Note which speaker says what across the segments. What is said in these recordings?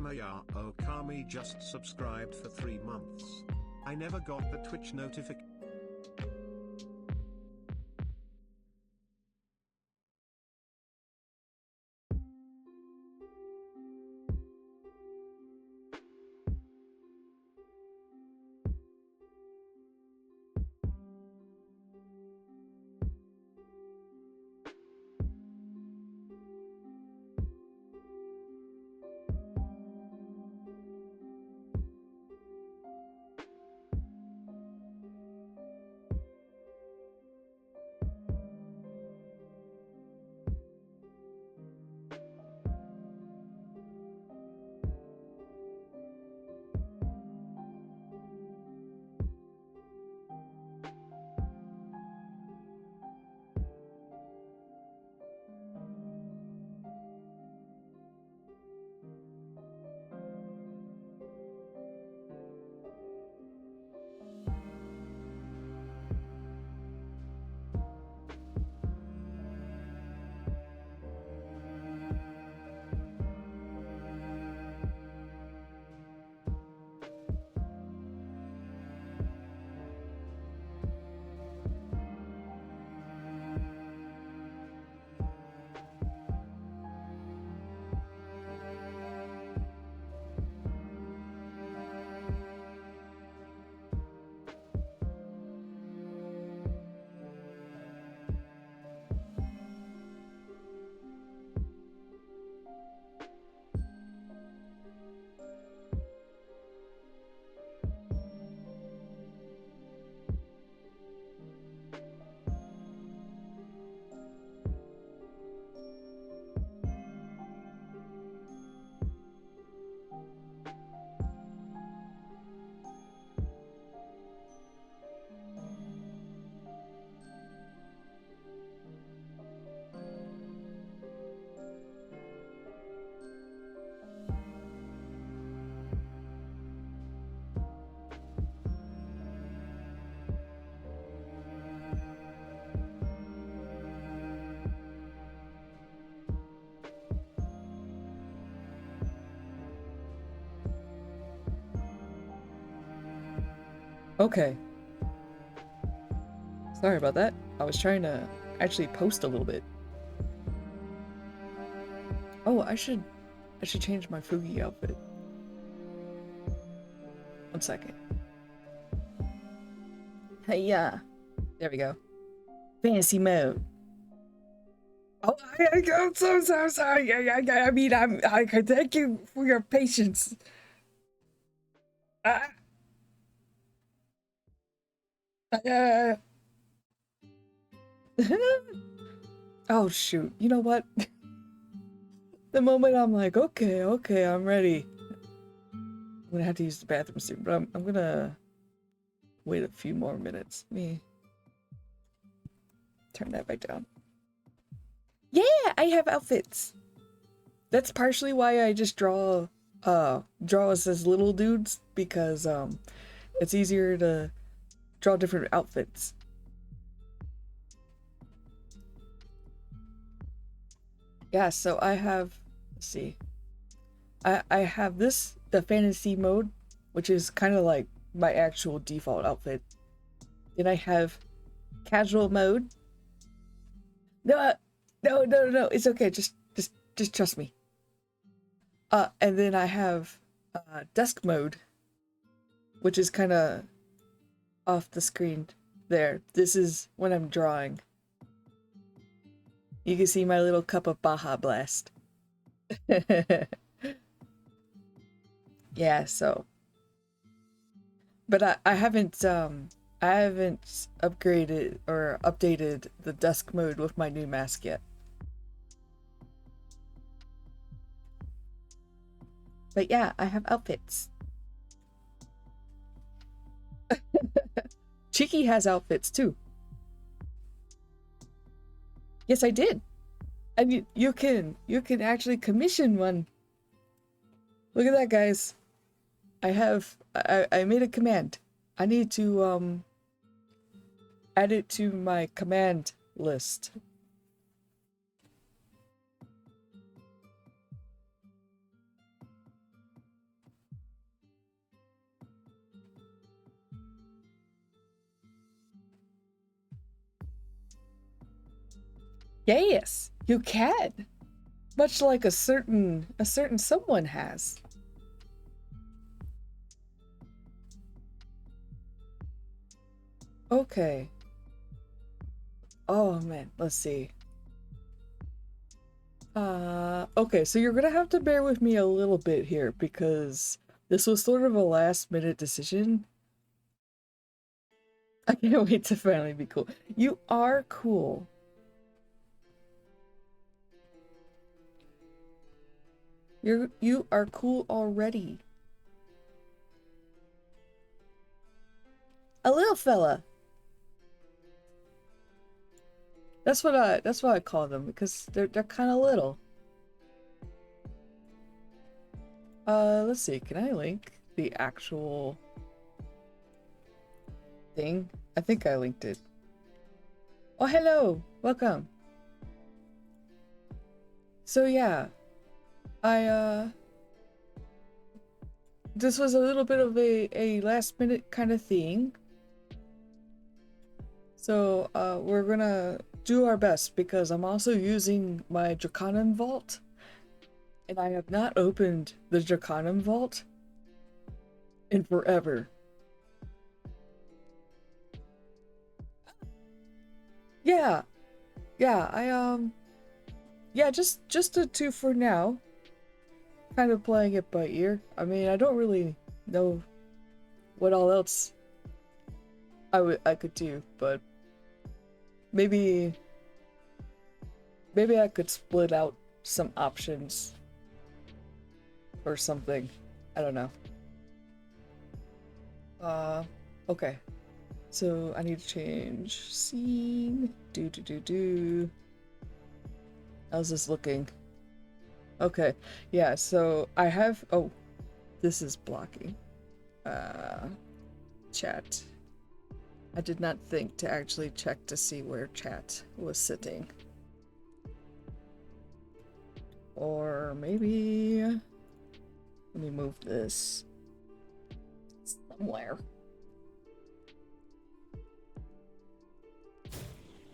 Speaker 1: Maya Okami just subscribed for 3 months. I never got the Twitch notification.
Speaker 2: Okay. Sorry about that. I was trying to actually post a little bit. Oh, I should change my Fugi outfit. 1 second. Hey, yeah. There we go. Fantasy mode. Oh, I'm so sorry. I mean, I thank you for your patience. Uh, oh, shoot. You know what? The moment I'm like, okay, I'm ready. I'm gonna have to use the bathroom soon, but I'm gonna wait a few more minutes. Let me turn that back down. Yeah, I have outfits. That's partially why I just draw us as little dudes, because it's easier to draw different outfits. Yeah, so I have, let's see. I have the fantasy mode, which is kind of like my actual default outfit. Then I have casual mode. No, it's okay. Just trust me. And then I have desk mode, which is kind of off the screen there. This is when I'm drawing. You can see my little cup of Baja Blast. Yeah, so. But I haven't upgraded or updated the desk mode with my new mask yet. But yeah, I have outfits. Cheeky has outfits too. Yes, I did. And you can actually commission one. Look at that, guys. I made a command. I need to add it to my command list. Yes, you can. Much like a certain someone has. Okay. Oh man, let's see. Okay, so you're gonna have to bear with me a little bit here because this was sort of a last minute decision. I can't wait to finally be cool. You are cool. You are cool already. A little fella. That's what I call them because they're kind of little. Let's see. Can I link the actual thing? I think I linked it. Oh, hello. Welcome. So yeah, this was a little bit of a last minute kind of thing. So, we're gonna do our best because I'm also using my Drakonym vault. And I have not opened the Drakonym vault in forever. Yeah. Yeah, yeah, just the two for now. Kind of playing it by ear. I mean, I don't really know what all else I could do, but maybe I could split out some options or something. I don't know. Okay. So I need to change scene. Do. How's this looking? Okay. Yeah, so I have, oh, this is blocking. Chat. I did not think to actually check to see where chat was sitting. Or maybe, let me move this somewhere.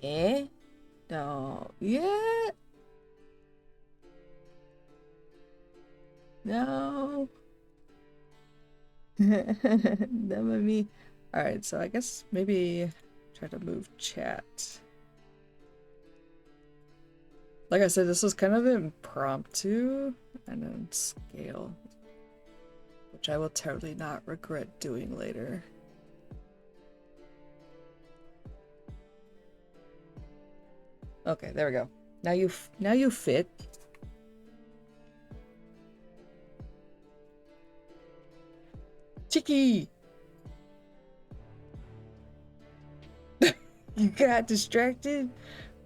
Speaker 2: Eh? No. Yeah. No. That might be. Alright, so I guess maybe try to move chat. Like I said, this was kind of impromptu, and then scale, which I will totally not regret doing later. Okay, there we go. Now you fit. Chicky! You got distracted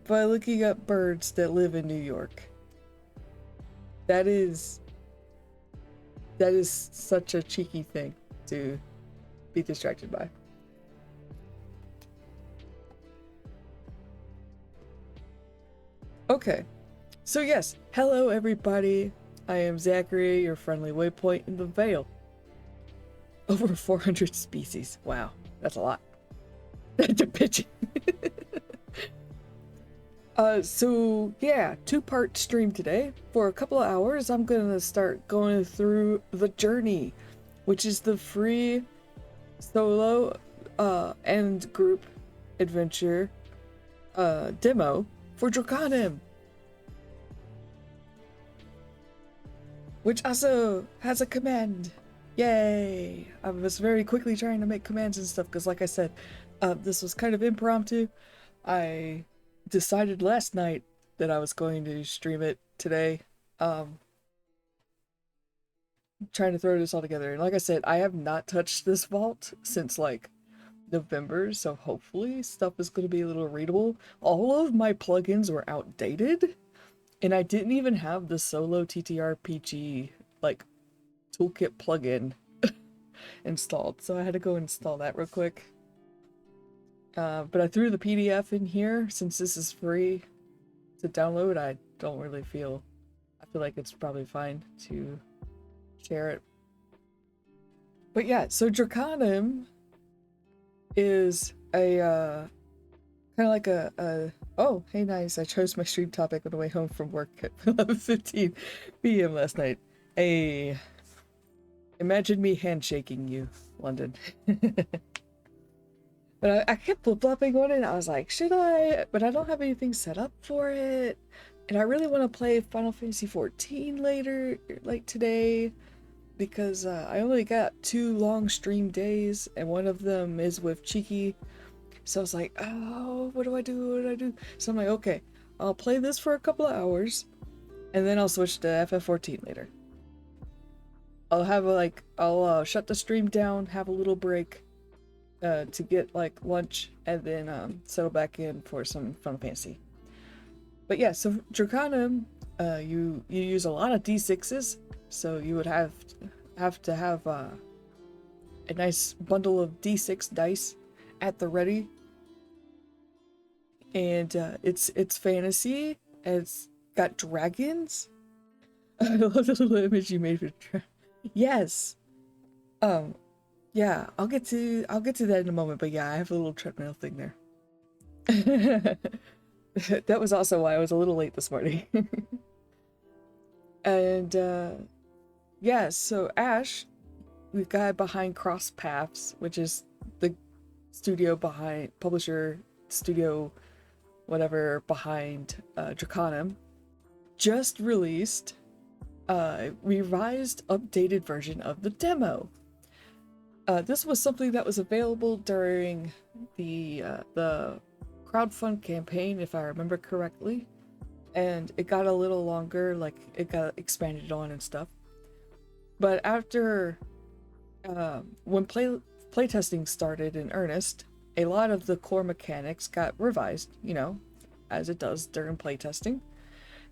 Speaker 2: by looking up birds that live in New York. That is such a cheeky thing to be distracted by. Okay, so yes, hello everybody. I am Zachary, your friendly waypoint in the Vale. Over 400 species. Wow, that's a lot. That's a pigeon. So yeah, two-part stream today. For a couple of hours, I'm gonna start going through the journey, which is the free solo and group adventure demo for Drakonym, which also has a command. Yay! I was very quickly trying to make commands and stuff because, like I said, this was kind of impromptu. I decided last night that I was going to stream it today. Trying to throw this all together. And like I said, I have not touched this vault since like November, so hopefully stuff is going to be a little readable. All of my plugins were outdated, and I didn't even have the solo ttrpg like toolkit plugin installed, so I had to go install that real quick. But I threw the PDF in here since this is free to download. I feel like it's probably fine to share it. But yeah, so Drakonym is a kind of like a Oh, hey, nice. I chose my stream topic on the way home from work at 11:15 p.m. last night. Hey, imagine me handshaking you, London. But I kept flip-flopping on it, and I was like, should I? But I don't have anything set up for it. And I really want to play Final Fantasy 14 later, like today, because I only got 2 long stream days, and one of them is with Cheeky. So I was like, oh, what do I do? What do I do? So I'm like, okay, I'll play this for a couple of hours, and then I'll switch to FF14 later. I'll shut the stream down, have a little break, to get like lunch, and then settle back in for some Final Fantasy. But yeah, so Drakonym, you use a lot of D6s, so you would have to have a nice bundle of D6 dice at the ready. And it's fantasy, and it's got dragons. I love the little image you made for yes. Yeah, I'll get to that in a moment, but yeah, I have a little treadmill thing there. That was also why I was a little late this morning. And yeah, so Ash, we've got behind Cross Paths, which is the publisher studio, whatever, behind Drakonym, just released a revised, updated version of the demo. This was something that was available during the crowdfund campaign, if I remember correctly, and it got a little longer, like it got expanded on and stuff. But after when playtesting started in earnest, a lot of the core mechanics got revised, you know, as it does during playtesting,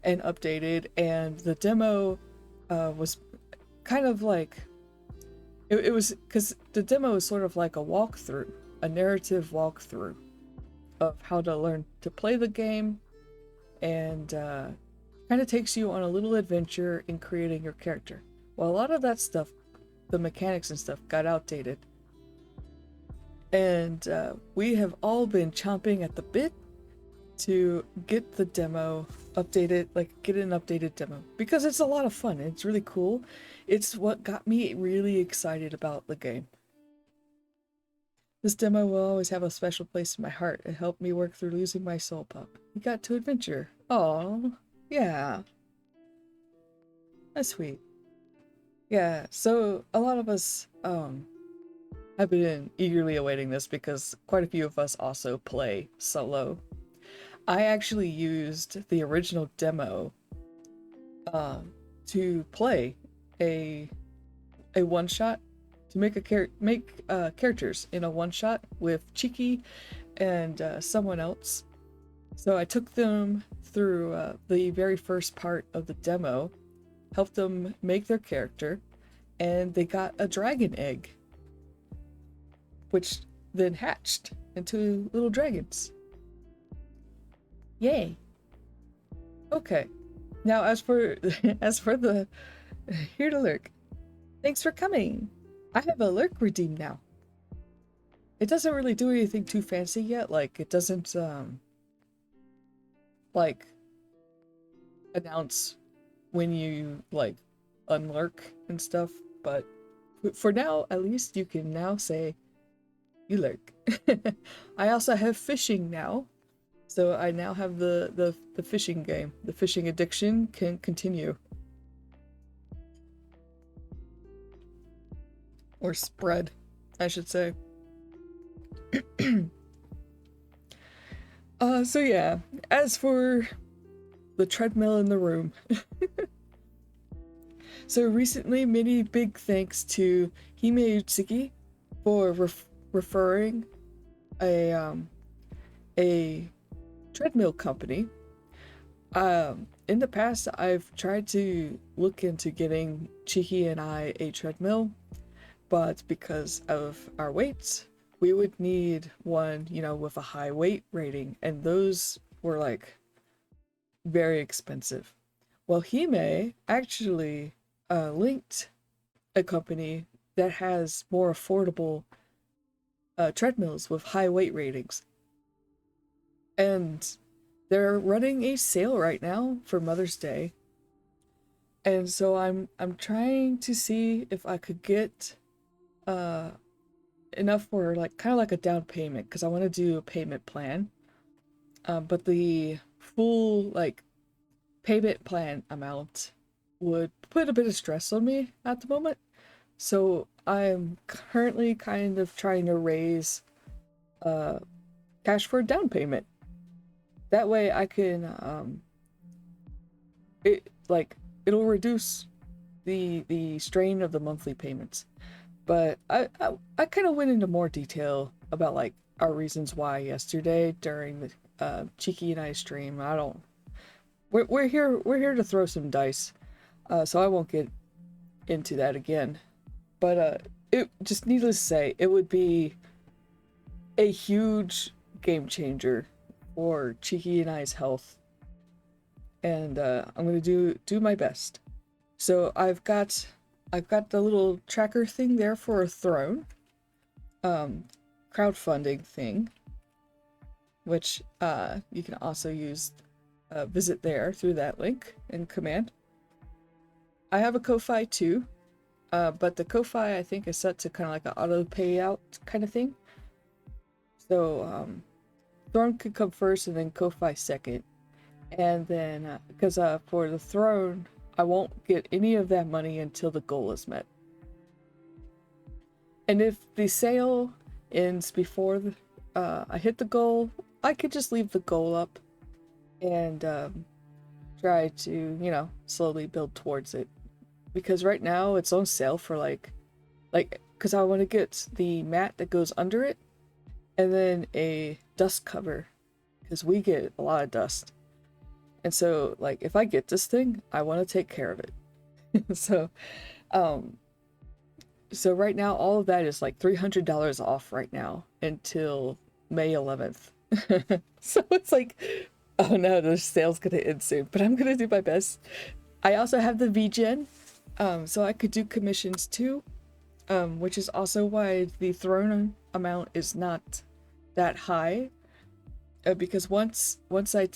Speaker 2: and updated, and the demo was kind of like it was, because the demo is sort of like a walkthrough, a narrative walkthrough of how to learn to play the game, and kind of takes you on a little adventure in creating your character. Well, a lot of that stuff, the mechanics and stuff, got outdated, and we have all been chomping at the bit to get the demo updated, like get an updated demo, because it's a lot of fun. It's really cool. It's what got me really excited about the game. This demo will always have a special place in my heart. It helped me work through losing my soul pup. We got to adventure. Oh, yeah. That's sweet. Yeah, so a lot of us have been eagerly awaiting this, because quite a few of us also play solo. I actually used the original demo to play a one-shot, to make characters in a one-shot with Cheeky and someone else. So I took them through the very first part of the demo, helped them make their character, and they got a dragon egg, which then hatched into little dragons. Yay. Okay. Now as for the here to lurk. Thanks for coming. I have a lurk redeem now. It doesn't really do anything too fancy yet, like it doesn't like announce when you like unlurk and stuff, but for now at least you can now say you lurk. I also have fishing now. So I now have the fishing game. The fishing addiction can continue. Or spread, I should say. So yeah, as for the treadmill in the room. So recently, many big thanks to Hime Utsuki for referring a treadmill company. In the past, I've tried to look into getting Cheeky and I a treadmill, but because of our weights, we would need one, you know, with a high weight rating, and those were like very expensive. Well, Hime actually linked a company that has more affordable treadmills with high weight ratings. And they're running a sale right now for Mother's Day. And so I'm trying to see if I could get uh enough for like kind of like a down payment because I want to do a payment plan. But the full like payment plan amount would put a bit of stress on me at the moment. So I'm currently kind of trying to raise uh cash for a down payment. That way I can it like it'll reduce the strain of the monthly payments. But I kind of went into more detail about like our reasons why yesterday during the Cheeky and I stream. I don't we're here to throw some dice. So I won't get into that again. But it just needless to say, it would be a huge game changer for Cheeky and I's health. And I'm gonna do my best. So I've got the little tracker thing there for a throne, crowdfunding thing, which you can also use visit there through that link and command. I have a Ko-Fi too, but the Ko-Fi I think is set to kind of like an auto payout kind of thing. So throne could come first and then Ko-Fi second, and then because for the throne I won't get any of that money until the goal is met. And if the sale ends before I hit the goal, I could just leave the goal up and try to, you know, slowly build towards it. Because right now it's on sale for like, because I want to get the mat that goes under it, and then a dust cover, because we get a lot of dust. And so, like, if I get this thing, I want to take care of it. So right now, all of that is like $300 off right now until May 11th. So it's like, oh no, the sale's gonna end soon, but I'm gonna do my best. I also have the VGen, so I could do commissions too, which is also why the throne amount is not that high, because once I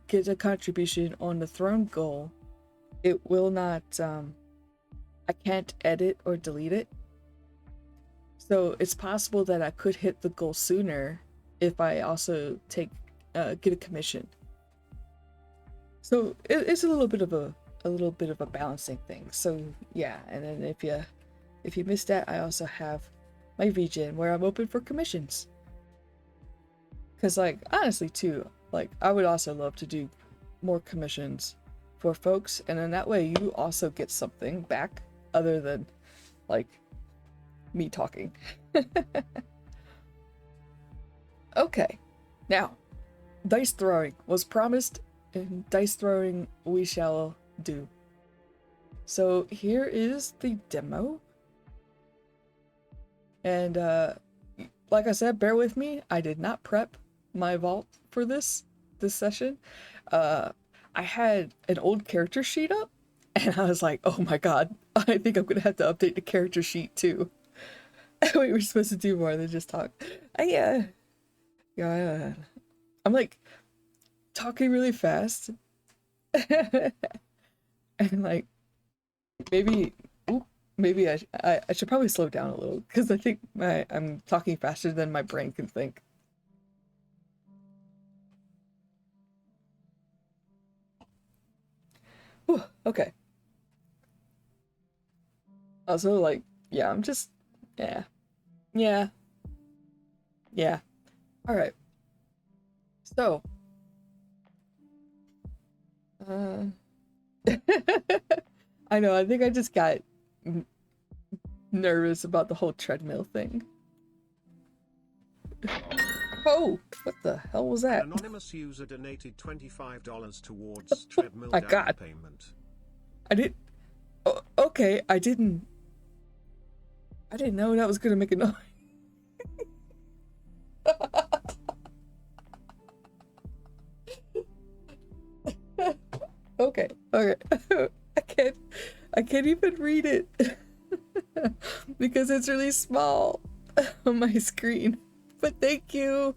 Speaker 2: get a contribution on the throne goal, it will not, I can't edit or delete it. So it's possible that I could hit the goal sooner if I also get a commission. So it's a little bit of a balancing thing. So yeah, and then if you missed that, I also have my VGen where I'm open for commissions. Cause like honestly too, like I would also love to do more commissions for folks, and then that way you also get something back other than like me talking. Okay, now dice throwing was promised, and dice throwing we shall do. So here is the demo, and like I said, bear with me, I did not prep my vault for this session. I had an old character sheet up, and I was like, oh my god, I think I'm gonna have to update the character sheet too. Wait, we're supposed to do more than just talk. Yeah, I'm like talking really fast. And like maybe I should probably slow down a little, because I think I'm talking faster than my brain can think. Whew, okay. Also, like, yeah, I'm just, yeah. All right. So, I know, I think I just got nervous about the whole treadmill thing. Oh, what the hell was that?
Speaker 1: An anonymous user donated $25 towards treadmill down payment.
Speaker 2: I did. Oh, okay, I didn't know that was gonna make a noise. Okay. I can't even read it because it's really small on my screen. But thank you.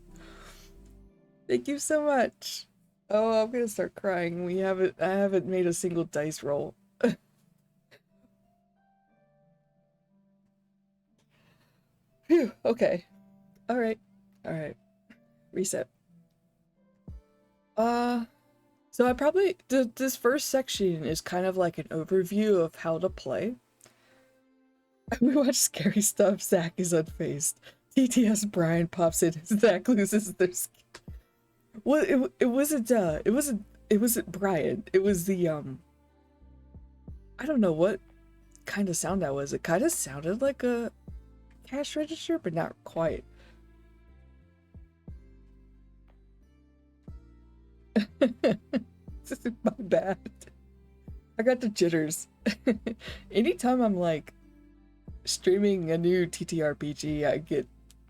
Speaker 2: Thank you so much. Oh, I'm gonna start crying. I haven't made a single dice roll. Phew, okay. Alright. Alright. Reset. Uh, so I probably, this first section is kind of like an overview of how to play. We watch scary stuff, Zach is unfazed. TTS Brian pops in, Zach loses their skin. Well, it wasn't Brian. It was the, I don't know what kind of sound that was. It kind of sounded like a cash register, but not quite. This is my bad. I got the jitters. Anytime I'm like streaming a new ttrpg,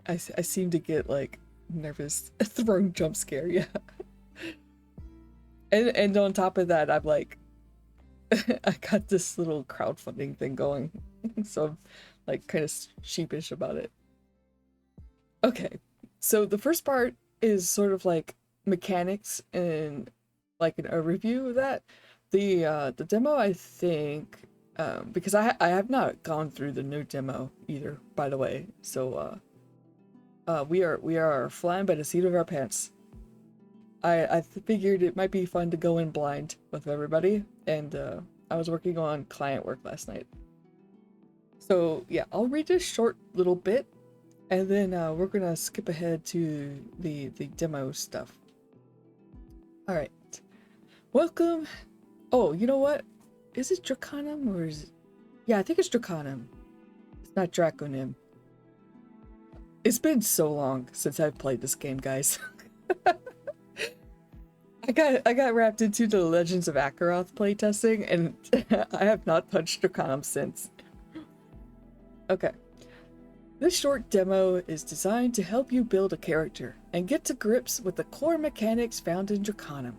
Speaker 2: I seem to get like nervous. Throwing jump scare, yeah. And on top of that, I'm like I got this little crowdfunding thing going. So I'm like kind of sheepish about it. Okay. So the first part is sort of like mechanics and like an overview of that. The demo, I think, because I have not gone through the new demo either, by the way. So we are flying by the seat of our pants. I figured it might be fun to go in blind with everybody, and I was working on client work last night. So yeah, I'll read this short little bit, and then we're gonna skip ahead to the demo stuff. All right, welcome. Oh, you know what? Is it Drakonym or is it? Yeah, I think it's Drakonym. It's not Drakonym. It's been so long since I've played this game, guys. I got wrapped into the Legends of Zakkariiart playtesting, and I have not touched Drakonym since. Okay. This short demo is designed to help you build a character and get to grips with the core mechanics found in Drakonym.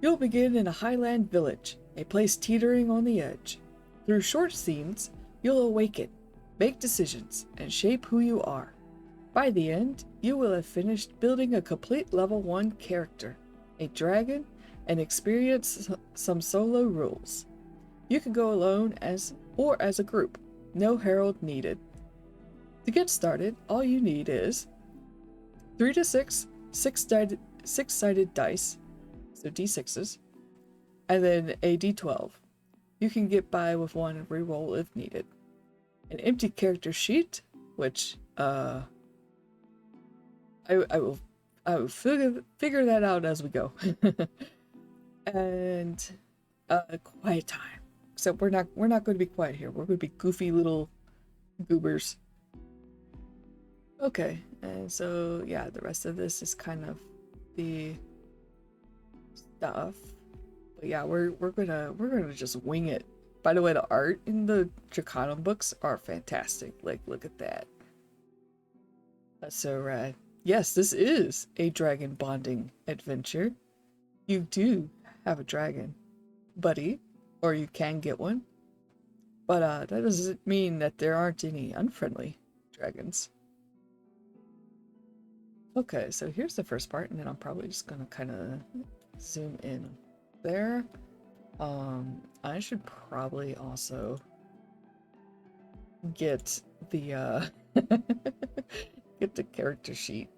Speaker 2: You'll begin in a highland village, a place teetering on the edge. Through short scenes, you'll awaken, make decisions, and shape who you are. By the end, you will have finished building a complete level 1 character, a dragon, and experience some solo rules. You can go alone or as a group, no herald needed. To get started, all you need is 3 to 6 six-sided dice, so d6s, and then a d12. You can get by with one reroll if needed. An empty character sheet, which I will figure that out as we go. And quiet time. Except we're not going to be quiet here. We're going to be goofy little goobers. Okay, and so yeah, the rest of this is kind of the stuff. But yeah, we're gonna just wing it. By the way, the art in the Drakonym books are fantastic. Like, look at that. That's so rad. Yes, this is a dragon bonding adventure. You do have a dragon, buddy, or you can get one. But that doesn't mean that there aren't any unfriendly dragons. Okay, so here's the first part, and then I'm probably just gonna kind of zoom in there. I should probably also get the get the character sheet.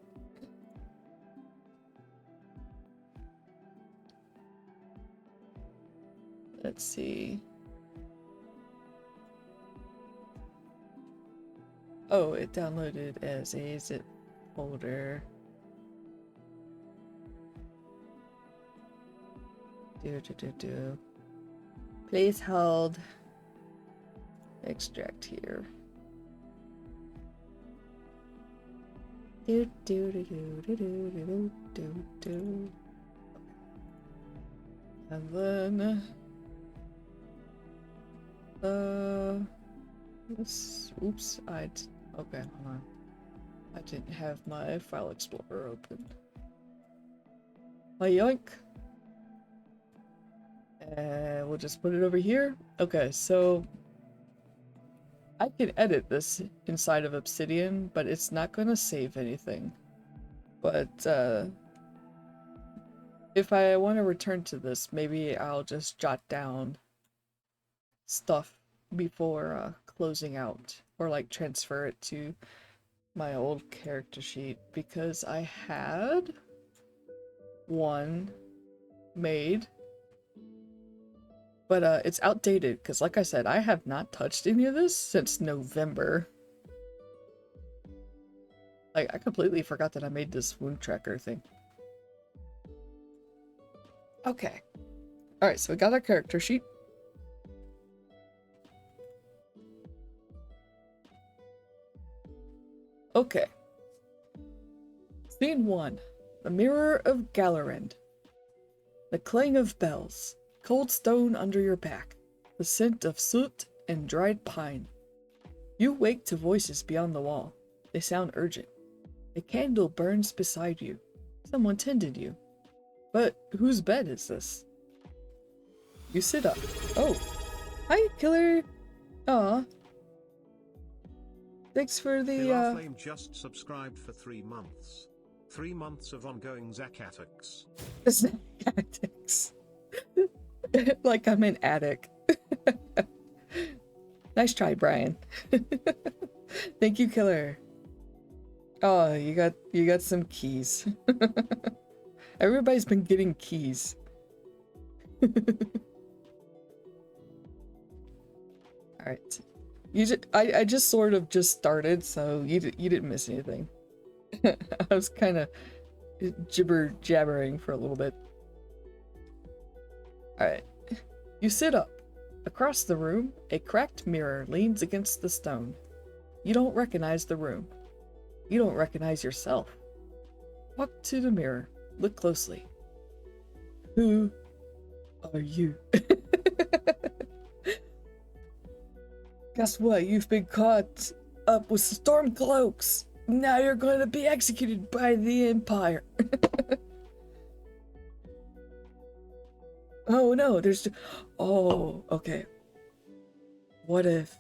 Speaker 2: Let's see. Oh, it downloaded as a zip folder. Please hold. Extract here. And then oops, okay, hold on. I didn't have my file explorer open. Yoink. And we'll just put it over here. Okay, so I can edit this inside of Obsidian, but it's not gonna save anything. But if I want to return to this, maybe I'll just jot down stuff before closing out, or like transfer it to my old character sheet, because I had one made, but it's outdated because, like I said, I have not touched any of this since November. Like, I completely forgot that I made this wound tracker thing. Okay. Alright, so we got our character sheet. Okay. Scene 1. The Mirror of Galarind. The clang of bells. Cold stone under your back. The scent of soot and dried pine. You wake to voices beyond the wall. They sound urgent. A candle burns beside you. Someone tended you. But whose bed is this? You sit up. Oh. Hi, killer. Aw. Thanks for the,
Speaker 1: Flame just subscribed for 3 months. 3 months of ongoing zakkariiart.
Speaker 2: Zakkariiart. Like I'm an addict. Nice try, Brian. Thank you, killer. Oh, you got some keys. Everybody's been getting keys. Alright. I just sort of just started, so you didn't miss anything. I was kind of jibber jabbering for a little bit. Alright. You sit up. Across the room, a cracked mirror leans against the stone. You don't recognize the room. You don't recognize yourself. Walk to the mirror. Look closely. Who are you? Guess what? You've been caught up with storm cloaks. Now you're going to be executed by the Empire. Oh no, there's... Oh, okay. What if...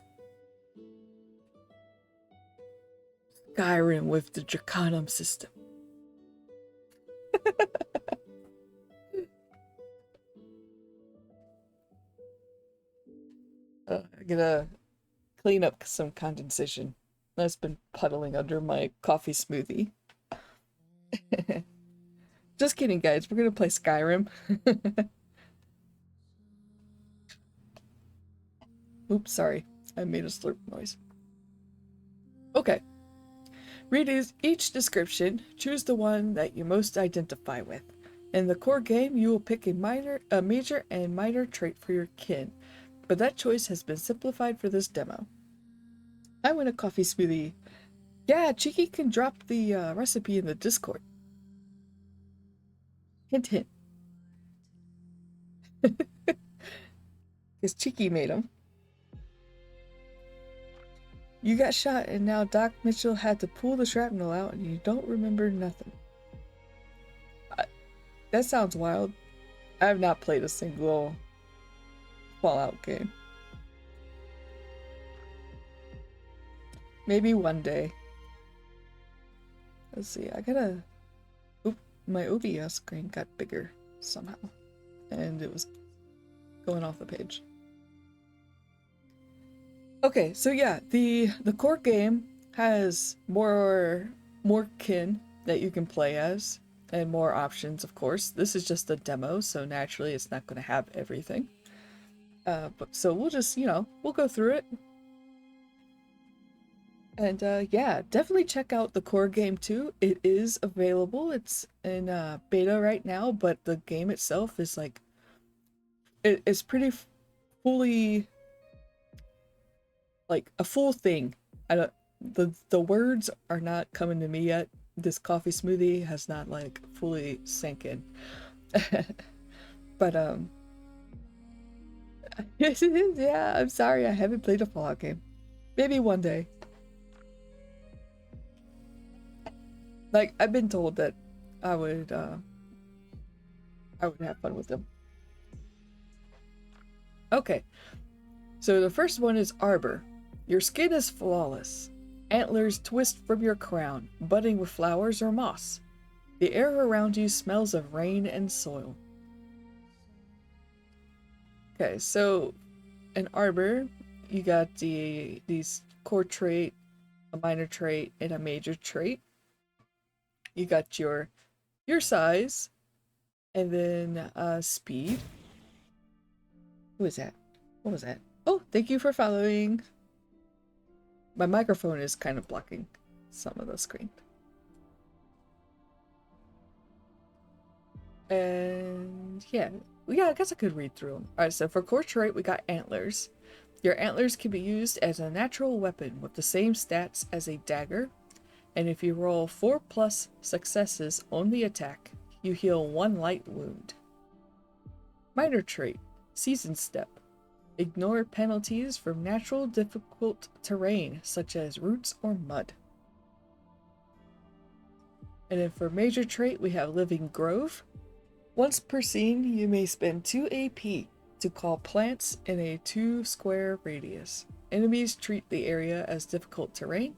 Speaker 2: Skyrim with the Drakonym system? I'm gonna clean up some condensation that's been puddling under my coffee smoothie. Just kidding, guys. We're gonna play Skyrim. Oops, sorry. I made a slurp noise. Okay. Read each description. Choose the one that you most identify with. In the core game, you will pick a major and minor trait for your kin, but that choice has been simplified for this demo. I want a coffee smoothie. Yeah, Cheeky can drop the recipe in the Discord. Hint, hint. Because Cheeky made them. You got shot and now Doc Mitchell had to pull the shrapnel out and you don't remember nothing. That sounds wild. I have not played a single Fallout game. Maybe one day. Let's see, I gotta... Oop, my OBS screen got bigger somehow. And it was going off the page. Okay, so yeah, the core game has more kin that you can play as, and more options, of course. This is just a demo, so naturally it's not going to have everything. But so we'll just, we'll go through it. And yeah, definitely check out the core game too. It is available. It's in beta right now, but the game itself is like, it's pretty fully... like a full thing. The words are not coming to me yet. This coffee smoothie has not like fully sank in. But yeah, I'm sorry I haven't played a Fallout game. Maybe one day. Like, I've been told that I would have fun with them. Okay. So the first one is Arbor. Your skin is flawless. Antlers twist from your crown, budding with flowers or moss. The air around you smells of rain and soil. Okay, so in Arbor, you got these core trait, a minor trait, and a major trait. You got your size, and then speed. Who is that? What was that? Oh, thank you for following. My microphone is kind of blocking some of the screen. And yeah, I guess I could read through them. Alright, so for core trait, we got antlers. Your antlers can be used as a natural weapon with the same stats as a dagger. And if you roll 4+ successes on the attack, you heal 1 light wound. Minor trait, season step. Ignore penalties from natural difficult terrain, such as roots or mud. And then for major trait, we have living grove. Once per scene, you may spend 2 AP to call plants in a 2 square radius. Enemies treat the area as difficult terrain,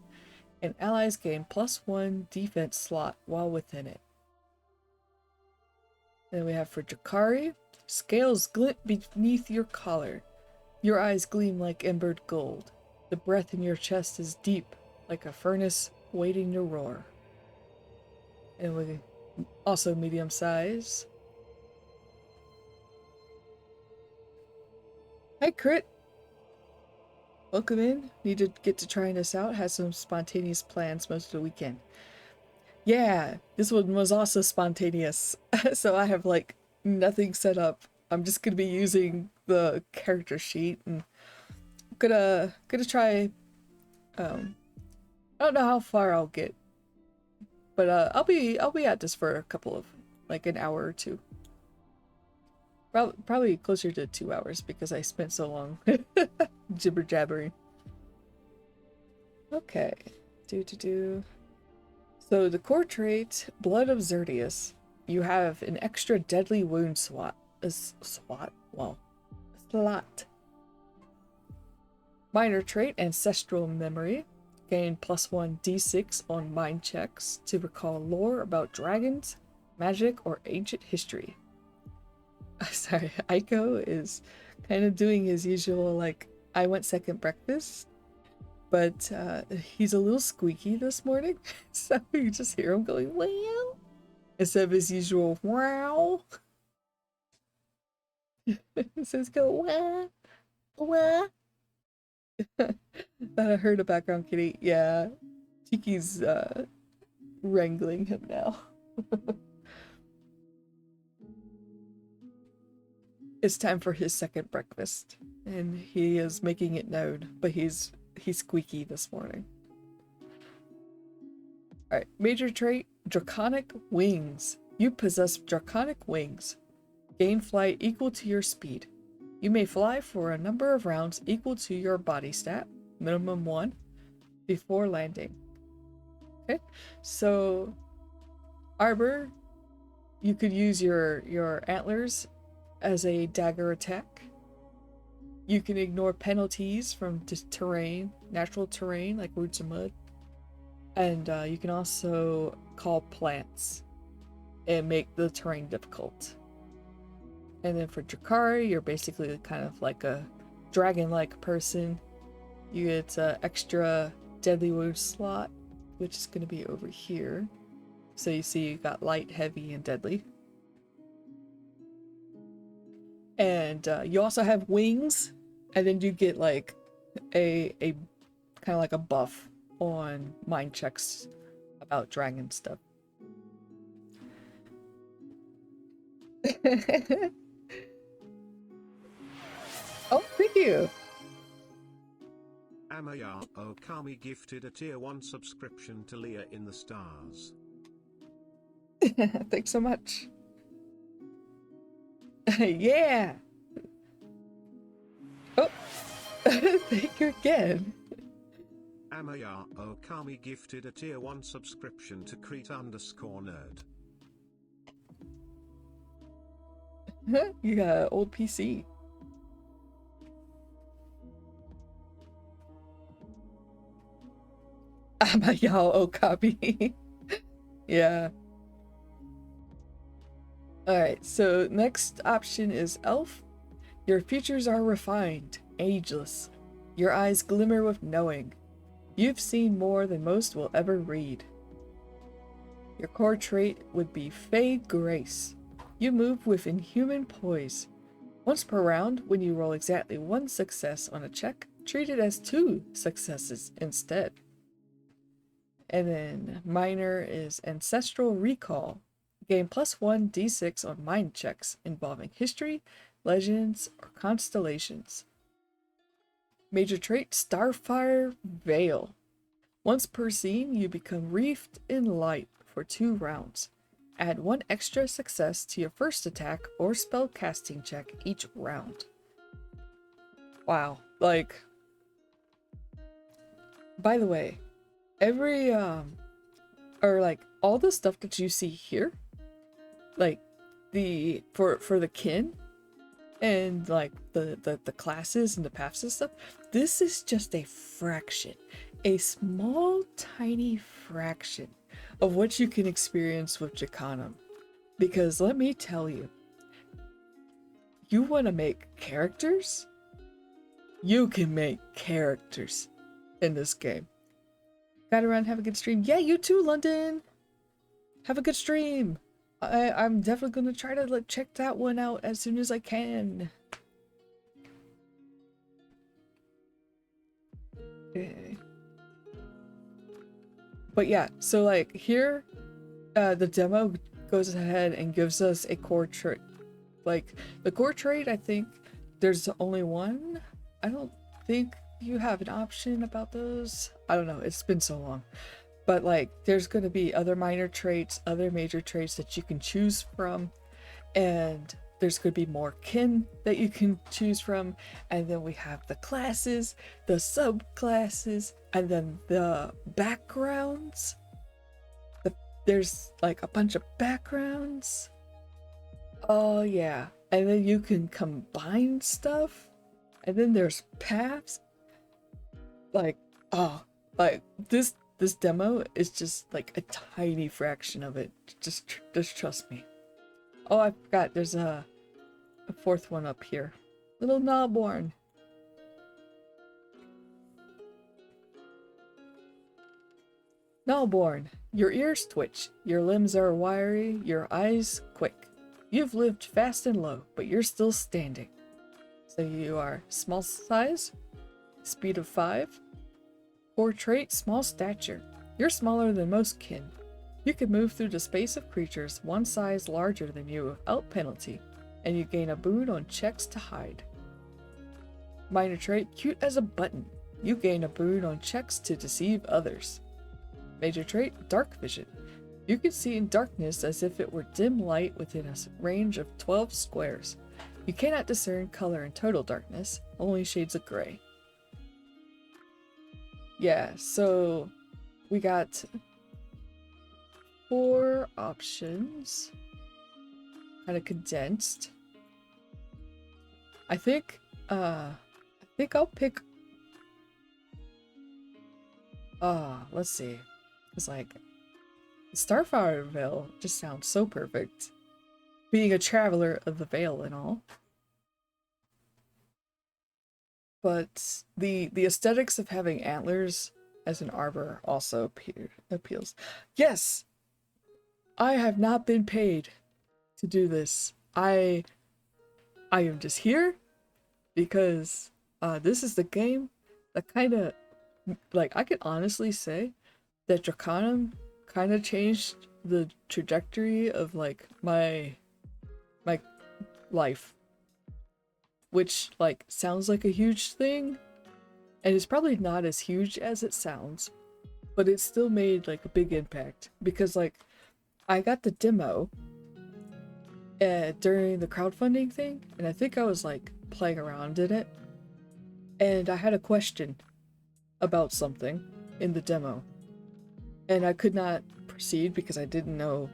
Speaker 2: and allies gain +1 defense slot while within it. Then we have for Drakkari, scales glint beneath your collar. Your eyes gleam like embered gold. The breath in your chest is deep, like a furnace waiting to roar. And we also medium size. Hi, Crit. Welcome in. Need to get to trying this out. Had some spontaneous plans most of the weekend. Yeah, this one was also spontaneous. So I have like nothing set up. I'm just gonna be using the character sheet and gonna try. I don't know how far I'll get, but I'll be at this for a couple of like an hour or two. Probably closer to 2 hours because I spent so long jibber jabbering. Okay, So the core trait, Blood of Xerdius. You have an extra deadly wound slot. Slot. Minor trait, Ancestral Memory. Gain +1 d6 on mind checks to recall lore about dragons, magic, or ancient history. Sorry, Aiko is kind of doing his usual, like, I went second breakfast, but he's a little squeaky this morning, so you just hear him going, wow, instead of his usual, wow. So he's going, wah, wah. I heard a background kitty. Yeah, Tiki's wrangling him now. It's time for his second breakfast, and he is making it known, but he's squeaky this morning. Alright, major trait, Draconic Wings. You possess draconic wings. Gain flight equal to your speed. You may fly for a number of rounds equal to your body stat, minimum 1, before landing. Okay, so Arbor, you could use your antlers as a dagger attack. You can ignore penalties from terrain, natural terrain like roots and mud. And you can also call plants and make the terrain difficult. And then for Drakkari, you're basically kind of like a dragon-like person. You get an extra deadly wound slot, which is going to be over here. So you see you got light, heavy, and deadly. And you also have wings, and then you get like a kind of like a buff on mind checks about dragon stuff. Oh, thank you.
Speaker 1: Amaya Okami gifted a tier 1 subscription to Leah in the Stars.
Speaker 2: Thanks so much. Yeah. Oh, thank you again.
Speaker 1: Amaya Okami gifted a tier 1 subscription to Crete_nerd.
Speaker 2: You got an old PC. Amaya Okami. Yeah. Alright, so next option is Elf. Your features are refined, ageless. Your eyes glimmer with knowing. You've seen more than most will ever read. Your core trait would be Fey Grace. You move with inhuman poise. Once per round, when you roll exactly 1 success on a check, treat it as 2 successes instead. And then minor is Ancestral Recall. Gain +1 d6 on mind checks involving history, legends, or constellations. Major trait Starfire Veil. Once per scene, you become wreathed in light for 2 rounds. Add 1 extra success to your first attack or spell casting check each round. Wow, like, by the way, every or like all the stuff that you see here, like the for the kin and like the classes and the paths and stuff, this is just a fraction, a small tiny fraction of what you can experience with Drakonym. Because let me tell you, you want to make characters? You can make characters in this game. Gotta run, have a good stream. Yeah, you too, London. Have a good stream. I'm definitely gonna try to like check that one out as soon as I can. Okay. But yeah, so like here, the demo goes ahead and gives us a core trait. Like the core trait, I think there's only one. I don't think you have an option about those. I don't know, it's been so long. But like there's going to be other minor traits, other major traits that you can choose from, and there's going to be more kin that you can choose from, and then we have the classes, the subclasses, and then the backgrounds. There's like a bunch of backgrounds. Oh yeah, and then you can combine stuff, and then there's paths. Like, oh, like this demo is just like a tiny fraction of it. Just trust me. Oh, I forgot. There's a 4th one up here. Little Gnawborn. Gnawborn. Your ears twitch. Your limbs are wiry. Your eyes quick. You've lived fast and low, but you're still standing. So you are small size, speed of 5. Core trait, small stature. You're smaller than most kin. You can move through the space of creatures 1 size larger than you without penalty, and you gain a boon on checks to hide. Minor trait, cute as a button. You gain a boon on checks to deceive others. Major trait, dark vision. You can see in darkness as if it were dim light within a range of 12 squares. You cannot discern color in total darkness, only shades of gray. Yeah, so we got 4 options, kind of condensed. I think I'll pick. Let's see. It's like Starfire Veil just sounds so perfect. Being a traveler of the Veil and all. But the aesthetics of having antlers as an arbor also appeals. Yes! I have not been paid to do this. I am just here because this is the game that kind of, like, I could honestly say that Drakonym kind of changed the trajectory of like my life, which like sounds like a huge thing, and it's probably not as huge as it sounds, but it still made like a big impact because like I got the demo during the crowdfunding thing, and I think I was like playing around in it, and I had a question about something in the demo, and I could not proceed because I didn't know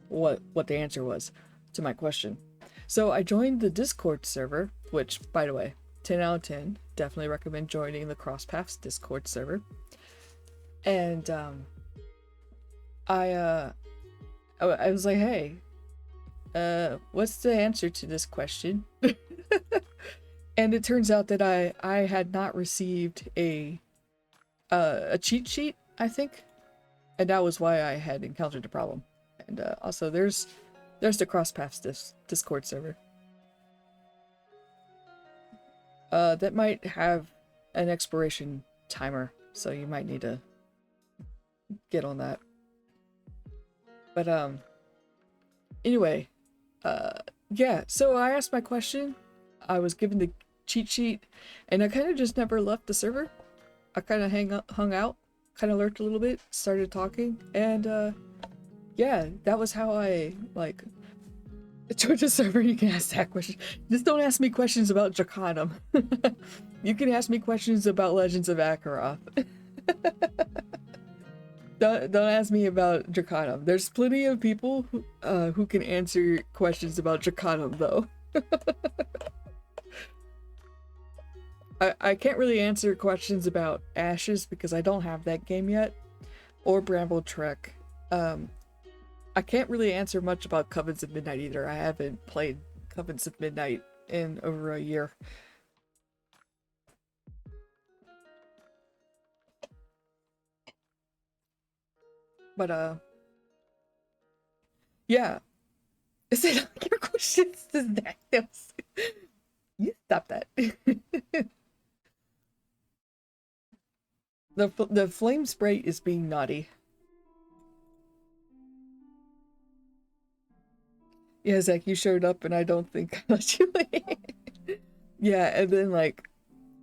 Speaker 2: what the answer was to my question. So I joined the Discord server, which, by the way, 10 out of 10, definitely recommend joining the CrossPaths Discord server. And I was like, hey, what's the answer to this question? And it turns out that I had not received a cheat sheet, I think, and that was why I had encountered a problem. And also there's the Cross Paths Discord server. That might have an expiration timer, so you might need to get on that. But anyway, yeah, so I asked my question, I was given the cheat sheet, and I kind of just never left the server. I kind of hung out, kind of lurked a little bit, started talking, and yeah, that was how I, like, joined the server. You can ask that question. Just don't ask me questions about Drakonym. You can ask me questions about Legends of Zakkariiart. Don't ask me about Drakonym. There's plenty of people who can answer questions about Drakonym, though. I can't really answer questions about Ashes because I don't have that game yet, or Bramble Trek. I can't really answer much about Covens of Midnight either. I haven't played Covens of Midnight in over a year. But yeah. Is it like your questions? You stop that. The flame spray is being naughty. Yeah, Zach, you showed up and I don't think I let you in. Yeah, and then like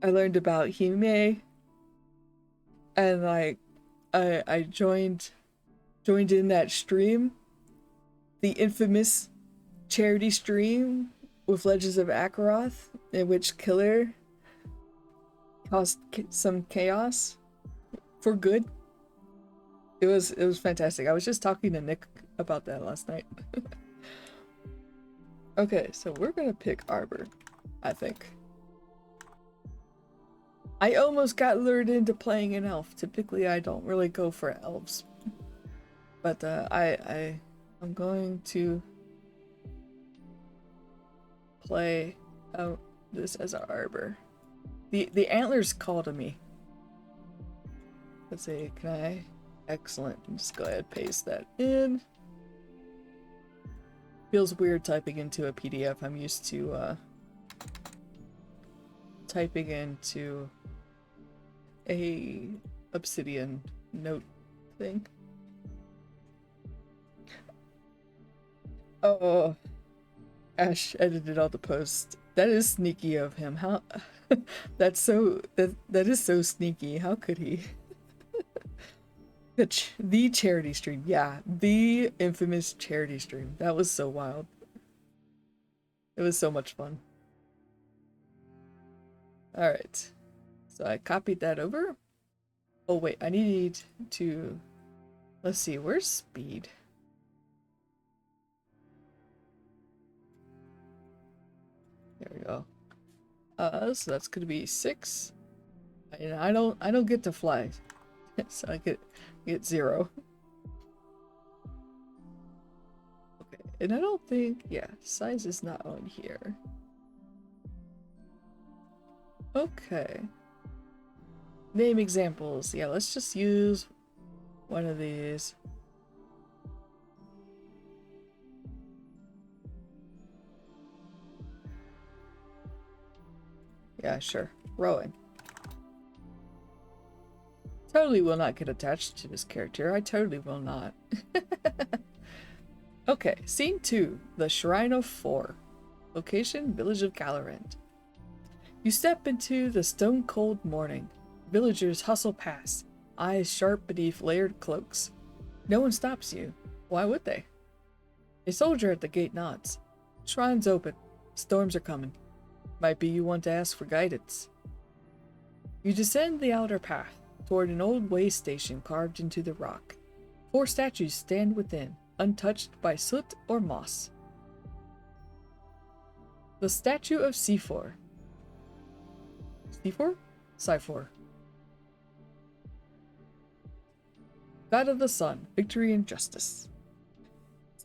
Speaker 2: I learned about Hime, and like I joined in that stream, the infamous charity stream with Legends of Zakkariiart, in which Killer caused some chaos for good. It was fantastic. I was just talking to Nick about that last night. Okay, so we're gonna pick Arbor, I think. I almost got lured into playing an elf. Typically I don't really go for elves, but I'm going to play this as an Arbor. The antlers call to me. Let's see, can I? Excellent. Just go ahead and paste that in. Feels weird typing into a PDF. I'm used to typing into a Obsidian note thing. Oh, Ash edited all the posts. That is sneaky of him. How? That's so. That is so sneaky. How could he? The charity stream. Yeah, the infamous charity stream. That was so wild. It was so much fun. Alright. So I copied that over. Oh wait, I need to... Let's see, where's speed? There we go. So that's gonna be 6. And I don't get to fly. So I get 0. Okay, and I don't think, yeah, size is not on here. Okay. Name examples. Yeah, let's just use one of these. Yeah, sure. Rowan. Totally will not get attached to this character. I totally will not. Okay, scene 2. The Shrine of Four. Location, Village of Galorend. You step into the stone-cold morning. Villagers hustle past, eyes sharp beneath layered cloaks. No one stops you. Why would they? A soldier at the gate nods. Shrine's open. Storms are coming. Might be you want to ask for guidance. You descend the outer path toward an old way station carved into the rock. 4 statues stand within, untouched by soot or moss. The statue of C4. C4? Cyphor. God of the sun, victory and justice.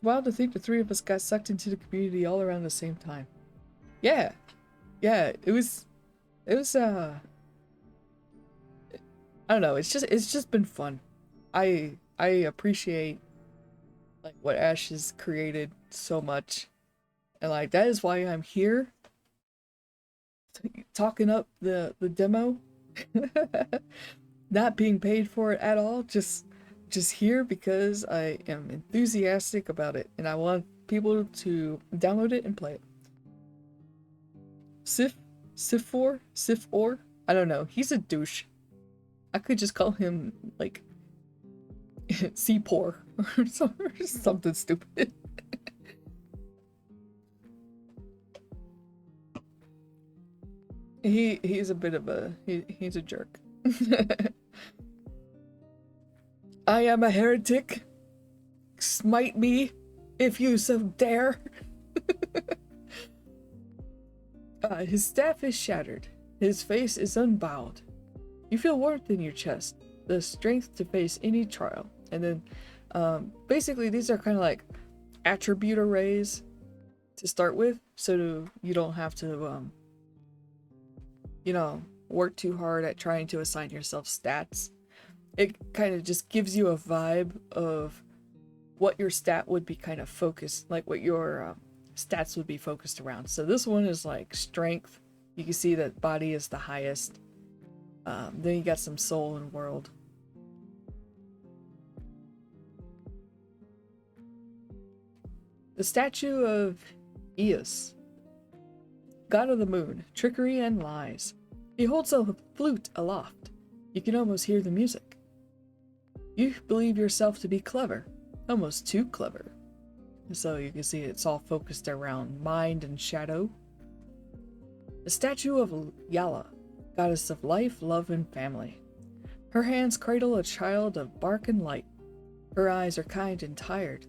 Speaker 2: wild to think the three of us got sucked into the community all around the same time. Yeah. Yeah, it was I don't know, it's just been fun. I appreciate like what Ash has created so much. And like that is why I'm here talking up the demo. Not being paid for it at all, just here because I am enthusiastic about it and I want people to download it and play it. Sif or I don't know, he's a douche. I could just call him like C-Poor or something stupid. He's a bit of a he's a jerk. I am a heretic. Smite me if you so dare. His staff is shattered. His face is unbowed. You feel warmth in your chest, the strength to face any trial. And then basically these are kind of like attribute arrays to start with, so you don't have to you know, work too hard at trying to assign yourself stats. It kind of just gives you a vibe of what your stat would be kind of focused, like what your stats would be focused around. So this one is like strength. You can see that body is the highest. Then you got some soul and world. The statue of Eos, god of the moon, trickery and lies. He holds a flute aloft. You can almost hear the music. You believe yourself to be clever, almost too clever. So you can see it's all focused around mind and shadow. The statue of Yala, goddess of life, love, and family. Her hands cradle a child of bark and light. Her eyes are kind and tired.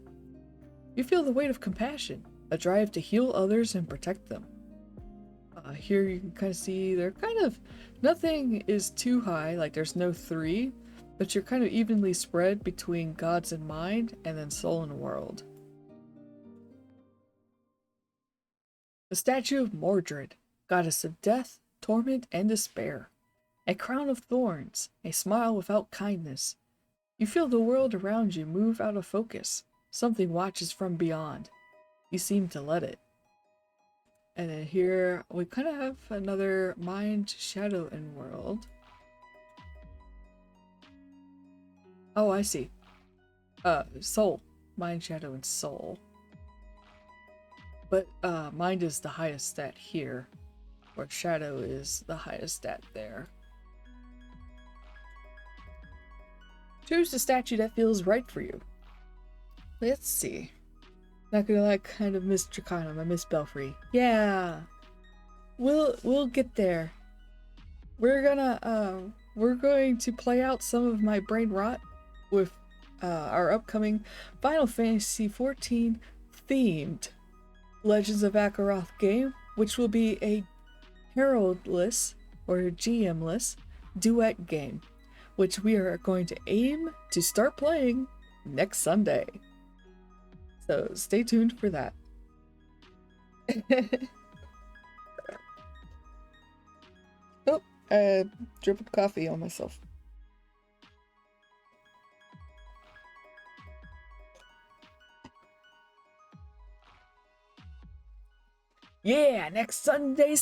Speaker 2: You feel the weight of compassion, a drive to heal others and protect them. Here you can kind of see they're kind of, nothing is too high, like there's no 3, but you're kind of evenly spread between gods and mind, and then soul and world. The statue of Mordred, goddess of death, torment, and despair. A crown of thorns, a smile without kindness. You feel the world around you move out of focus. Something watches from beyond. You seem to let it. And then here we kind of have another mind, shadow, and world. Oh, I see. Soul. Mind, shadow, and soul. But mind is the highest stat here, where shadow is the highest stat there. Choose the statue that feels right for you. Let's see. Not gonna like kind of miss Drakonym, I miss Belfry. Yeah. We'll get there. We're going to play out some of my brain rot with our upcoming Final Fantasy XIV themed Legends of Zakkariiart game, which will be a heraldless or GM-less duet game, which we are going to aim to start playing next Sunday. So stay tuned for that. Oh, I dripped coffee on myself. Yeah, next Sunday.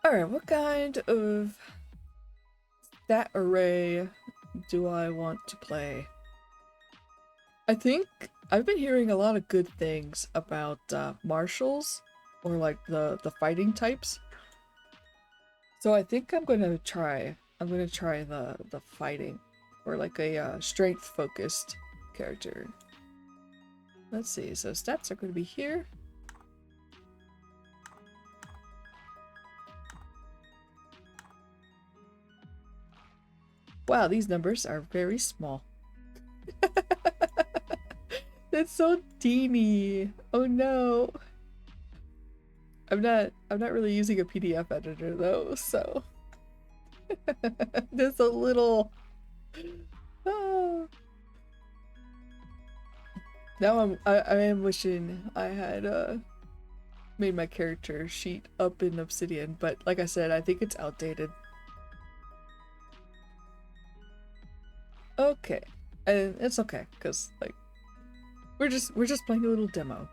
Speaker 2: Alright, what kind of stat array do I want to play? I think I've been hearing a lot of good things about martials, or like the fighting types. So I think I'm gonna try the fighting, or like a strength focused character. Let's see, so stats are gonna be here. Wow, these numbers are very small. That's so teeny. Oh no. I'm not really using a PDF editor though, so there's a little Now I am wishing I had made my character sheet up in Obsidian, but like I said, I think it's outdated. Okay, and it's okay because like we're just playing a little demo.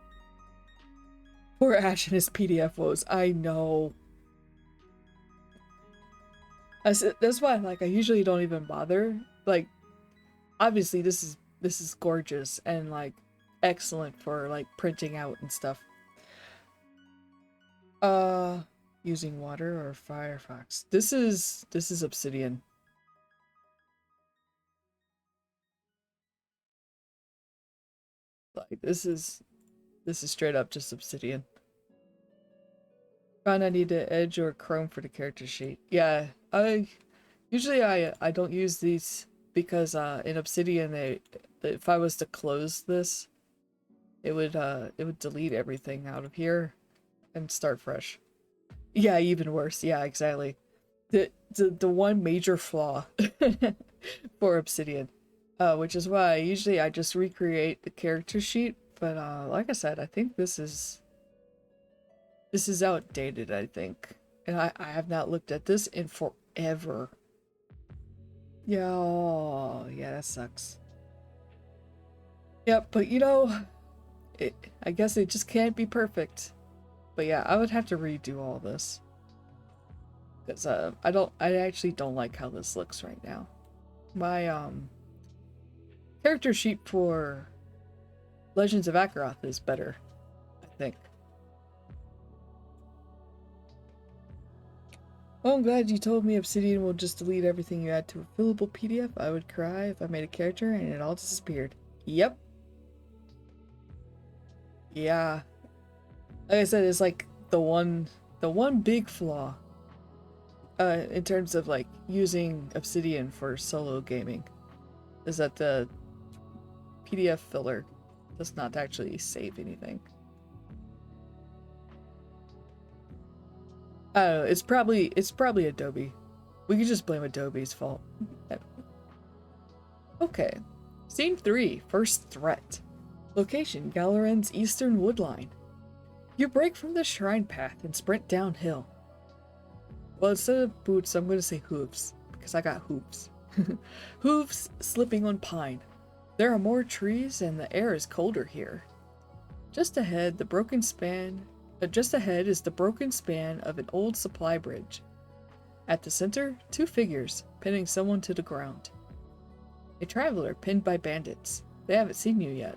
Speaker 2: Poor Ash and his PDF woes. I know. That's why like I usually don't even bother. Like obviously this is gorgeous and like excellent for like printing out and stuff. Using water or Firefox. This is Obsidian. Like this is straight up just Obsidian. Found I need to Edge or Chrome for the character sheet. Yeah, I don't use these because in Obsidian if I was to close this, it would delete everything out of here and start fresh. Yeah, even worse. Yeah, exactly. The one major flaw for Obsidian, which is why usually I just recreate the character sheet. But like I said, I think this is outdated. I think, and I have not looked at this in forever. Yeah, oh, yeah, that sucks. Yep, but you know, I guess it just can't be perfect. But yeah, I would have to redo all this because I actually don't like how this looks right now. My character sheet for Legends of Akaroth is better, I think. Oh, I'm glad you told me Obsidian will just delete everything you add to a fillable PDF. I would cry if I made a character and it all disappeared. Yep. Yeah. Like I said, it's like the one big flaw in terms of like using Obsidian for solo gaming is that the PDF filler does not actually save anything. I don't know, it's probably Adobe. We could just blame Adobe's fault. Okay. Scene 3, First Threat. Location, Galaren's eastern woodline. You break from the shrine path and sprint downhill. Well, instead of boots, I'm going to say hooves, because I got hooves. Hooves slipping on pine. There are more trees and the air is colder here. Just ahead, just ahead is the broken span of an old supply bridge. At the center, two figures, pinning someone to the ground. A traveler pinned by bandits. They haven't seen you yet.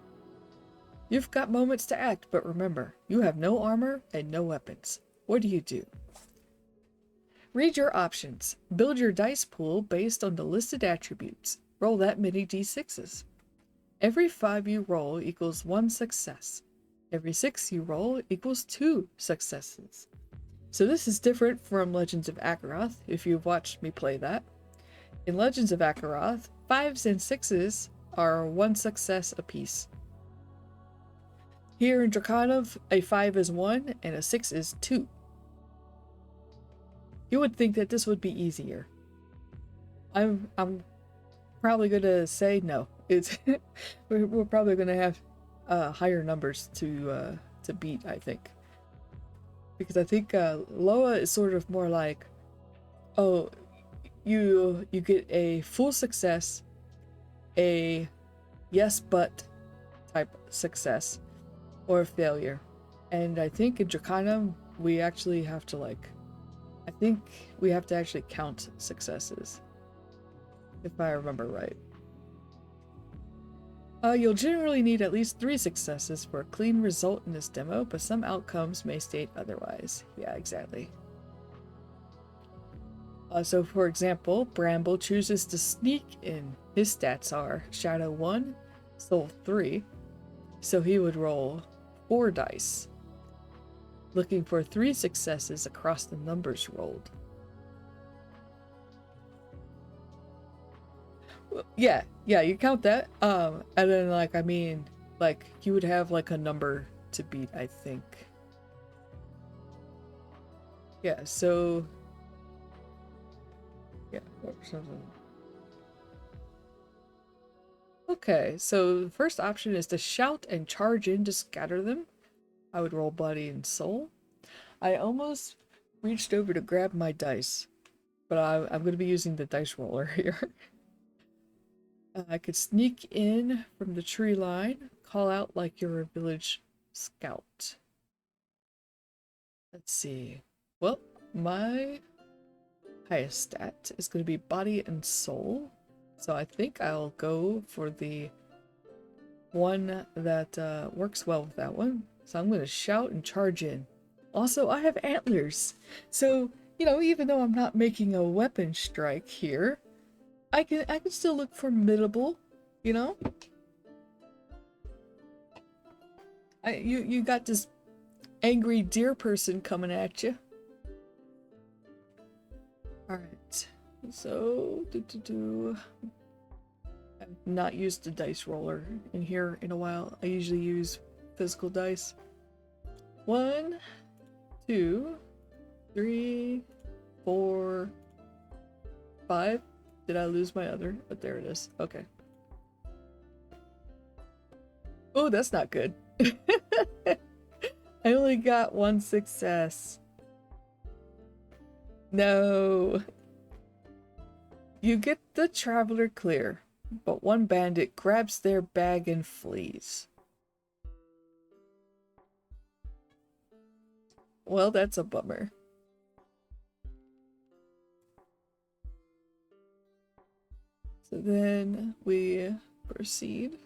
Speaker 2: You've got moments to act, but remember, you have no armor and no weapons. What do you do? Read your options. Build your dice pool based on the listed attributes. Roll that many d6s. Every 5 you roll equals 1 success. Every 6 you roll equals 2 successes. So this is different from Legends of Akaroth, if you've watched me play that. In Legends of Akaroth, 5s and 6s are 1 success apiece. Here in Drakonym, a 5 is 1 and a 6 is 2. You would think that this would be easier. I'm probably gonna say no. It's we're probably gonna have higher numbers to beat, I think, because I think Loa is sort of more like, oh, you get a full success, a yes but type success, or a failure, and I think in Drakonym we actually have to like, I think we have to actually count successes, if I remember right. You'll generally need at least 3 successes for a clean result in this demo, but some outcomes may state otherwise. Yeah, exactly. So for example, Bramble chooses to sneak in. His stats are Shadow 1, Soul 3, so he would roll 4 dice, looking for 3 successes across the numbers rolled. Yeah, you count that. And then like, I mean, like you would have like a number to beat, I think. Yeah, so yeah, or something. Okay, so the first option is to shout and charge in to scatter them. I would roll body and soul. I almost reached over to grab my dice, but I'm going to be using the dice roller here. I could sneak in from the tree line, call out like you're a village scout. Let's see. Well, my highest stat is going to be body and soul. So I think I'll go for the one that works well with that one. So I'm going to shout and charge in. Also, I have antlers. So, you know, even though I'm not making a weapon strike here, I can still look formidable, you know? You got this angry deer person coming at you. Alright. So, I've not used the dice roller in here in a while. I usually use physical dice. 1, 2, 3, 4, 5. Did I lose my other? But there it is. Okay. Oh, that's not good. I only got 1 success. No. You get the traveler clear, but one bandit grabs their bag and flees. Well, that's a bummer. So then we proceed.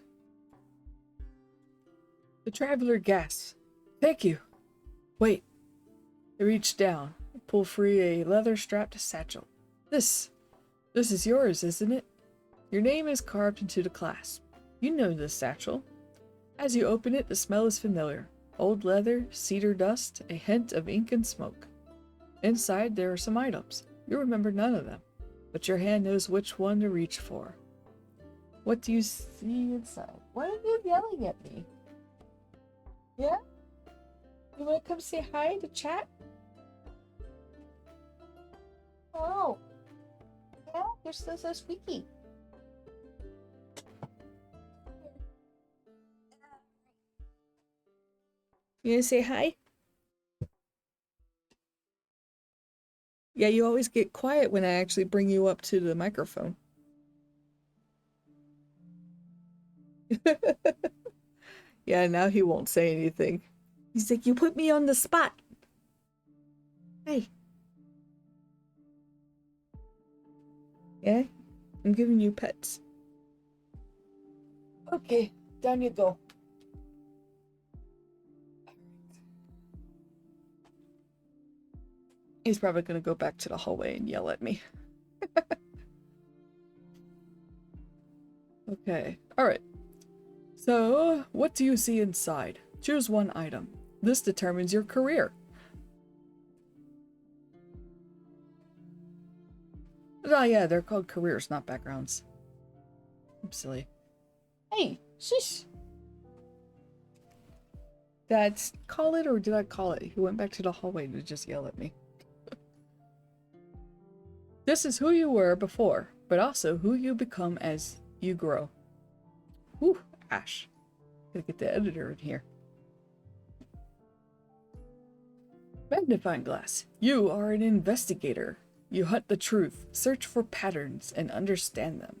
Speaker 2: The traveler gasps. Thank you. Wait. They reach down, pull free a leather-strapped satchel. This is yours, isn't it? Your name is carved into the clasp. You know this satchel. As you open it, the smell is familiar. Old leather, cedar dust, a hint of ink and smoke. Inside, there are some items. You remember none of them, but your hand knows which one to reach for. What do you see inside? Why are you yelling at me? Yeah? You want to come say hi to chat? Oh. Yeah, you're still so squeaky. You gonna say hi? Yeah, you always get quiet when I actually bring you up to the microphone. Yeah, now he won't say anything. He's like, you put me on the spot. Hey. Yeah, I'm giving you pets. Okay, down you go. He's probably gonna go back to the hallway and yell at me. Okay, alright. So, what do you see inside? Choose one item. This determines your career. Oh yeah, they're called careers, not backgrounds. I'm silly. Hey, shush! Did I call it or did I call it? He went back to the hallway to just yell at me. This is who you were before, but also who you become as you grow. Whew, Ash. Gotta get the editor in here. Magnifying glass. You are an investigator. You hunt the truth, search for patterns, and understand them.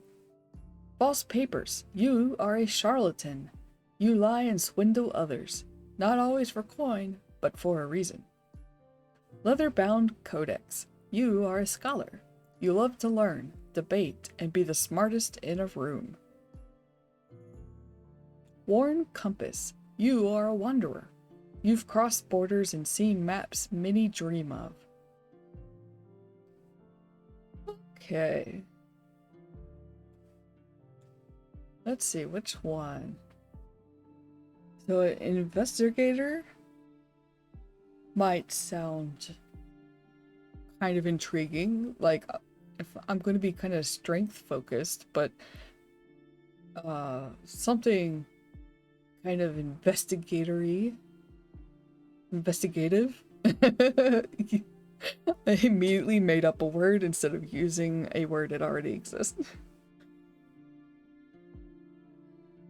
Speaker 2: False papers. You are a charlatan. You lie and swindle others, not always for coin, but for a reason. Leather-bound codex. You are a scholar. You love to learn, debate, and be the smartest in a room. Worn compass. You are a wanderer. You've crossed borders and seen maps many dream of. Okay. Let's see, which one? So an investigator might sound kind of intriguing. Like, if I'm going to be kind of strength focused, but something kind of investigative. I immediately made up a word instead of using a word that already exists.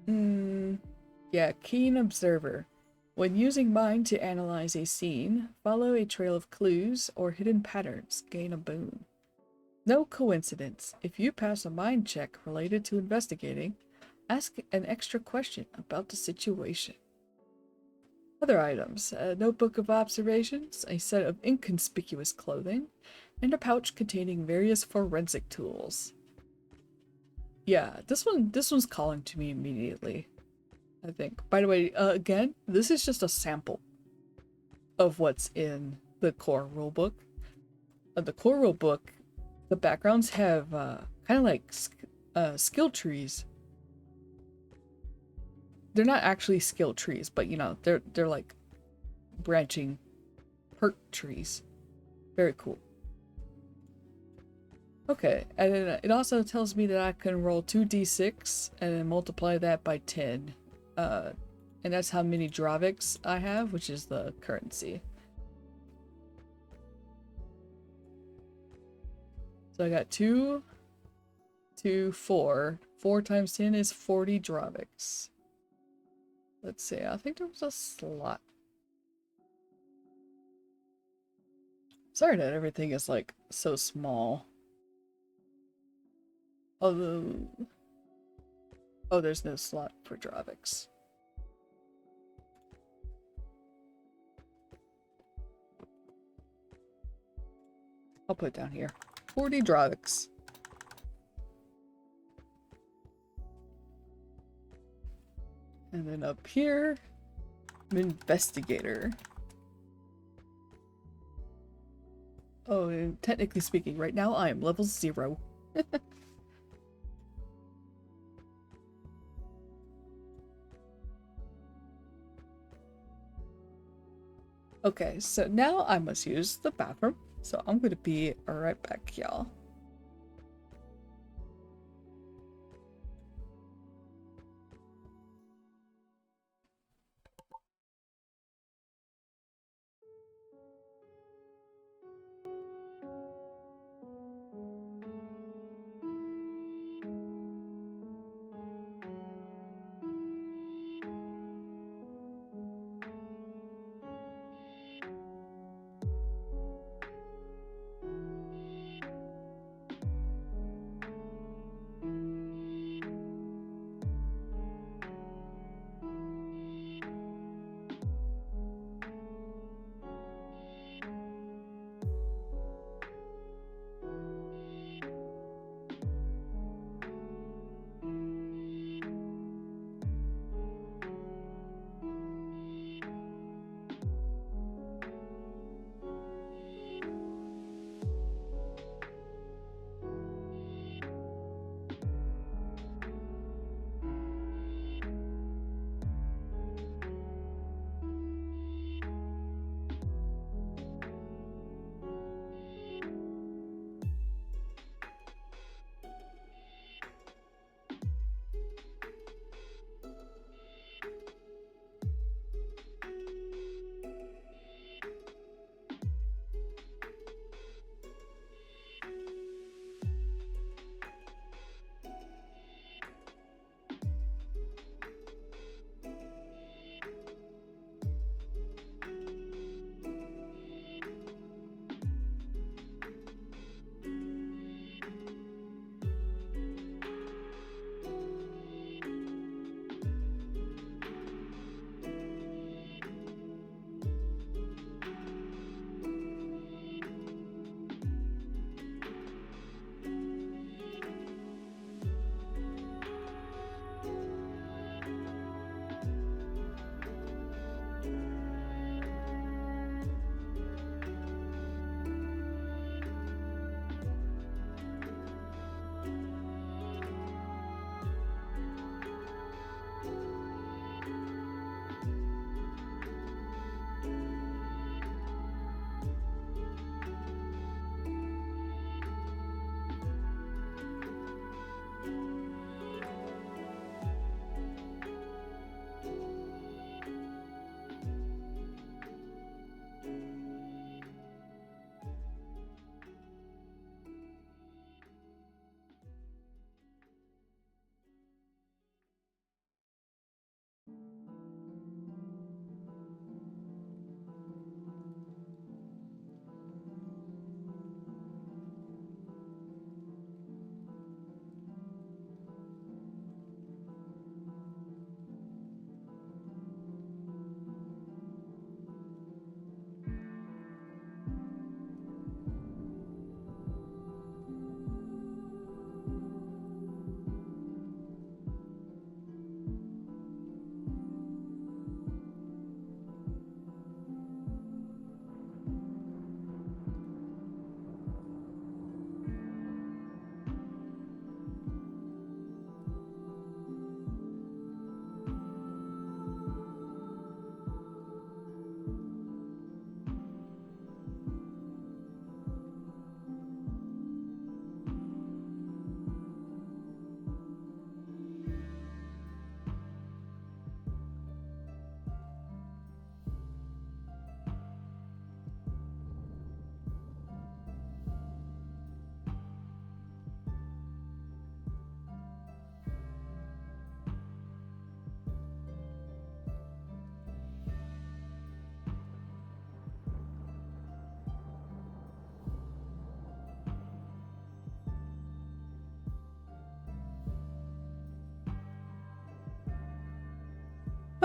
Speaker 2: Yeah, keen observer. When using mind to analyze a scene, follow a trail of clues or hidden patterns, gain a boon. No coincidence. If you pass a mind check related to investigating, ask an extra question about the situation. Other items: a notebook of observations, a set of inconspicuous clothing, and a pouch containing various forensic tools. Yeah, this one's calling to me immediately, I think. By the way, again, this is just a sample of what's in the core rulebook. The core rulebook, the backgrounds have kind of like skill trees. They're not actually skill trees, but you know, they're like branching perk trees. Very cool. Okay, and then it also tells me that I can roll 2d6 and then multiply that by 10. And that's how many Draviks I have, which is the currency. So I got 2, 2, 4. 4 times 10 is 40 Draviks. Let's see, I think there was a slot. Sorry that everything is like so small. Although... Oh, there's no slot for Draviks. I'll put it down here. 40 Draviks. And then up here, I'm investigator. Oh, and technically speaking, right now I am level 0. Okay, so now I must use the bathroom. So I'm gonna be right back, y'all.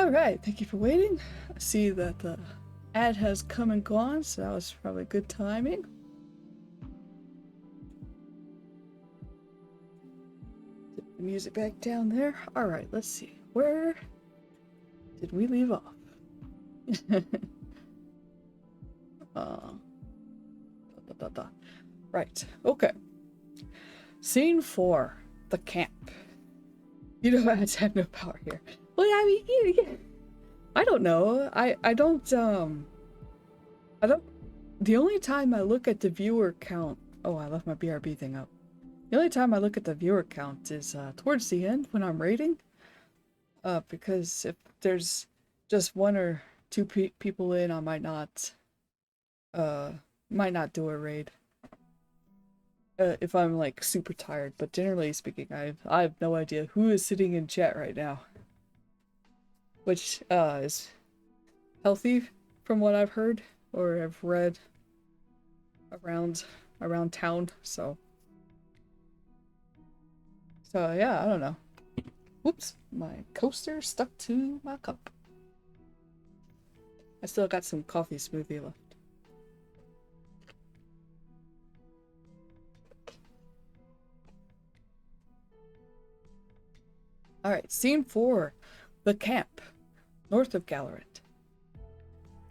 Speaker 2: Alright, thank you for waiting. I see that the ad has come and gone, so that was probably good timing. Put the music back down there. Alright, let's see. Where did we leave off? Right, okay. Scene 4. The camp. You know, ads have no power here. Well, I mean, yeah. I don't know. I don't, the only time I look at the viewer count, oh, I left my BRB thing up. The only time I look at the viewer count is, towards the end when I'm rating. Because if there's just one or two people in, I might not do a raid. If I'm like super tired, but generally speaking, I have no idea who is sitting in chat right now. Which is healthy from what I've heard or I've read around town, so yeah, I don't know. Whoops, my coaster stuck to my cup. I still got some coffee smoothie left. Alright, scene 4. The camp. North of Gallerant.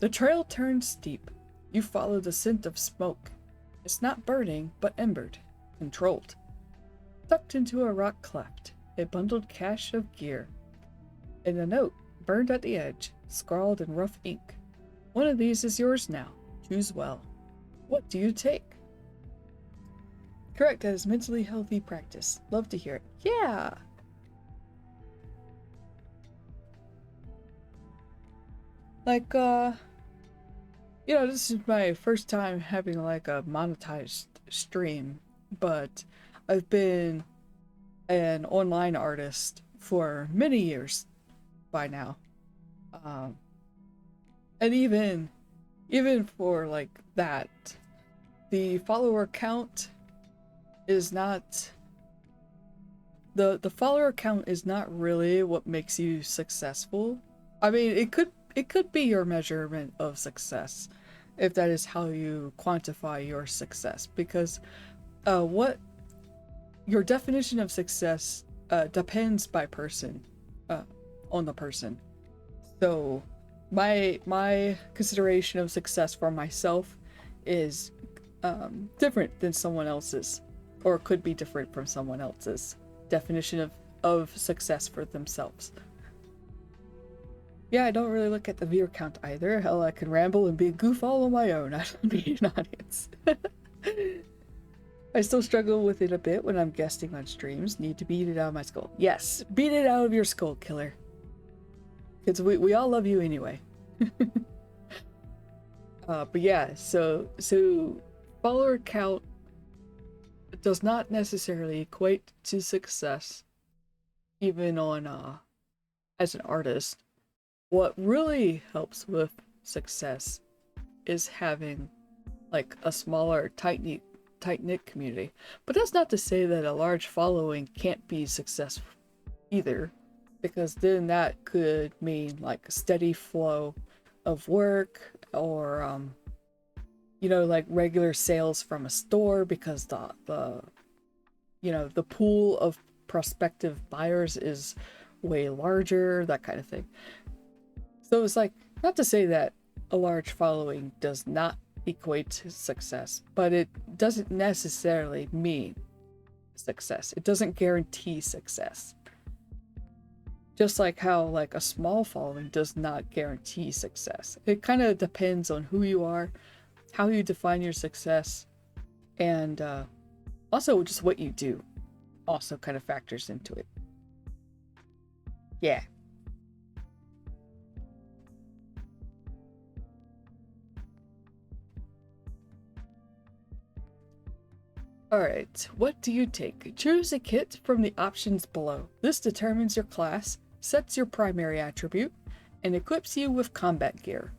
Speaker 2: The trail turns steep. You follow the scent of smoke. It's not burning, but embered. Controlled. Tucked into a rock cleft. A bundled cache of gear. And a note, burned at the edge, scrawled in rough ink. One of these is yours now. Choose well. What do you take? Correct, that is mentally healthy practice. Love to hear it. Yeah! Like, you know, this is my first time having like a monetized stream, but I've been an online artist for many years by now. And even for like that, the follower count is not the follower count is not really what makes you successful. I mean, it could be your measurement of success, if that is how you quantify your success, because what your definition of success depends by person, on the person. So my consideration of success for myself is different than someone else's, or could be different from someone else's definition of success for themselves. Yeah, I don't really look at the viewer count either. Hell, I can ramble and be a goof all on my own. I don't need an audience. I still struggle with it a bit when I'm guesting on streams. Need to beat it out of my skull. Yes, beat it out of your skull, killer. Because we all love you anyway. But yeah, so follower count does not necessarily equate to success, even on as an artist. What really helps with success is having like a smaller, tight-knit community. But that's not to say that a large following can't be successful either, because then that could mean like a steady flow of work, or you know, like regular sales from a store, because the you know, the pool of prospective buyers is way larger, that kind of thing. So it's like, not to say that a large following does not equate to success, but it doesn't necessarily mean success. It doesn't guarantee success. Just like how like a small following does not guarantee success. It kind of depends on who you are, how you define your success, and also just what you do also kind of factors into it. Yeah. Alright, what do you take? Choose a kit from the options below. This determines your class, sets your primary attribute, and equips you with combat gear.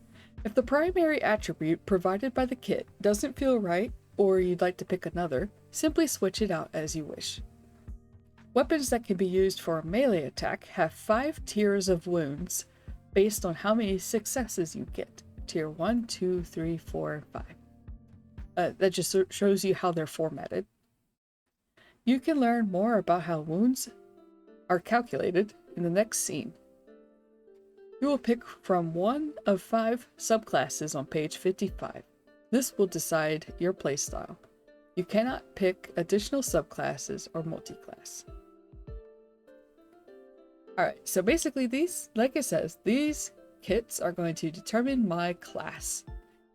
Speaker 2: If the primary attribute provided by the kit doesn't feel right, or you'd like to pick another, simply switch it out as you wish. Weapons that can be used for a melee attack have 5 tiers of wounds, based on how many successes you get. Tier 1, 2, 3, 4, 5. That just shows you how they're formatted. You can learn more about how wounds are calculated in the next scene. You will pick from one of 5 subclasses on page 55. This will decide your playstyle. You cannot pick additional subclasses or multiclass. Alright, so basically these, like it says, these kits are going to determine my class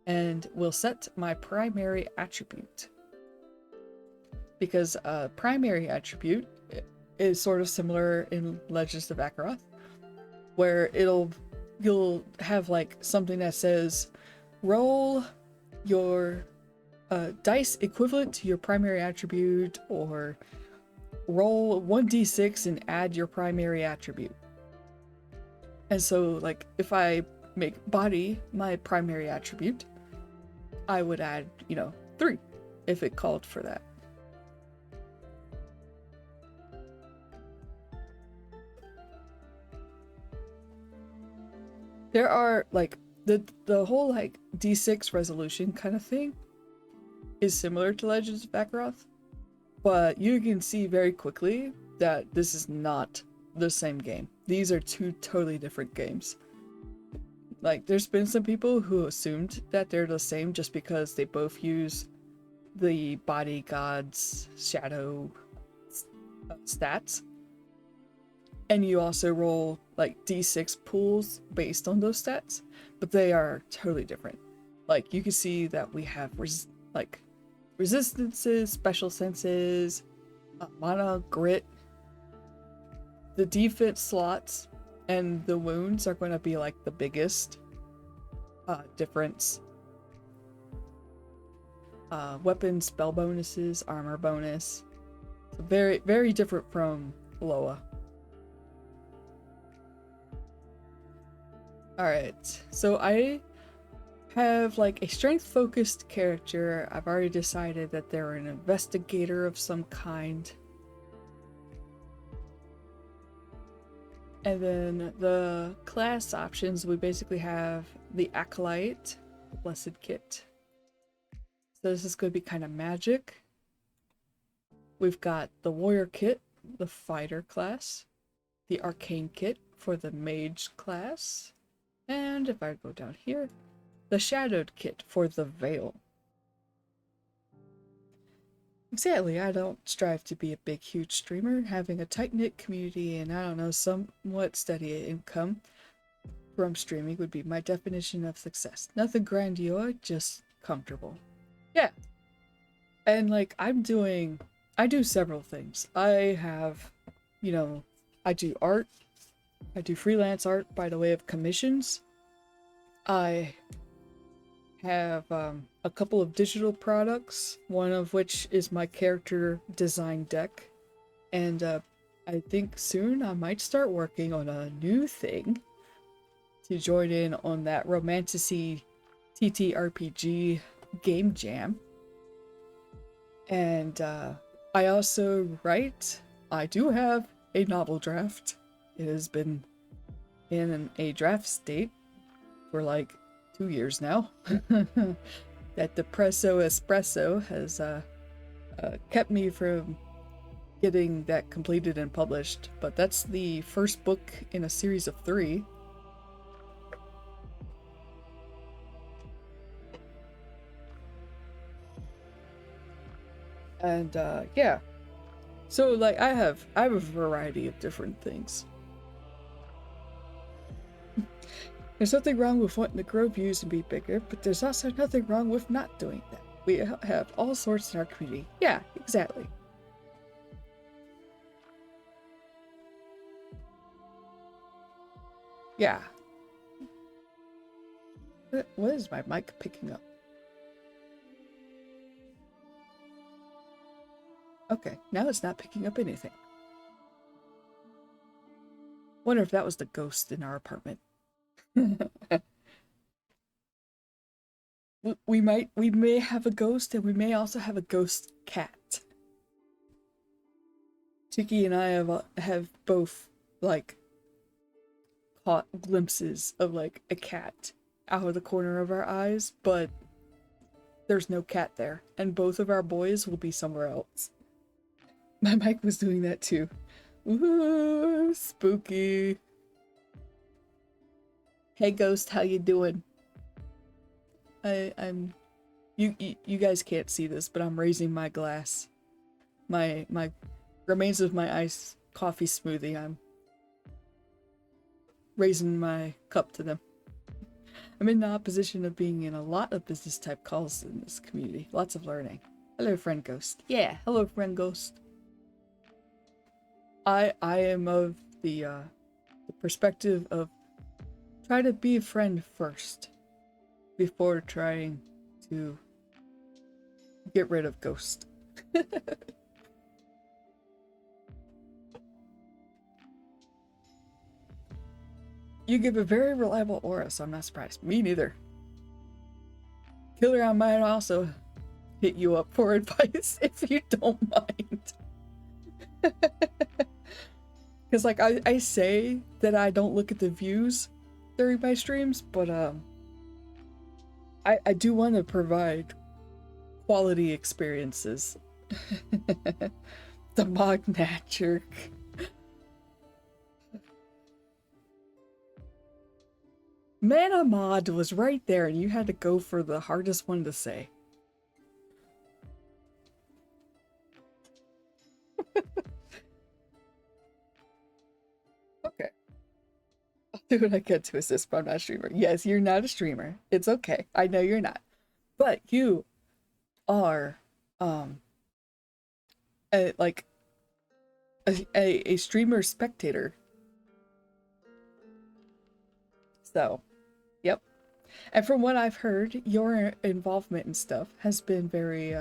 Speaker 2: and will set my primary attribute. Because a primary attribute is sort of similar in Legends of Zakkariiart, where you'll have like something that says roll your dice equivalent to your primary attribute, or roll 1d6 and add your primary attribute. And so like if I make body my primary attribute, I would add, 3 if it called for that. There are like the whole like d6 resolution kind of thing is similar to Legends of Zakkariiart, but you can see very quickly that this is not the same game. These are 2 totally different games. Like, there's been some people who assumed that they're the same just because they both use the body god's shadow stats. And you also roll like d6 pools based on those stats, but they are totally different. Like, you can see that we have resistances, special senses, mana, grit. The defense slots and the wounds are going to be like the biggest difference. Weapon spell bonuses, armor bonus. So very, very different from Loa. Alright, so I have like a strength focused character. I've already decided that they're an investigator of some kind. And then the class options, we basically have the Acolyte, the Blessed Kit. So this is going to be kind of magic. We've got the Warrior Kit, the Fighter class, the Arcane Kit for the Mage class, and if I go down here, the Shadowed Kit for the Veil. Exactly, I don't strive to be a big, huge streamer. Having a tight-knit community and, I don't know, somewhat steady income from streaming would be my definition of success. Nothing grandiose, just comfortable. Yeah. And, like, I do several things. I have, I do art. I do freelance art by the way of commissions. I have a couple of digital products, one of which is my character design deck, and I think soon I might start working on a new thing to join in on that romanticy ttrpg game jam. And I also write. I do have a novel draft. It has been in a draft state for like 2 years now. That depresso espresso has kept me from getting that completed and published, but that's the first book in a series of 3. And yeah, so like I have a variety of different things. There's nothing wrong with wanting to grow views and be bigger, but there's also nothing wrong with not doing that. We have all sorts in our community. Yeah, exactly. Yeah. What is my mic picking up? Okay, now it's not picking up anything. Wonder if that was the ghost in our apartment. we may have a ghost, and we may also have a ghost cat. Tiki and I have both like caught glimpses of like a cat out of the corner of our eyes, but there's no cat there, and both of our boys will be somewhere else. My mic was doing that too. Ooh, spooky. Hey Ghost, how you doing? I'm you guys can't see this, but I'm raising my glass. My remains of my iced coffee smoothie. I'm raising my cup to them. I'm in the opposition of being in a lot of business type calls in this community. Lots of learning. Hello, friend Ghost. Yeah, hello, friend Ghost. I am of the perspective of try to be a friend first before trying to get rid of Ghost. You give a very reliable aura, so I'm not surprised. Me neither. Killer, I might also hit you up for advice if you don't mind. Because like I say that I don't look at the views during my streams, but I do want to provide quality experiences. The Magnat jerk. Mana Mod was right there and you had to go for the hardest one to say. Okay. I'll do what I can to assist, but I'm not a streamer. Yes, you're not a streamer. It's okay. I know you're not. But you are like a streamer spectator. So, yep. And from what I've heard, your involvement and stuff has been very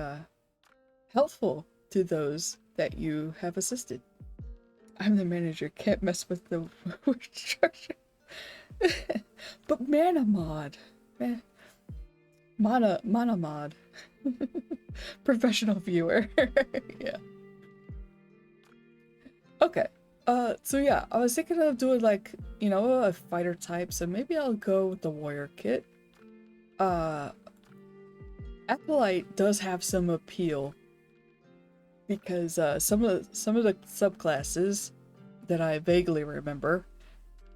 Speaker 2: helpful to those that you have assisted. I'm the manager, can't mess with the word structure. But Mana Mod. Mana Mod. Professional viewer. Yeah. Okay. So yeah, I was thinking of doing like, you know, a fighter type, so maybe I'll go with the warrior kit. Acolyte does have some appeal because some of the subclasses that I vaguely remember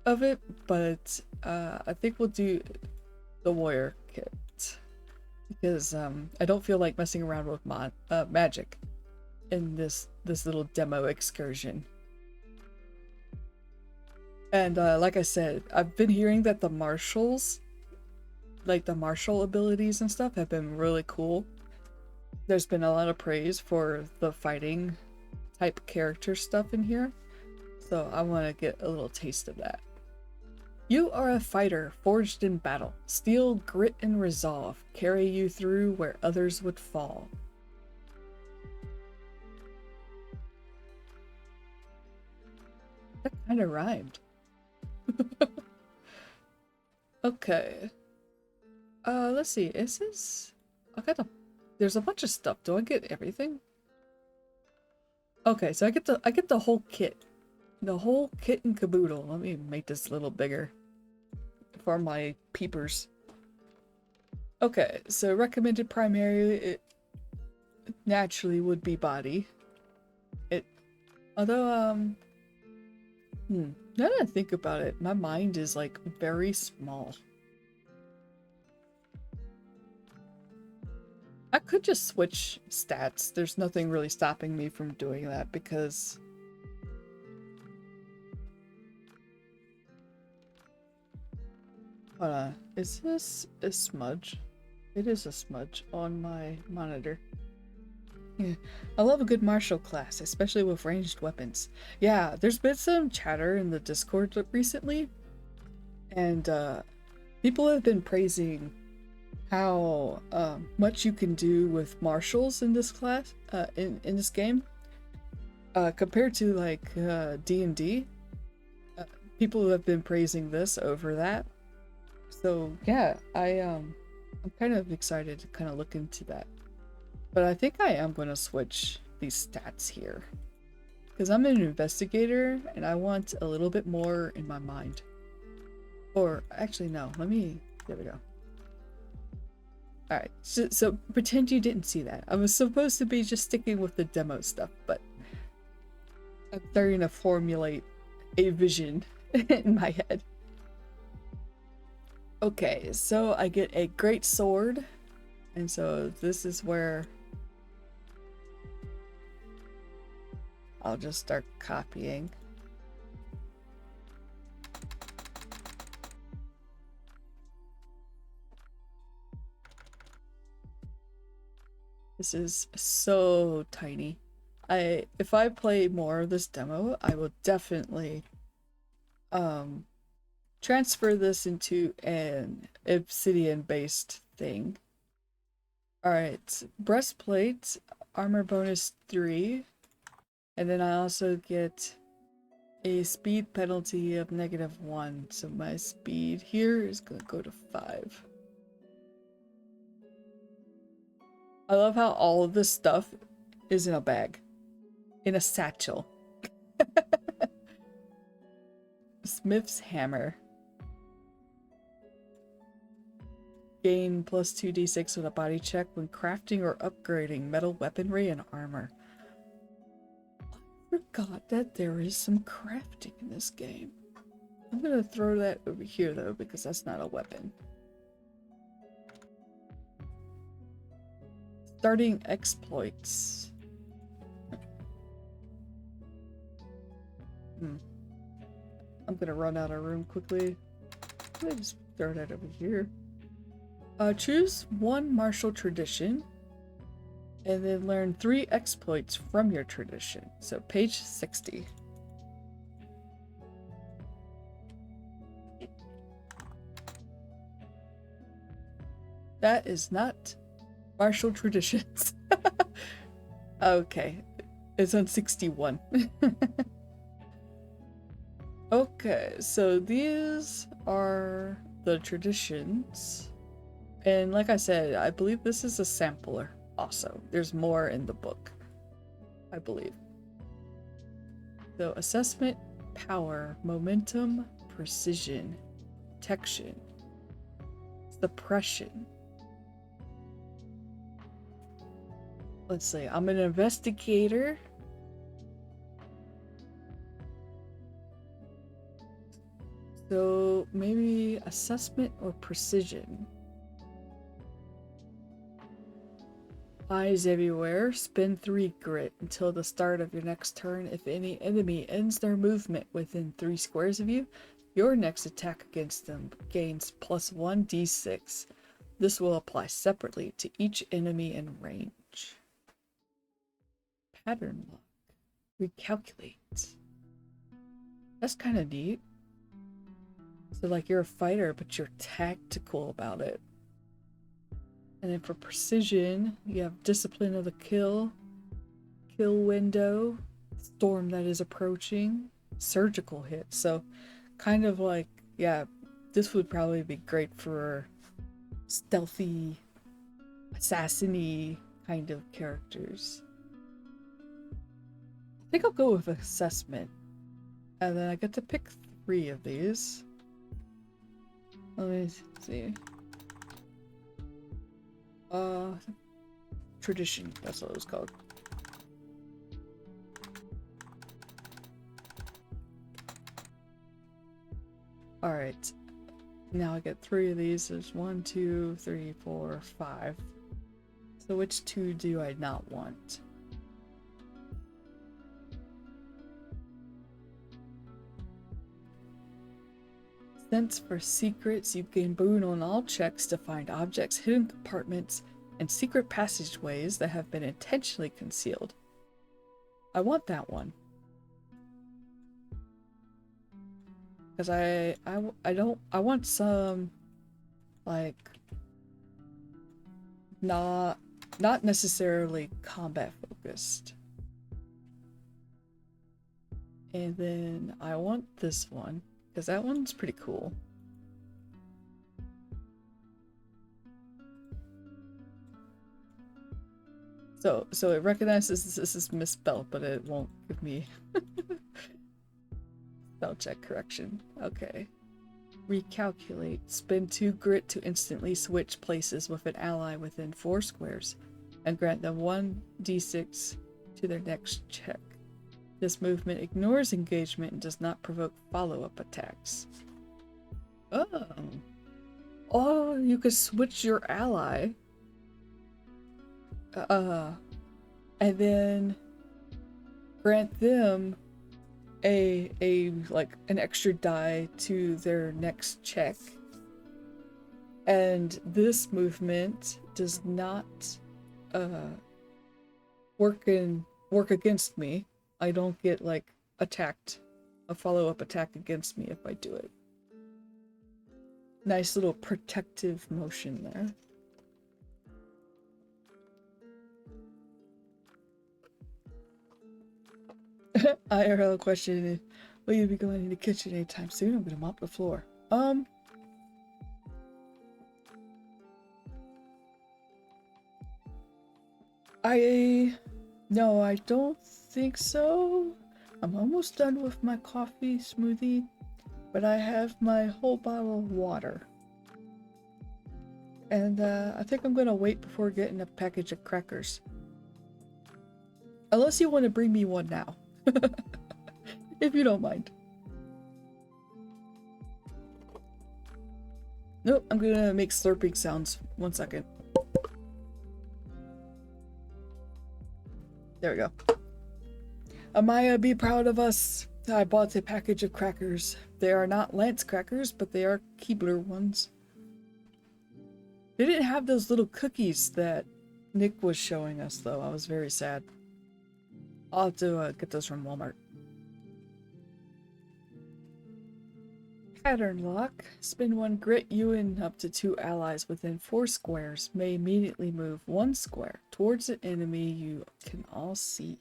Speaker 2: of it, but I think we'll do the warrior kit because I don't feel like messing around with magic in this little demo excursion. And like I said, I've been hearing that the martials, like the martial abilities and stuff, have been really cool. There's been a lot of praise for the fighting type character stuff in here, so I want to get a little taste of that. You are a fighter forged in battle. Steel, grit, and resolve carry you through where others would fall. That kind of rhymed. Okay. Let's see. Is this? There's a bunch of stuff. Do I get everything? Okay, so I get the whole kit. The whole kit and caboodle. Let me make this a little bigger for my peepers. Okay, so recommended primary, it naturally would be body. Although now that I think about it, my mind is like very small. I could just switch stats. There's nothing really stopping me from doing that because hold on. Is this a smudge? It is a smudge on my monitor. Yeah. I love a good martial class, especially with ranged weapons. Yeah, there's been some chatter in the Discord recently, and people have been praising how much you can do with martials in this class, in this game, compared to like D&D. People have been praising this over that. So yeah, I'm kind of excited to kind of look into that. But I think I am going to switch these stats here. Because I'm an investigator and I want a little bit more in my mind. Or actually, no. There we go. Alright, so pretend you didn't see that. I was supposed to be just sticking with the demo stuff, but I'm starting to formulate a vision in my head. Okay, so I get a great sword, and so this is where I'll just start copying. This is so tiny. If I play more of this demo, I will definitely transfer this into an obsidian based thing. Alright, breastplate, armor bonus 3, and then I also get a speed penalty of -1, so my speed here is gonna go to 5. I love how all of this stuff is in a bag. In a satchel. Smith's hammer. Gain plus 2d6 with a body check when crafting or upgrading metal weaponry and armor. I forgot that there is some crafting in this game. I'm gonna throw that over here though, because that's not a weapon. Starting exploits. I'm gonna run out of room quickly. Let me just throw that over here. Choose one martial tradition and then learn 3 exploits from your tradition. So page 60. That is not martial traditions. Okay, it's on 61. Okay, so these are the traditions. And like I said, I believe this is a sampler also. There's more in the book, I believe. So assessment, power, momentum, precision, protection, suppression. Let's see, I'm an investigator. So maybe assessment or precision. Eyes everywhere. Spend 3 grit until the start of your next turn. If any enemy ends their movement within 3 squares of you, your next attack against them gains plus 1d6. This will apply separately to each enemy in range. Pattern lock. Recalculate. That's kind of neat. So like you're a fighter, but you're tactical about it. And then for precision, you have discipline of the kill window, storm that is approaching, surgical hit. So kind of like, yeah, this would probably be great for stealthy, assassin-y kind of characters. I think I'll go with assessment. And then I get to pick 3 of these. Let me see. Tradition, that's what it was called. Alright. Now I get 3 of these. There's 1, 2, 3, 4, 5. So which 2 do I not want? Sense for secrets. You gain boon on all checks to find objects, hidden compartments, and secret passageways that have been intentionally concealed. I want that one. Because I want some, like, not necessarily combat focused. And then I want this one, because that one's pretty cool. So it recognizes this is misspelled, but it won't give me spell check correction. Okay. Recalculate. Spend 2 grit to instantly switch places with an ally within 4 squares and grant them 1d6 to their next check. This movement ignores engagement and does not provoke follow-up attacks. Oh. Oh, you could switch your ally. And then grant them like an extra die to their next check. And this movement does not work against me. I don't get like attacked, a follow-up attack against me if I do it. Nice little protective motion there. IRL question: will you be going in the kitchen anytime soon? I'm gonna mop the floor. No, I don't think so. I'm almost done with my coffee smoothie, but I have my whole bottle of water. And I think I'm gonna wait before getting a package of crackers. Unless you want to bring me one now. If you don't mind. Nope, I'm gonna make slurping sounds. 1 second. There we go. Amaya, be proud of us. I bought a package of crackers. They are not Lance crackers, but they are Keebler ones. They didn't have those little cookies that Nick was showing us, though. I was very sad. I'll have to get those from Walmart. Pattern lock. Spend 1 grit. You and up to 2 allies within 4 squares may immediately move 1 square towards an enemy you can all see.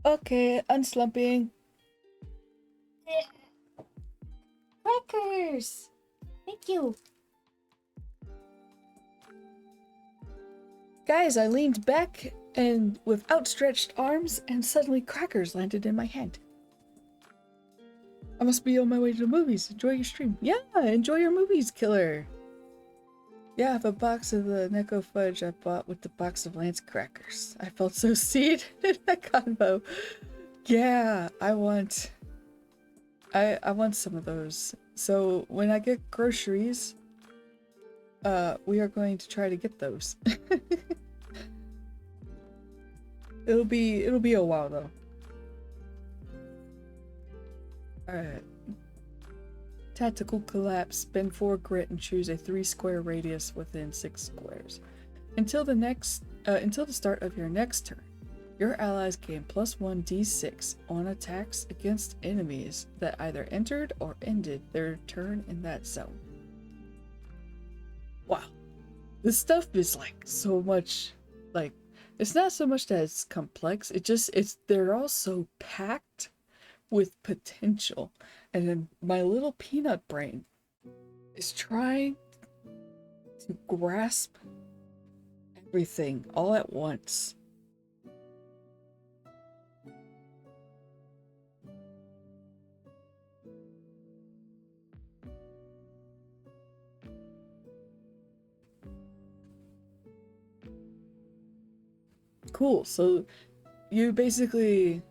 Speaker 2: Okay, unslumping. Crackers! Thank you. Guys, I leaned back and with outstretched arms, and suddenly crackers landed in my hand. I must be on my way to the movies. Enjoy your stream. Yeah, enjoy your movies, killer. Yeah, I have a box of the Necco fudge I bought with the box of Lance crackers. I felt so seen in that combo. Yeah, I want some of those. So when I get groceries, we are going to try to get those. It'll be a while though. Alright. Tactical collapse. Spend 4 grit and choose a 3 square radius within 6 squares. Until the start of your next turn, your allies gain +1 d6 on attacks against enemies that either entered or ended their turn in that zone. Wow. This stuff is like so much, like, it's not so much that it's complex, they're all so packed with potential. And then my little peanut brain is trying to grasp everything all at once. Cool, so you basically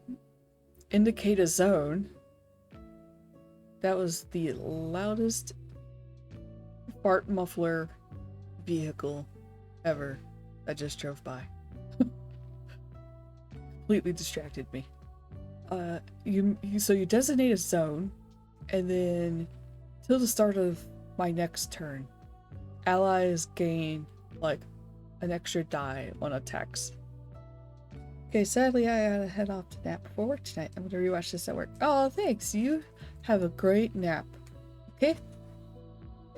Speaker 2: indicate a zone. That was the loudest fart muffler vehicle ever that just drove by. Completely distracted me. So you designate a zone, and then till the start of my next turn, allies gain like an extra die on attacks. Okay, sadly I gotta head off to nap before work tonight. I'm gonna rewatch this at work. Oh, thanks. You have a great nap. Okay?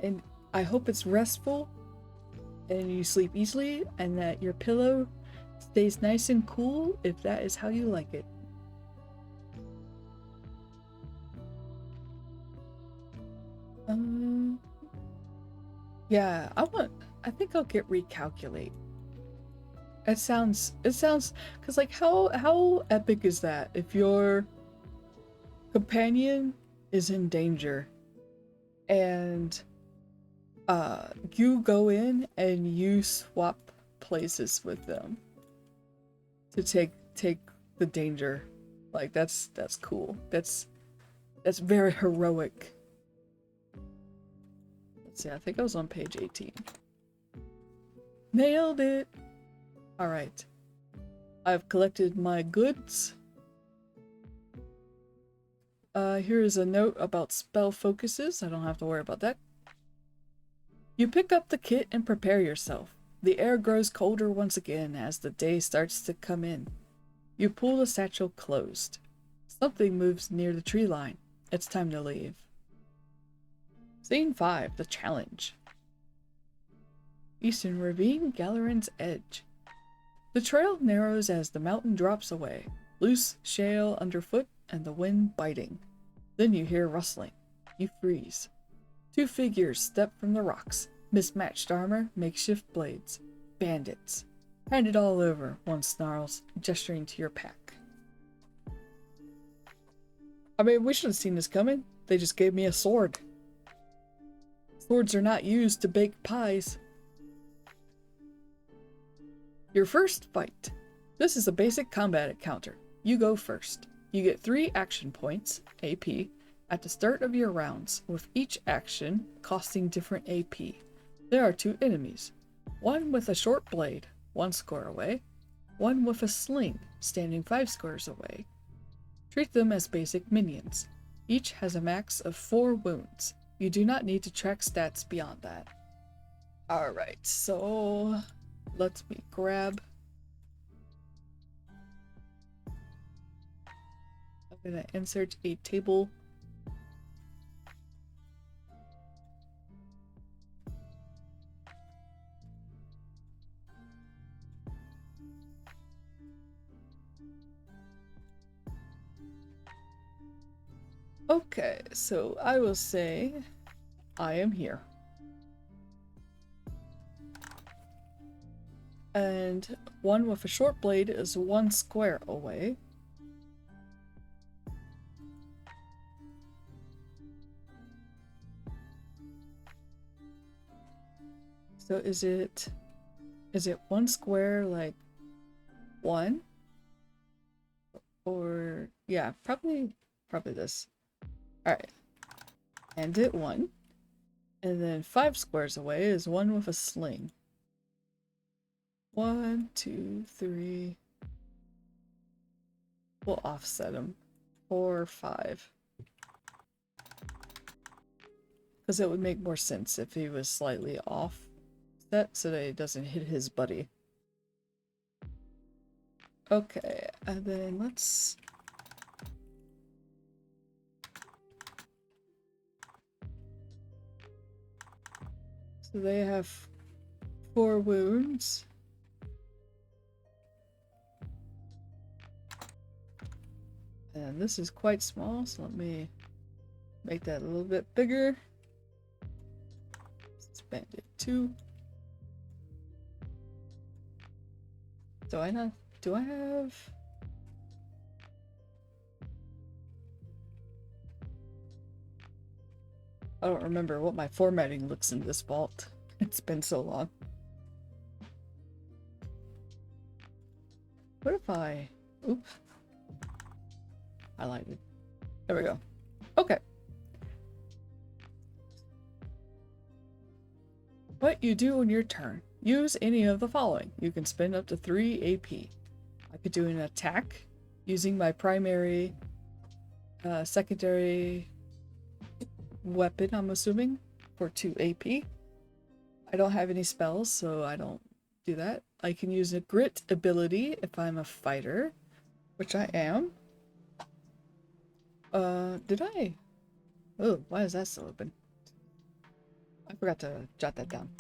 Speaker 2: And I hope it's restful and you sleep easily and that your pillow stays nice and cool if that is how you like it. Yeah, I think I'll get recalculate. It sounds, cause like how epic is that if your companion is in danger and you go in and you swap places with them to take the danger. Like that's cool. That's very heroic. Let's see, I think I was on page 18. Nailed it! Alright. I've collected my goods. Here is a note about spell focuses. I don't have to worry about that. You pick up the kit and prepare yourself. The air grows colder once again as the day starts to come in. You pull the satchel closed. Something moves near the tree line. It's time to leave. Scene 5, the challenge. Eastern Ravine, Galeron's Edge. The trail narrows as the mountain drops away, loose shale underfoot and the wind biting. Then you hear rustling. You freeze. 2 figures step from the rocks. Mismatched armor, makeshift blades. Bandits. Hand it all over, one snarls, gesturing to your pack. I mean, we should have seen this coming. They just gave me a sword. Swords are not used to bake pies. Your first fight. This is a basic combat encounter. You go first. You get 3 action points, AP, at the start of your rounds, with each action costing different AP. There are 2 enemies. One with a short blade, 1 square away. One with a sling, standing 5 squares away. Treat them as basic minions. Each has a max of 4 wounds. You do not need to track stats beyond that. Alright, so let me grab. I'm gonna insert a table. Okay, so I will say I am here. And one with a short blade is 1 square away. So is it 1 square like 1? Or yeah, probably this. Alright. And it 1. And then 5 squares away is one with a sling. 1, 2, 3. We'll offset him. 4, 5. Because it would make more sense if he was slightly off set so that it doesn't hit his buddy. Okay, and then let's... So they have 4 wounds. And this is quite small, so let me make that a little bit bigger. Expand it 2. Do I have... I don't remember what my formatting looks in this vault. It's been so long. What if I... Oops. Highlighted. There we go. Okay. What you do on your turn. Use any of the following. You can spend up to 3 AP. I could do an attack using my primary, secondary weapon, I'm assuming, for 2 AP. I don't have any spells, so I don't do that. I can use a grit ability if I'm a fighter, which I am. Did I? Oh, why is that still open? I forgot to jot that down.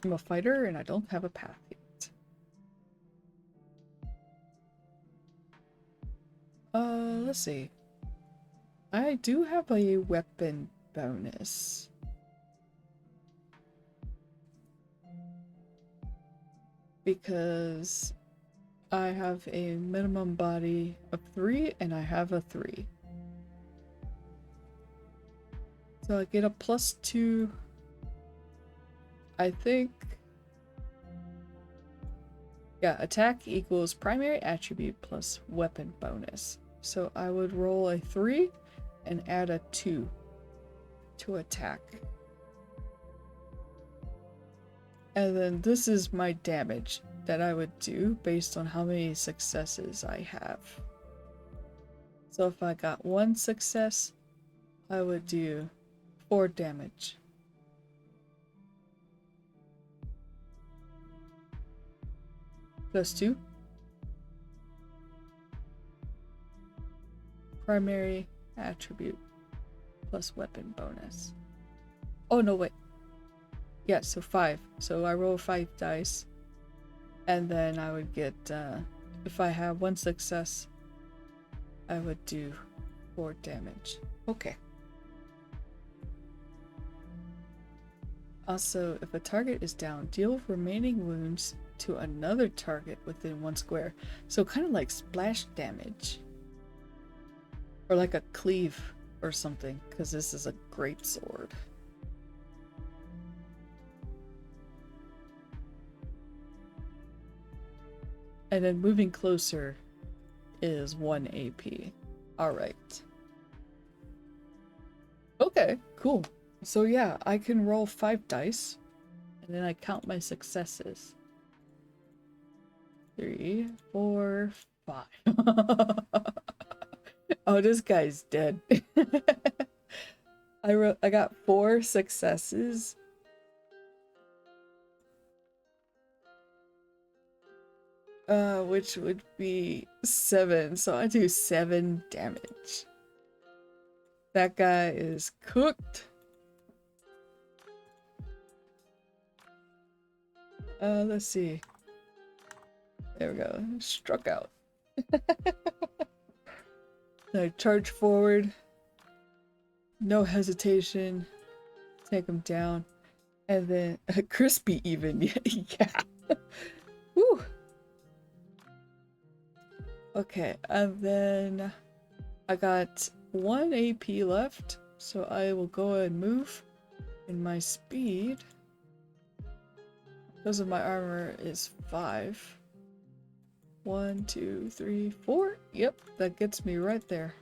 Speaker 2: I'm a fighter and I don't have a path yet. Let's see. I do have a weapon bonus. Because I have a minimum body of 3 and I have a 3. So I get a +2. I think. Yeah, attack equals primary attribute plus weapon bonus. So I would roll a 3 and add a 2 to attack. And then this is my damage that I would do based on how many successes I have. So if I got 1 success, I would do 4 damage. +2. Primary attribute plus weapon bonus. Oh no, wait. Yeah, so 5. So I roll 5 dice. And then I would get, if I have 1 success, I would do 4 damage. Okay. Also, if a target is down, deal remaining wounds to another target within 1 square. So kind of like splash damage. Or like a cleave or something, because this is a great sword. And then moving closer is 1 AP. Alright. Okay, cool. So yeah, I can roll 5 dice, and then I count my successes. 3, 4, 5. Oh, this guy's dead. I got 4 successes. Which would be 7, so I do 7 damage. That guy is cooked. Let's see. There we go. Struck out. I charge forward. No hesitation. Take him down. And then crispy even. Yeah. Woo. Okay, and then I got 1 AP left, so I will go and move in my speed. Because of my armor is 5. 1, 2, 3, 4. Yep, that gets me right there.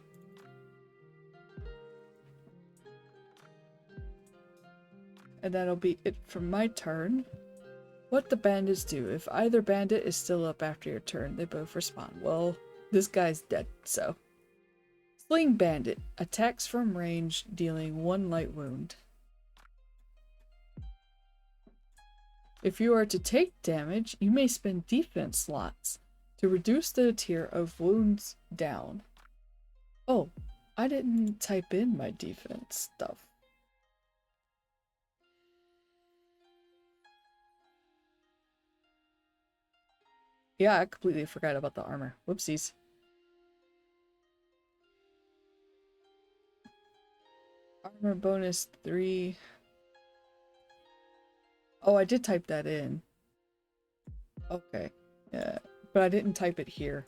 Speaker 2: And that'll be it for my turn. What the bandits do. If either bandit is still up after your turn, they both respawn. Well, this guy's dead, so. Sling bandit. Attacks from range, dealing 1 light wound. If you are to take damage, you may spend defense slots to reduce the tier of wounds down. Oh, I didn't type in my defense stuff. Yeah, I completely forgot about the armor. Whoopsies. Armor bonus 3. Oh, I did type that in. Okay. Yeah, but I didn't type it here.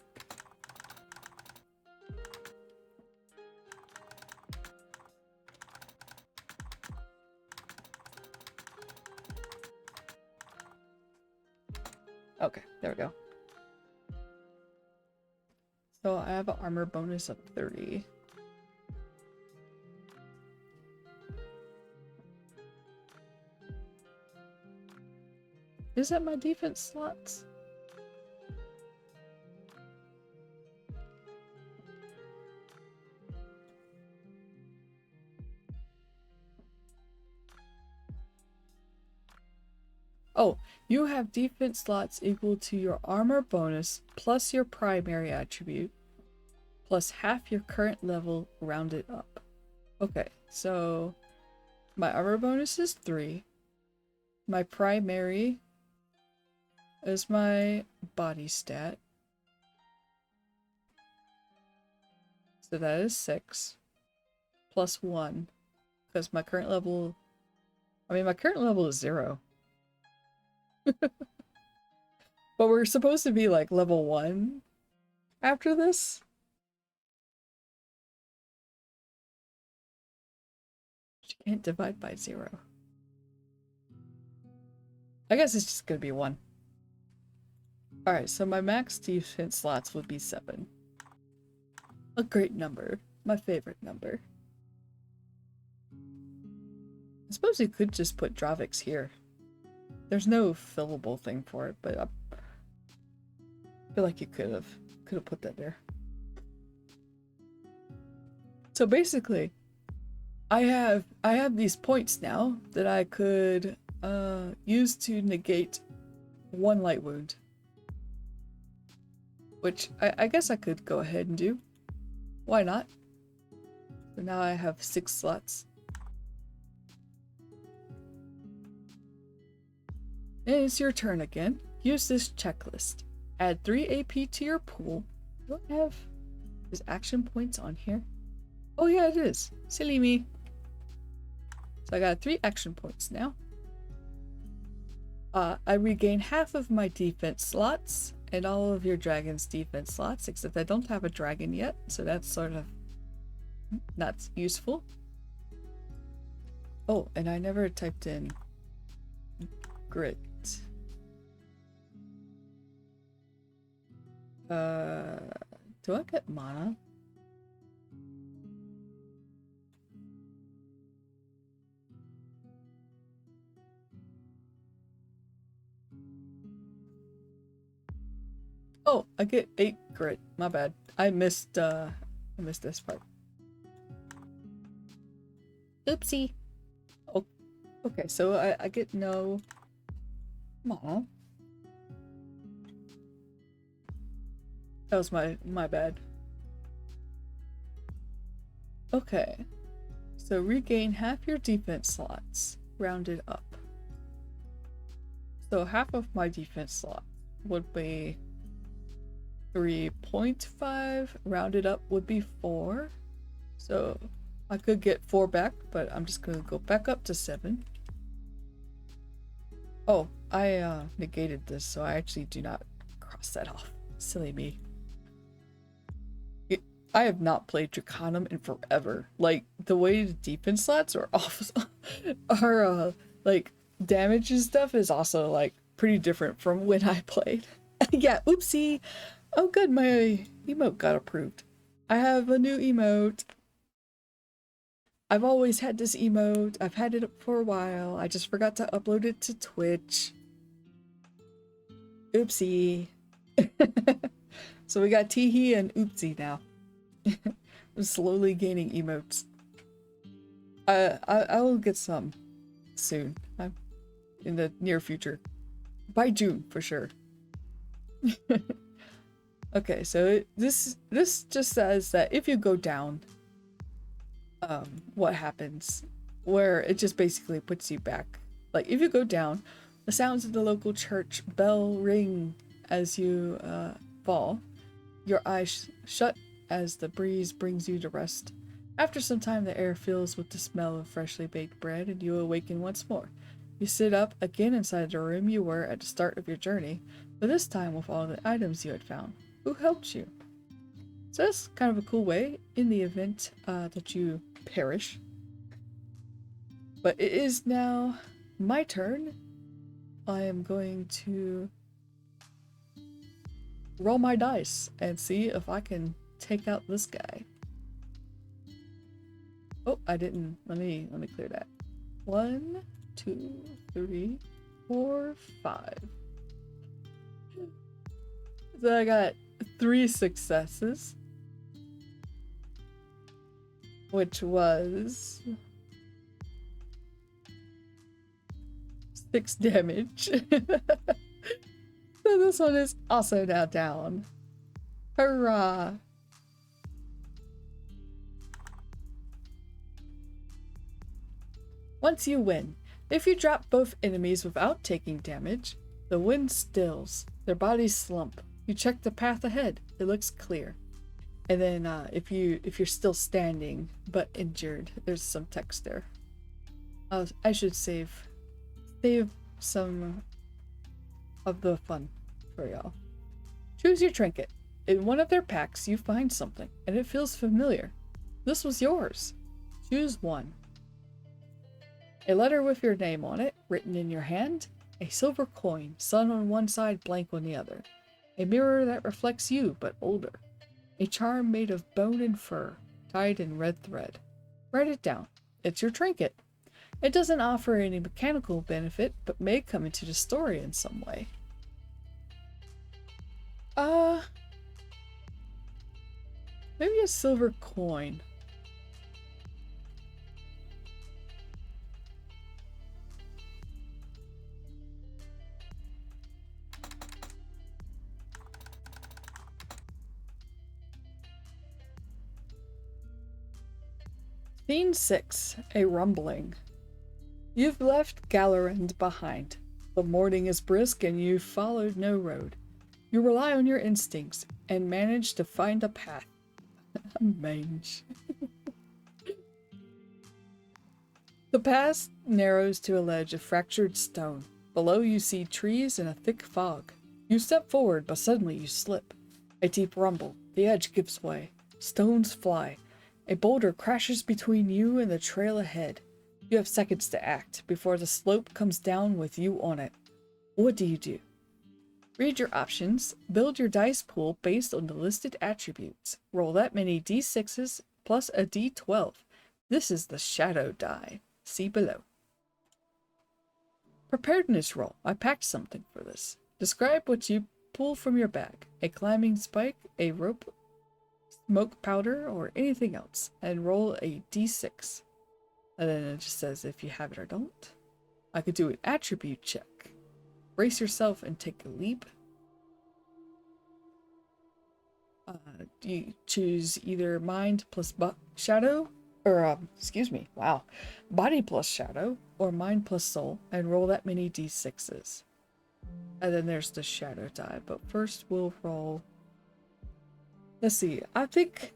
Speaker 2: Okay, there we go. So I have an armor bonus of 30. Is that my defense slots? Oh, you have defense slots equal to your armor bonus plus your primary attribute plus half your current level rounded up. Okay, so my armor bonus is 3. My primary is my body stat. So that is 6 plus 1 because my current level, my current level is 0. But we're supposed to be like level 1 after this. You can't divide by 0. I guess it's just gonna be 1. Alright, so my max defense slots would be 7. A great number. My favorite number. I suppose you could just put Dravix here. There's no fillable thing for it, but I feel like you could have put that there. So basically, I have these points now that I could use to negate 1 light wound. Which I guess I could go ahead and do. Why not? So now I have 6 slots. And it's your turn again. Use this checklist. Add 3 AP to your pool. Do I have his action points on here? Oh yeah, it is. Silly me. So I got 3 action points now. I regain half of my defense slots and all of your dragon's defense slots, except I don't have a dragon yet, so that's sort of not useful. Oh, and I never typed in grit. Do I get mana? Oh, I get 8 grit. My bad. I missed this part. Oopsie. Oh, okay, so I get no mana. That was my bad. Okay. So regain half your defense slots, rounded up. So half of my defense slot would be 3.5, rounded up would be 4. So I could get 4 back, but I'm just gonna go back up to 7. Oh, I negated this, so I actually do not cross that off. Silly me. I have not played Drakonym in forever. Like, the way the defense slots are off are like damage and stuff is also like pretty different from when I played. Yeah, oopsie. Oh good, my emote got approved. I have a new emote. I've always had this emote. I've had it up for a while. I just forgot to upload it to Twitch. Oopsie. So we got Teehee and Oopsie now. I'm slowly gaining emotes. I will get some soon. I'm in the near future. By June, for sure. Okay, so this just says that if you go down, what happens? Where it just basically puts you back. Like, if you go down, the sounds of the local church bell ring as you fall. Your eyes shut as the breeze brings you to rest. After some time, the air fills with the smell of freshly baked bread, and you awaken once more. You sit up again inside the room you were at the start of your journey, but this time with all the items you had found. Who helped you? So that's kind of a cool way in the event that you perish. But it is now my turn. I am going to roll my dice and see if I can take out this guy. Oh, I didn't. Let me clear that. 1, 2, 3, 4, 5. So I got 3 successes, which was 6 damage. So this one is also now down. Hurrah! Once you win, if you drop both enemies without taking damage, the wind stills, their bodies slump. You check the path ahead, it looks clear. And then if you're still standing but injured, there's some text there. I should save some of the fun for y'all. Choose your trinket. In one of their packs you find something, and it feels familiar. This was yours. Choose one. A letter with your name on it, written in your hand. A silver coin, sun on one side, blank on the other. A mirror that reflects you, but older. A charm made of bone and fur, tied in red thread. Write it down. It's your trinket. It doesn't offer any mechanical benefit, but may come into the story in some way. Maybe a silver coin. Scene 6. A rumbling. You've left Gallerand behind. The morning is brisk and you've followed no road. You rely on your instincts and manage to find a path. A mange. The path narrows to a ledge of fractured stone. Below you see trees and a thick fog. You step forward, but suddenly you slip. A deep rumble. The edge gives way. Stones fly. A boulder crashes between you and the trail ahead. You have seconds to act before the slope comes down with you on it. What do you do? Read your options. Build your dice pool based on the listed attributes. Roll that many d6s plus a d12. This is the shadow die. See below. Preparedness roll. I packed something for this. Describe what you pull from your bag. A climbing spike, a rope, smoke powder, or anything else. And roll a d6. And then it just says if you have it or don't. I could do an attribute check. Brace yourself and take a leap. You choose either mind plus shadow, or body plus shadow, or mind plus soul, and roll that many d6s. And then there's the shadow die. But first we'll roll. Let's see. I think.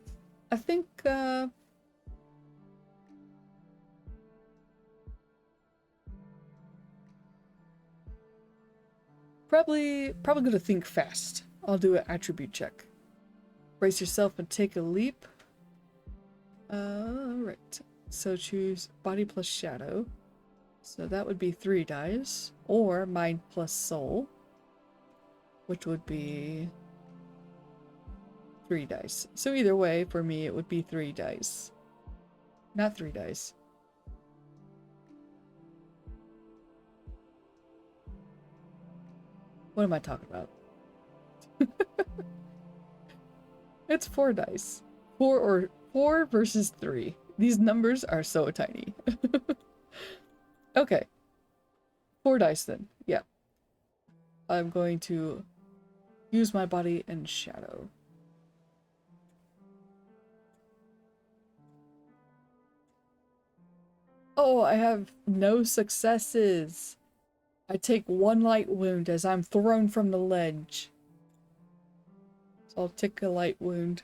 Speaker 2: Probably gonna think fast. I'll do an attribute check. Brace yourself and take a leap. Right. So choose body plus shadow. So that would be 3 dice. Or mind plus soul, which would be 3 dice. So either way, for me, it would be 3 dice. Not 3 dice. What am I talking about? It's 4 dice. 4 versus 3. These numbers are so tiny. Okay. 4 dice then. Yeah. I'm going to use my body and shadow. Oh, I have no successes. I take 1 light wound as I'm thrown from the ledge. So I'll take a light wound.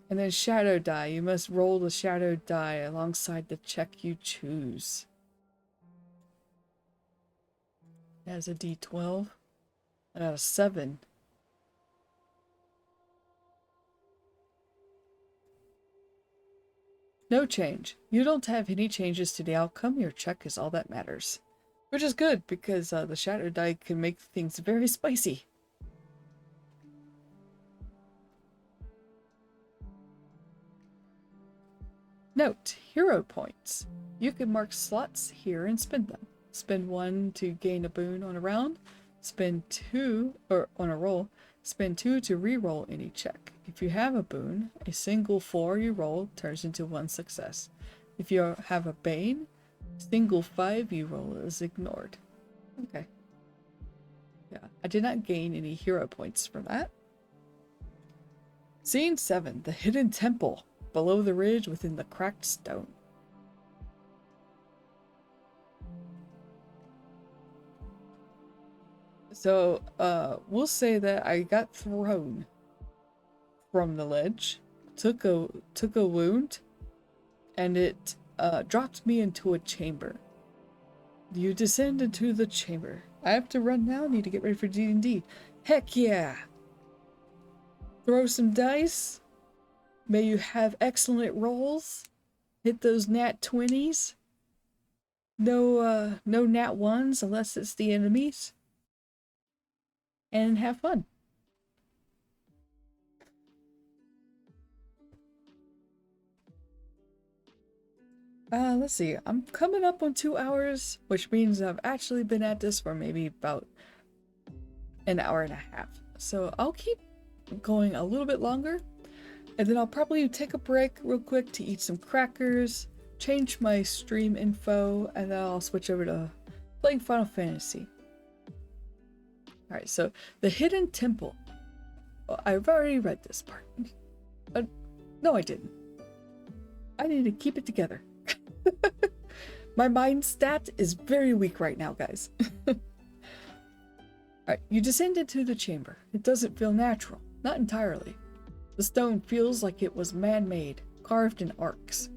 Speaker 2: And then shadow die. You must roll the shadow die alongside the check you choose. As a d12. I got a 7. No change. You don't have any changes to the outcome. Your check is all that matters. Which is good, because the shadow die can make things very spicy. Note, hero points. You can mark slots here and spend them. Spend 1 to gain a boon on a round. Spend 2, or on a roll. Spend 2 to re-roll any check. If you have a boon, a single 4 you roll turns into 1 success. If you have a bane, single 5 you roll is ignored. Okay. Yeah, I did not gain any hero points for that. Scene 7, the hidden temple. Below the ridge within the cracked stone. So, we'll say that I got thrown from the ledge, took a wound, and it dropped me into a chamber. You descend into the chamber. I have to run now. Need to get ready for D&D. Heck yeah! Throw some dice. May you have excellent rolls. Hit those nat 20s. No nat 1s unless it's the enemies. And have fun. Let's see. I'm coming up on 2 hours, which means I've actually been at this for maybe about an hour and a half. So I'll keep going a little bit longer, and then I'll probably take a break real quick to eat some crackers, change my stream info, and then I'll switch over to playing Final Fantasy. Alright, so the Hidden Temple. Well, I've already read this part. But no, I didn't. I need to keep it together. My mind stat is very weak right now, guys. Alright, you descend into the chamber. It doesn't feel natural. Not entirely. The stone feels like it was man-made, carved in arcs.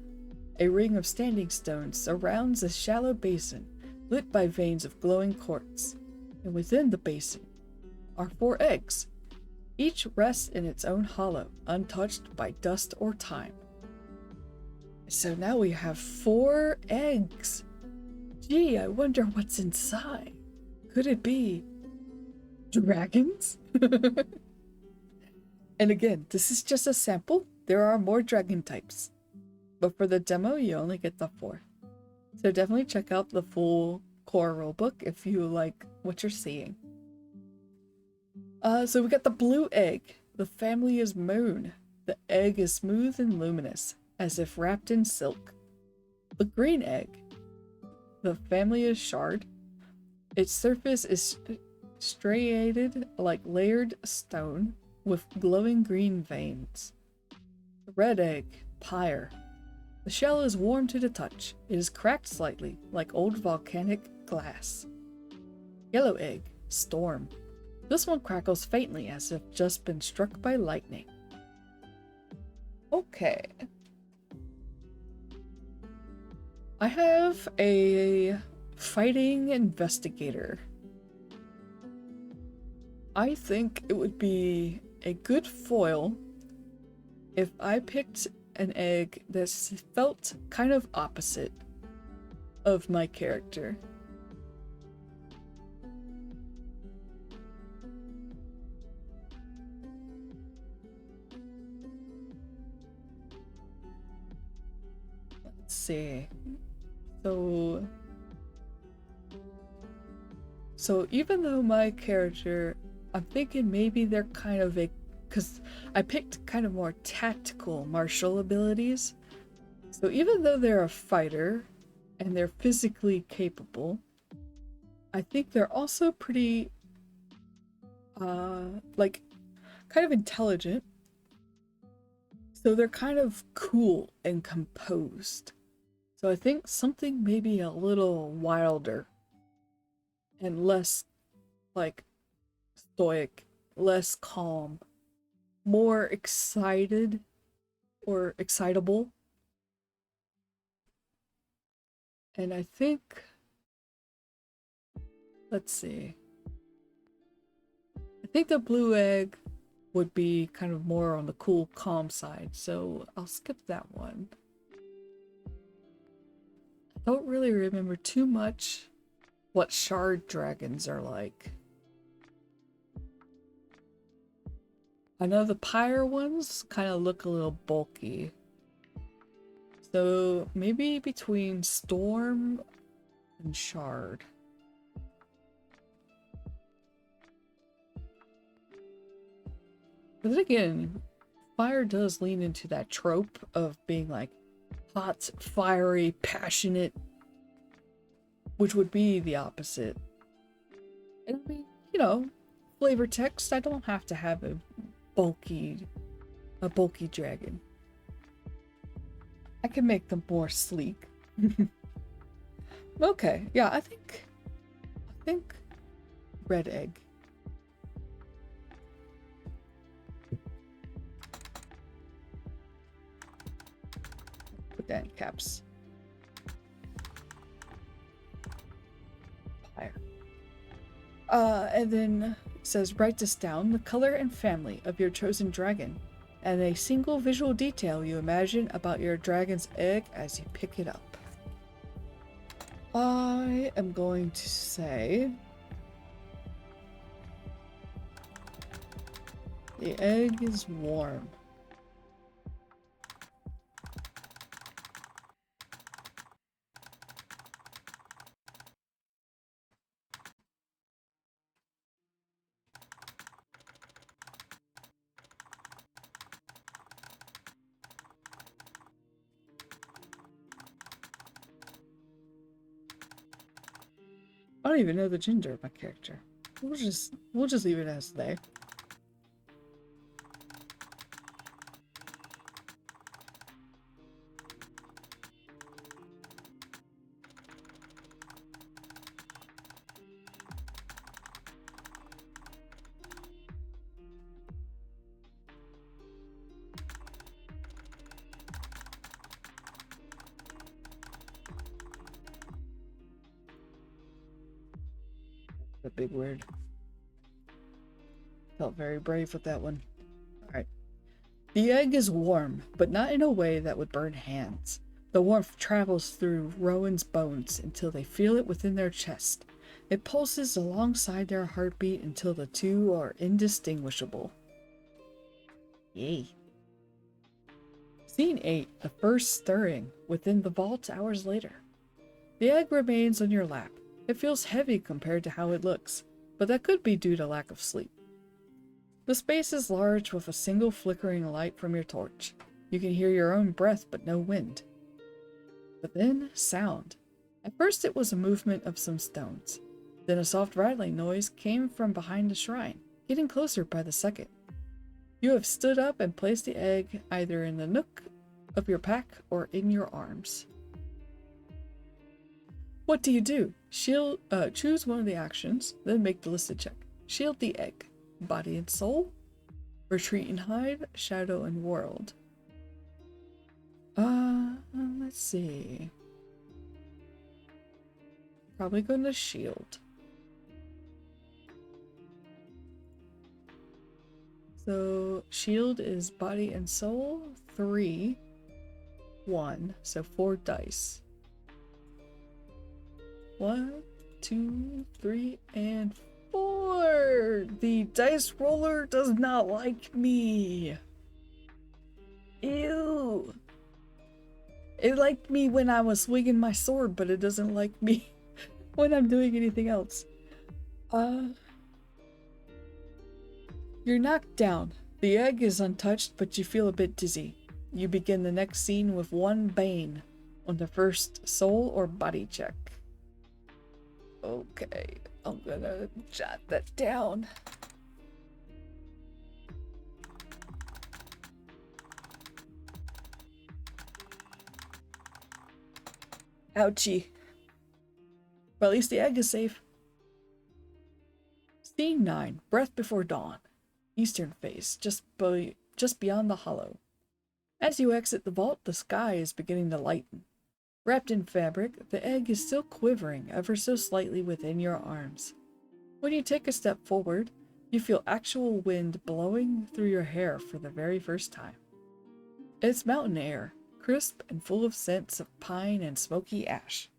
Speaker 2: A ring of standing stones surrounds a shallow basin, lit by veins of glowing quartz. And within the basin are 4 eggs. Each rests in its own hollow, untouched by dust or time. So now we have 4 eggs. Gee, I wonder what's inside. Could it be dragons? And again, this is just a sample. There are more dragon types. But for the demo, you only get the 4. So definitely check out the full core rulebook if you like what you're seeing. So we got the blue egg. The family is moon. The egg is smooth and luminous, as if wrapped in silk. The green egg. The family is shard. Its surface is striated like layered stone with glowing green veins. The red egg. Pyre. The shell is warm to the touch. It is cracked slightly, like old volcanic glass. Yellow egg. Storm. This one crackles faintly as if just been struck by lightning. Okay. I have a fighting investigator. I think it would be a good foil if I picked an egg that felt kind of opposite of my character. Let's see. So even though my character, I'm thinking maybe they're kind of a, because I picked kind of more tactical martial abilities. So even though they're a fighter and they're physically capable, I think they're also pretty, like, kind of intelligent. So they're kind of cool and composed. So I think something maybe a little wilder and less, like, stoic, less calm, more excited or excitable. And I think, let's see, I think the blue egg would be kind of more on the cool, calm side, so I'll skip that one. I don't really remember too much what shard dragons are like. I know the pyre ones kind of look a little bulky. So maybe between storm and shard. But then again, fire does lean into that trope of being like hot, fiery, passionate, which would be the opposite. And I mean, you know, flavor text, I don't have to have a bulky dragon. I can make them more sleek. Okay, yeah, I think red egg. Put that in caps. Fire. And then it says, write this down, the color and family of your chosen dragon. and a single visual detail you imagine about your dragon's egg as you pick it up. I am going to say the egg is warm. I don't even know the gender of my character. We'll just leave it as they. A big word. Felt very brave with that one. Alright. The egg is warm, but not in a way that would burn hands. The warmth travels through Rowan's bones until they feel it within their chest. It pulses alongside their heartbeat until the two are indistinguishable. Yay. Scene 8. The first stirring within the vault hours later. The egg remains on your lap. It feels heavy compared to how it looks, but that could be due to lack of sleep. The space is large with a single flickering light from your torch. You can hear your own breath but no wind. But then, sound. At first it was a movement of some stones. Then a soft rattling noise came from behind the shrine, getting closer by the second. You have stood up and placed the egg either in the nook of your pack or in your arms. What do you do? Choose one of the actions, then make the listed check. Shield the egg. Body and soul. Retreat and hide. Shadow and world. Let's see. Probably going to shield. So shield is body and soul. 3, 1. So 4 dice. 1, 2, 3, and 4. The dice roller does not like me. Ew. It liked me when I was swinging my sword, but it doesn't like me when I'm doing anything else. You're knocked down. The egg is untouched, but you feel a bit dizzy. You begin the next scene with 1 bane on the first soul or body check. Okay, I'm gonna jot that down. Ouchie. But at least the egg is safe. Scene 9. Breath before dawn. Eastern face, just beyond the hollow. As you exit the vault, the sky is beginning to lighten. Wrapped in fabric, the egg is still quivering ever so slightly within your arms. When you take a step forward, you feel actual wind blowing through your hair for the very first time. It's mountain air, crisp and full of scents of pine and smoky ash.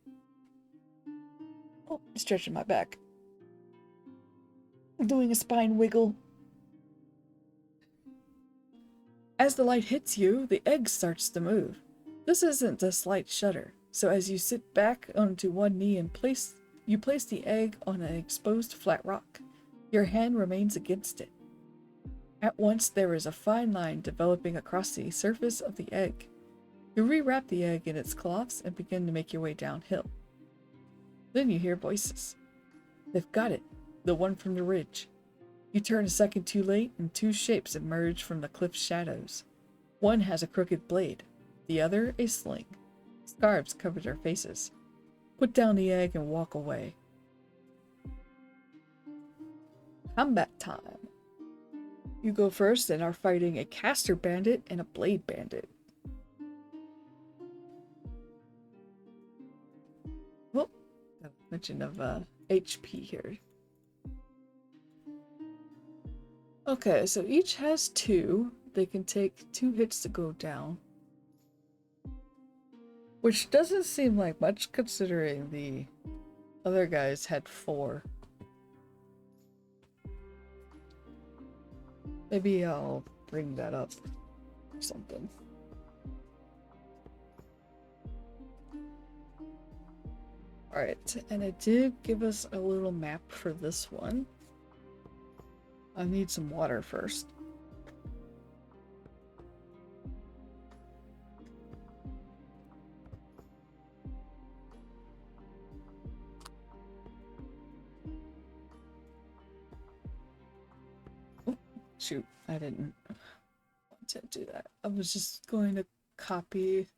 Speaker 2: Oh, I'm stretching my back. I'm doing a spine wiggle. As the light hits you, the egg starts to move. This isn't a slight shudder, so as you sit back onto one knee and place the egg on an exposed flat rock. Your hand remains against it. At once there is a fine line developing across the surface of the egg. You rewrap the egg in its cloths and begin to make your way downhill. Then you hear voices. They've got it, the one from the ridge. You turn a second too late and 2 shapes emerge from the cliff's shadows. One has a crooked blade, the other a sling. Scarves cover their faces. Put down the egg and walk away. Combat time. You go first and are fighting a caster bandit and a blade bandit. Well, got a mention of HP here. Okay, so each has 2. they can take 2 hits to go down. Which doesn't seem like much considering the other guys had 4. Maybe I'll bring that up or something. Alright, and it did give us a little map for this one. I need some water first. Oh, shoot, I didn't want to do that. I was just going to copy.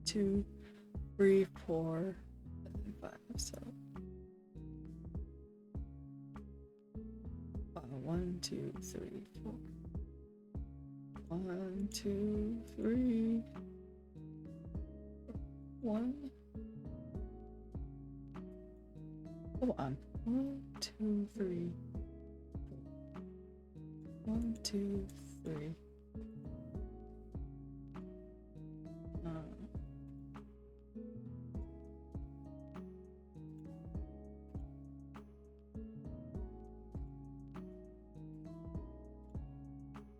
Speaker 2: Two, 3, 4, 5, so 1, 2, 3, 4. 1, 2, 3. 1. Come on. 1, 2, 3. 1, 2, 3.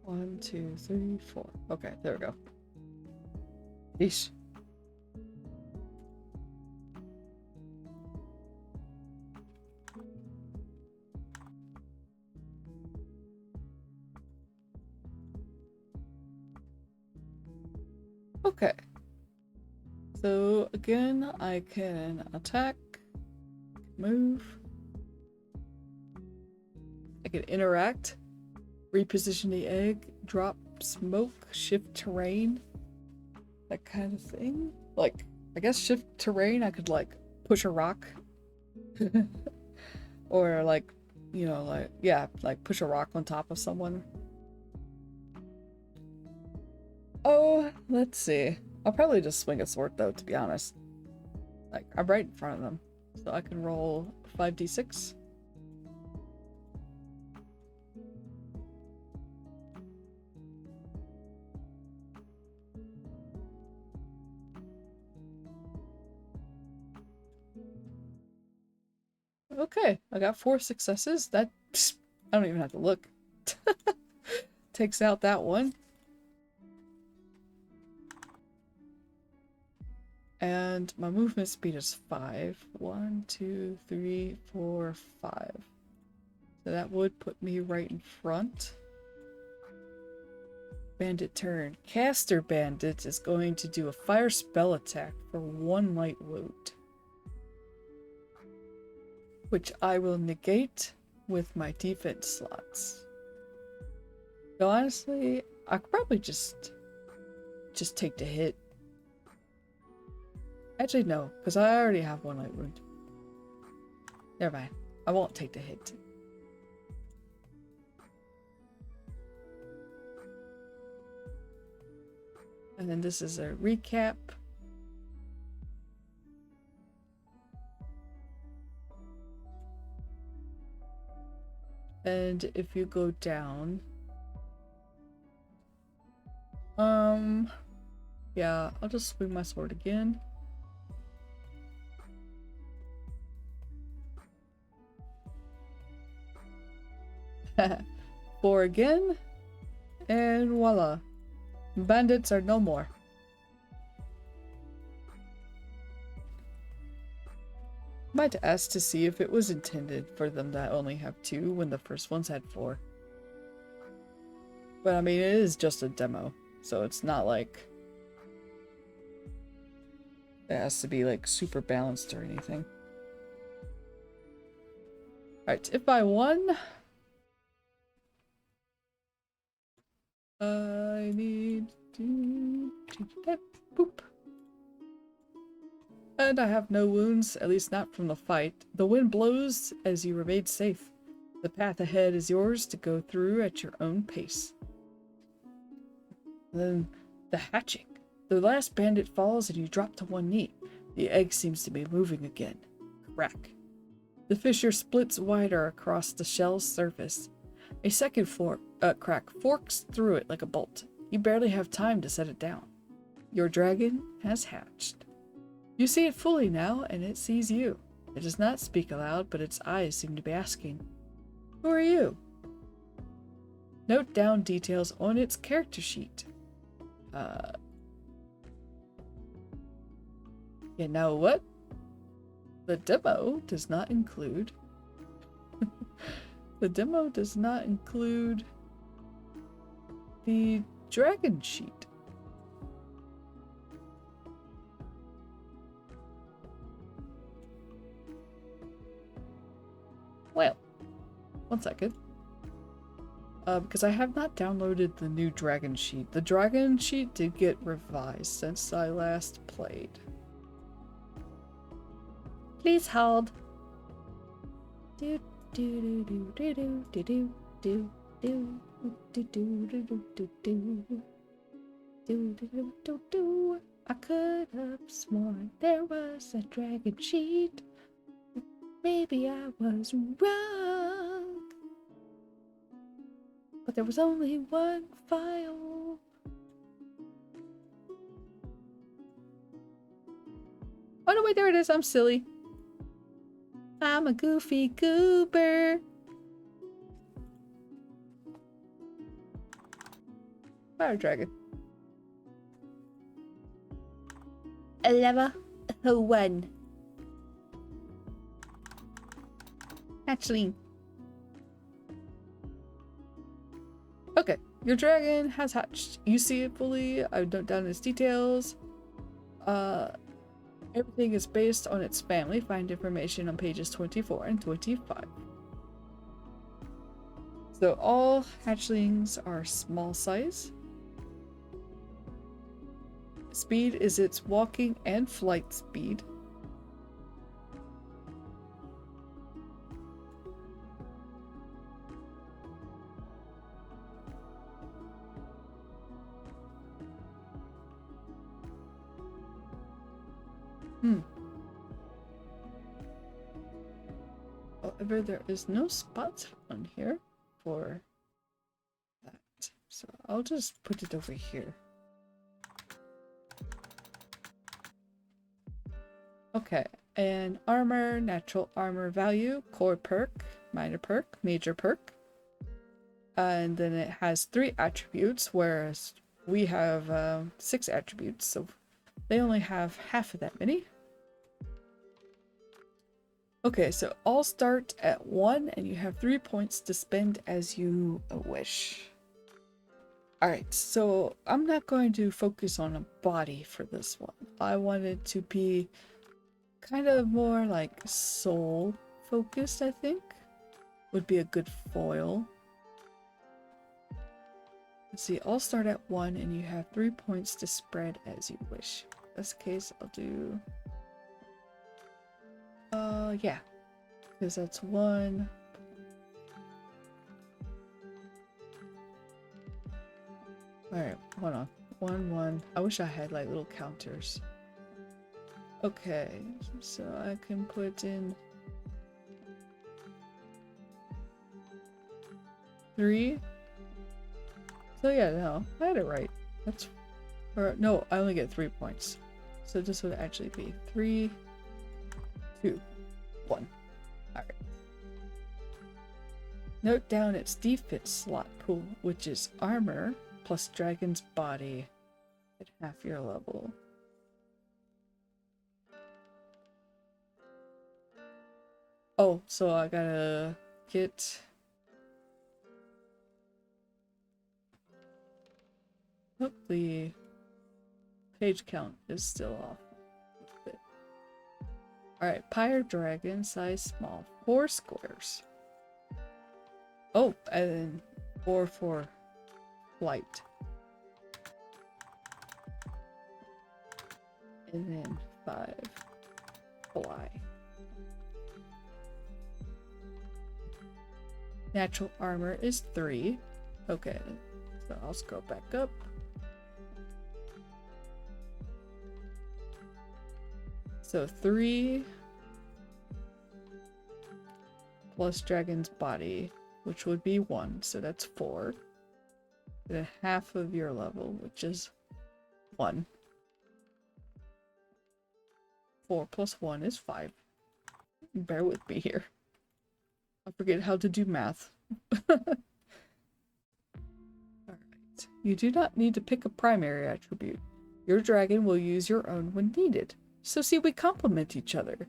Speaker 2: 1, 2, 3, 4. Okay, there we go. Yeesh. Okay. So again, I can attack, move. I can interact, reposition the egg, drop smoke, shift terrain, that kind of thing. Like, I guess shift terrain, I could like push a rock. Or like, you know, like, yeah, like push a rock on top of someone. Oh, let's see. I'll probably just swing a sword though, to be honest. Like, I'm right in front of them. So I can roll 5d6. Okay, I got 4 successes. That, psst, I don't even have to look. Takes out that one. And my movement speed is 5. 1, 2, 3, 4, 5. So that would put me right in front. Bandit turn. Caster Bandit is going to do a fire spell attack for 1 light wound, which I will negate with my defense slots. So honestly, I could probably just take the hit. Actually, no, because I already have 1 light wound. Never mind. I won't take the hit. And then this is a recap. And if you go down, yeah, I'll just swing my sword again. Four again, and voila, bandits are no more. Might ask to see if it was intended for them to only have 2 when the first ones had 4. But I mean, it is just a demo, so it's not like it has to be like super balanced or anything. Alright, if I won, I need to change that. Boop. And I have no wounds, at least not from the fight. The wind blows as you remain safe. The path ahead is yours to go through at your own pace. Then the hatching. The last bandit falls and you drop to one knee. The egg seems to be moving again. Crack. The fissure splits wider across the shell's surface. A second crack forks through it like a bolt. You barely have time to set it down. Your dragon has hatched. You see it fully now, and it sees you. It does not speak aloud, but its eyes seem to be asking, "Who are you?" Note down details on its character sheet. You know what? The demo does not include... the demo does not include the dragon sheet. Well, one second. Because I have not downloaded the new dragon sheet. The dragon sheet did get revised since I last played. Please hold. Do do do do do do do do do do do do do do do do do do. I could have sworn there was a dragon sheet. Maybe I was wrong. But there was only one file. Oh no, wait, there it is. I'm silly. I'm a goofy goober. Fire dragon. Level 1. Hatchling. Okay, your dragon has hatched. You see it fully. I've noted down its details. Everything is based on its family. Find information on pages 24 and 25. So all hatchlings are small size. Speed is its walking and flight speed. However, there is no spot on here for that. So I'll just put it over here. Okay, and armor, natural armor value, core perk, minor perk, major perk. And then it has 3 attributes, whereas we have 6 attributes, so they only have half of that many. Okay, so all start at 1, and you have 3 points to spend as you wish. Alright, so I'm not going to focus on a body for this one. I want it to be kind of more like soul focused, I think. Would be a good foil. Let's see, all start at 1, and you have 3 points to spread as you wish. In this case, I'll do... yeah, because that's 1. Alright, hold on. 1, 1. I wish I had like little counters. Okay, so I can put in 3. So yeah, no, I had it right. That's, or no, I only get 3 points. So this would actually be 3, 2, 1. Alright. Note down its defense slot pool, which is armor plus dragon's body at half your level. Oh, so I gotta get... Oh, the page count is still off a bit. Alright, Pyre Dragon, size small, 4 squares. Oh, and then 4 for flight. And then 5 fly. Natural armor is 3. Okay, so I'll scroll back up. So 3 plus dragon's body, which would be 1, so that's 4. And then half of your level, which is 1. 4 plus 1 is 5. Bear with me here. I forget how to do math. Alright. You do not need to pick a primary attribute. Your dragon will use your own when needed. So see, we complement each other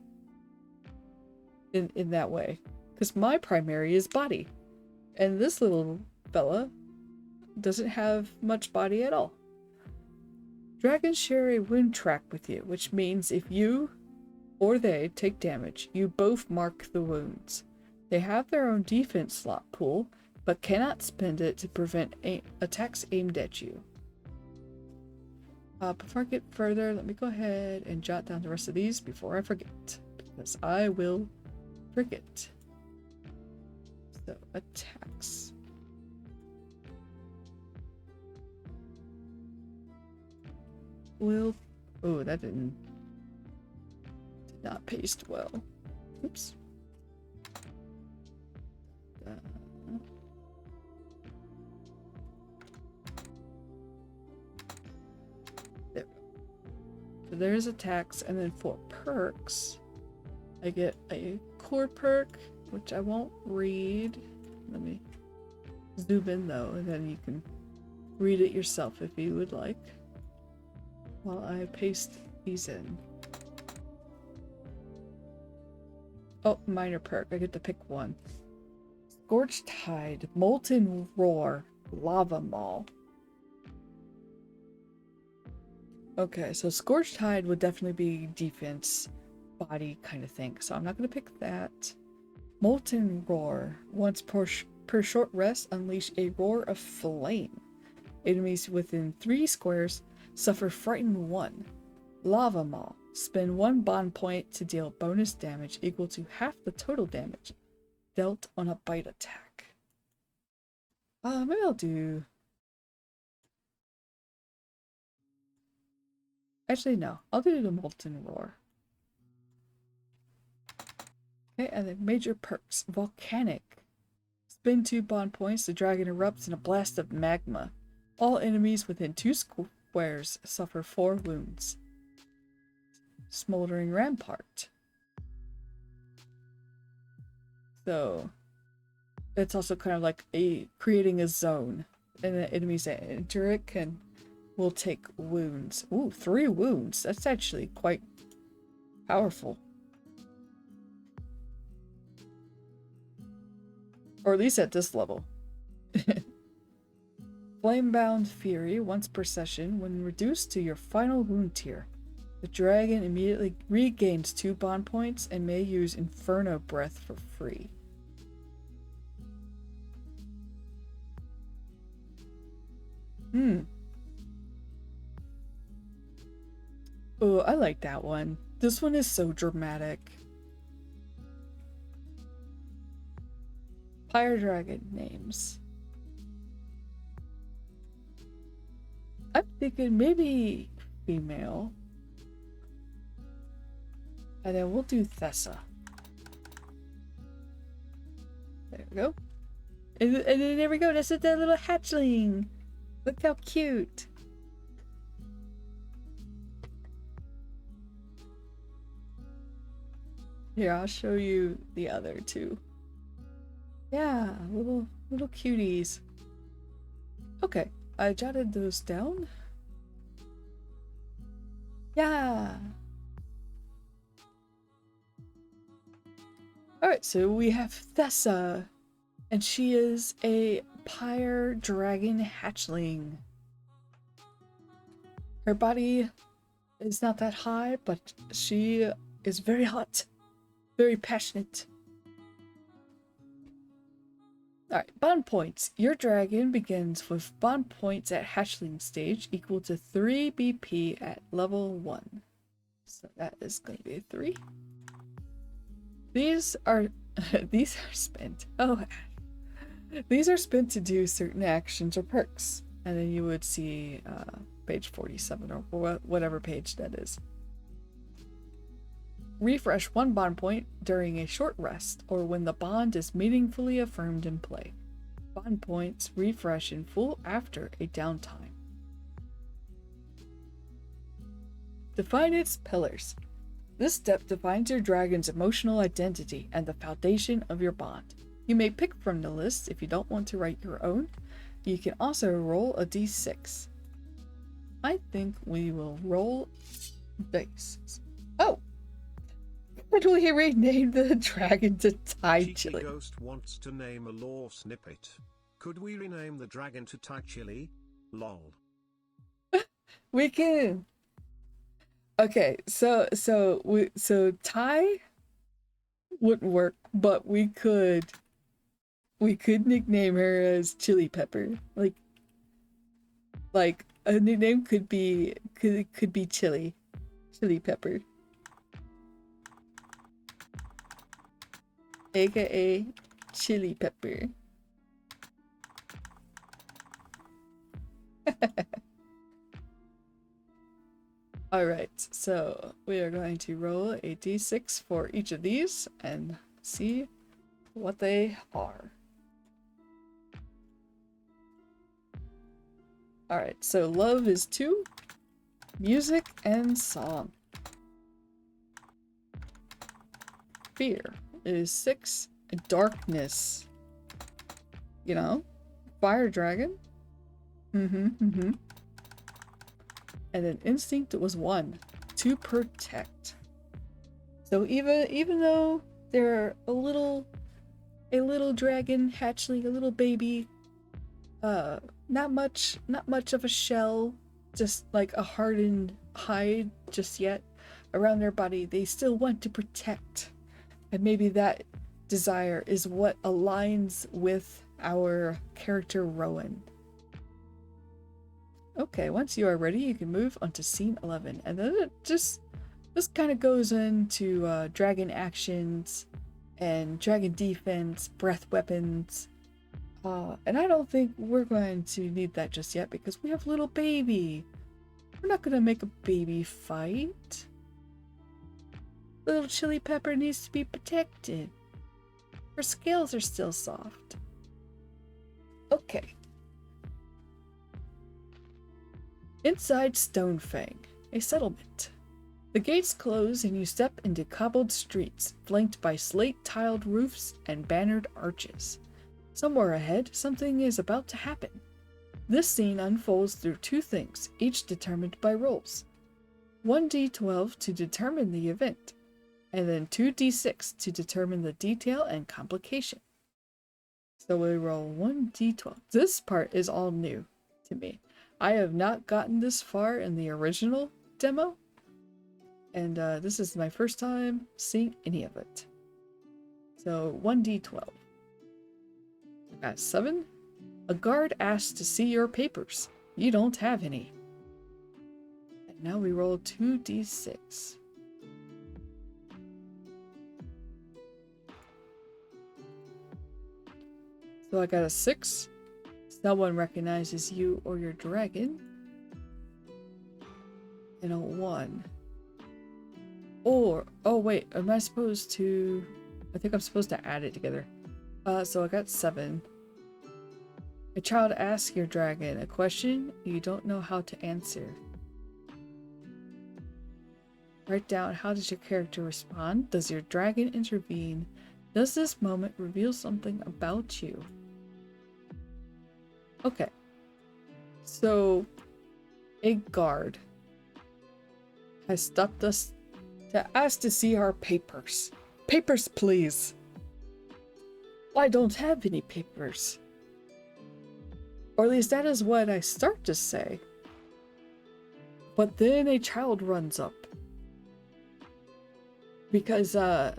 Speaker 2: in that way. Because my primary is body. And this little fella doesn't have much body at all. Dragons share a wound track with you, which means if you or they take damage, you both mark the wounds. They have their own defense slot pool, but cannot spend it to prevent attacks aimed at you. Before I get further, let me go ahead and jot down the rest of these before I forget, because I will forget. So, attacks. Will... Oh, that did not paste well. Oops. There we go. So there's attacks, and then for perks, I get a core perk, which I won't read. Let me zoom in though, and then you can read it yourself if you would like, while I paste these in. Oh, minor perk. I get to pick one. Scorched Tide, Molten Roar, Lava Maul. Okay, so Scorched Tide would definitely be defense, body kind of thing. So I'm not going to pick that. Molten Roar. Once per short rest, unleash a roar of flame. Enemies within 3 squares suffer Frighten 1. Lava Maul. Spend 1 bond point to deal bonus damage equal to half the total damage dealt on a bite attack. Maybe I'll do... Actually, no. I'll do the Molten Roar. Okay, and then major perks. Volcanic. Spend 2 bond points. The dragon erupts in a blast of magma. All enemies within 2 squares suffer 4 wounds. Smoldering Rampart. So it's also kind of like creating a zone, and the enemies that enter it will take wounds. Ooh, 3 wounds. That's actually quite powerful. Or at least at this level. Flamebound Fury. Once per session, when reduced to your final wound tier, the dragon immediately regains 2 bond points and may use Inferno Breath for free. Oh, I like that one. This one is so dramatic. Fire Dragon names. I'm thinking maybe female. And then we'll do Thessa. There we go. And then there we go. That's that little hatchling. Look how cute. Here, I'll show you the other two. Yeah, little cuties. Okay, I jotted those down. Yeah. Alright, so we have Thessa, and she is a Pyre Dragon hatchling. Her body is not that high, but she is very hot, very passionate. Alright, bond points. Your dragon begins with bond points at hatchling stage equal to 3 BP at level 1. So that is going to be 3. These are these are spent. Oh, these are spent to do certain actions or perks, and then you would see page 47 or whatever page that is. Refresh one bond point during a short rest or when the bond is meaningfully affirmed in play. Bond points refresh in full after a downtime. Define its pillars. This step defines your dragon's emotional identity and the foundation of your bond. You may pick from the list if you don't want to write your own. You can also roll a d6. I think we will roll dice. Oh! Could we rename the dragon to Tai
Speaker 1: Cheeky
Speaker 2: Chili?
Speaker 1: Ghost wants to name a lore snippet. Could we rename the dragon to Tai Chili? Lol.
Speaker 2: We can. Okay, so Tai wouldn't work, but we could nickname her as Chili Pepper. Like a nickname could be Chili Pepper, aka Chili Pepper. Alright, so we are going to roll a d6 for each of these and see what they are. Alright, so love is 2, music and song. Fear is 6, darkness. You know, fire dragon. And then instinct was 1, to protect. So even though they're a little dragon hatchling, a little baby, not much of a shell, just like a hardened hide just yet around their body, they still want to protect. And maybe that desire is what aligns with our character Rowan. Okay, once you are ready, you can move onto scene 11, and then this kind of goes into dragon actions and dragon defense, breath weapons, and I don't think we're going to need that just yet because we have little baby. We're not gonna make a baby fight. Little Chili Pepper needs to be protected. Her scales are still soft. Okay. Inside Stonefang, a settlement. The gates close and you step into cobbled streets, flanked by slate-tiled roofs and bannered arches. Somewhere ahead, something is about to happen. This scene unfolds through 2 things, each determined by rolls. 1d12 to determine the event, and then 2d6 to determine the detail and complication. So we roll 1d12. This part is all new to me. I have not gotten this far in the original demo, and this is my first time seeing any of it. So 1d12. I got 7. A guard asks to see your papers. You don't have any. And now we roll 2d6. So I got a 6. Someone recognizes you or your dragon. And a 1. Or, oh wait, am I supposed to... I think I'm supposed to add it together. So I got 7. A child asks your dragon a question you don't know how to answer. Write down, how does your character respond? Does your dragon intervene? Does this moment reveal something about you? Okay. So, a guard has stopped us to ask to see our papers. Papers, please. I don't have any papers. Or at least that is what I start to say. But then a child runs up. Because the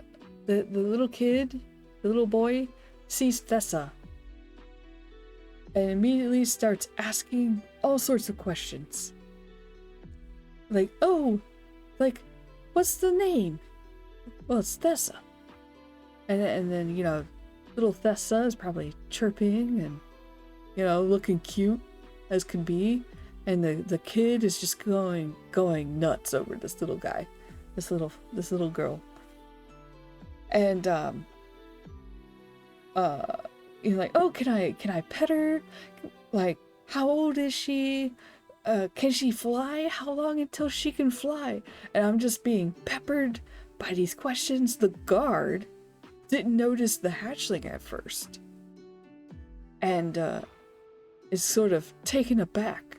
Speaker 2: little kid, the little boy, sees Thessa. And immediately starts asking all sorts of questions. Like, oh, like, what's the name? Well, it's Thessa. And then, you know, little Thessa is probably chirping and, you know, looking cute as can be. And the kid is just going nuts over this little guy, this little girl. And you're like, oh, can I pet her? Like, how old is she? Can she fly? How long until she can fly? And I'm just being peppered by these questions. The guard didn't notice the hatchling at first, and is sort of taken aback,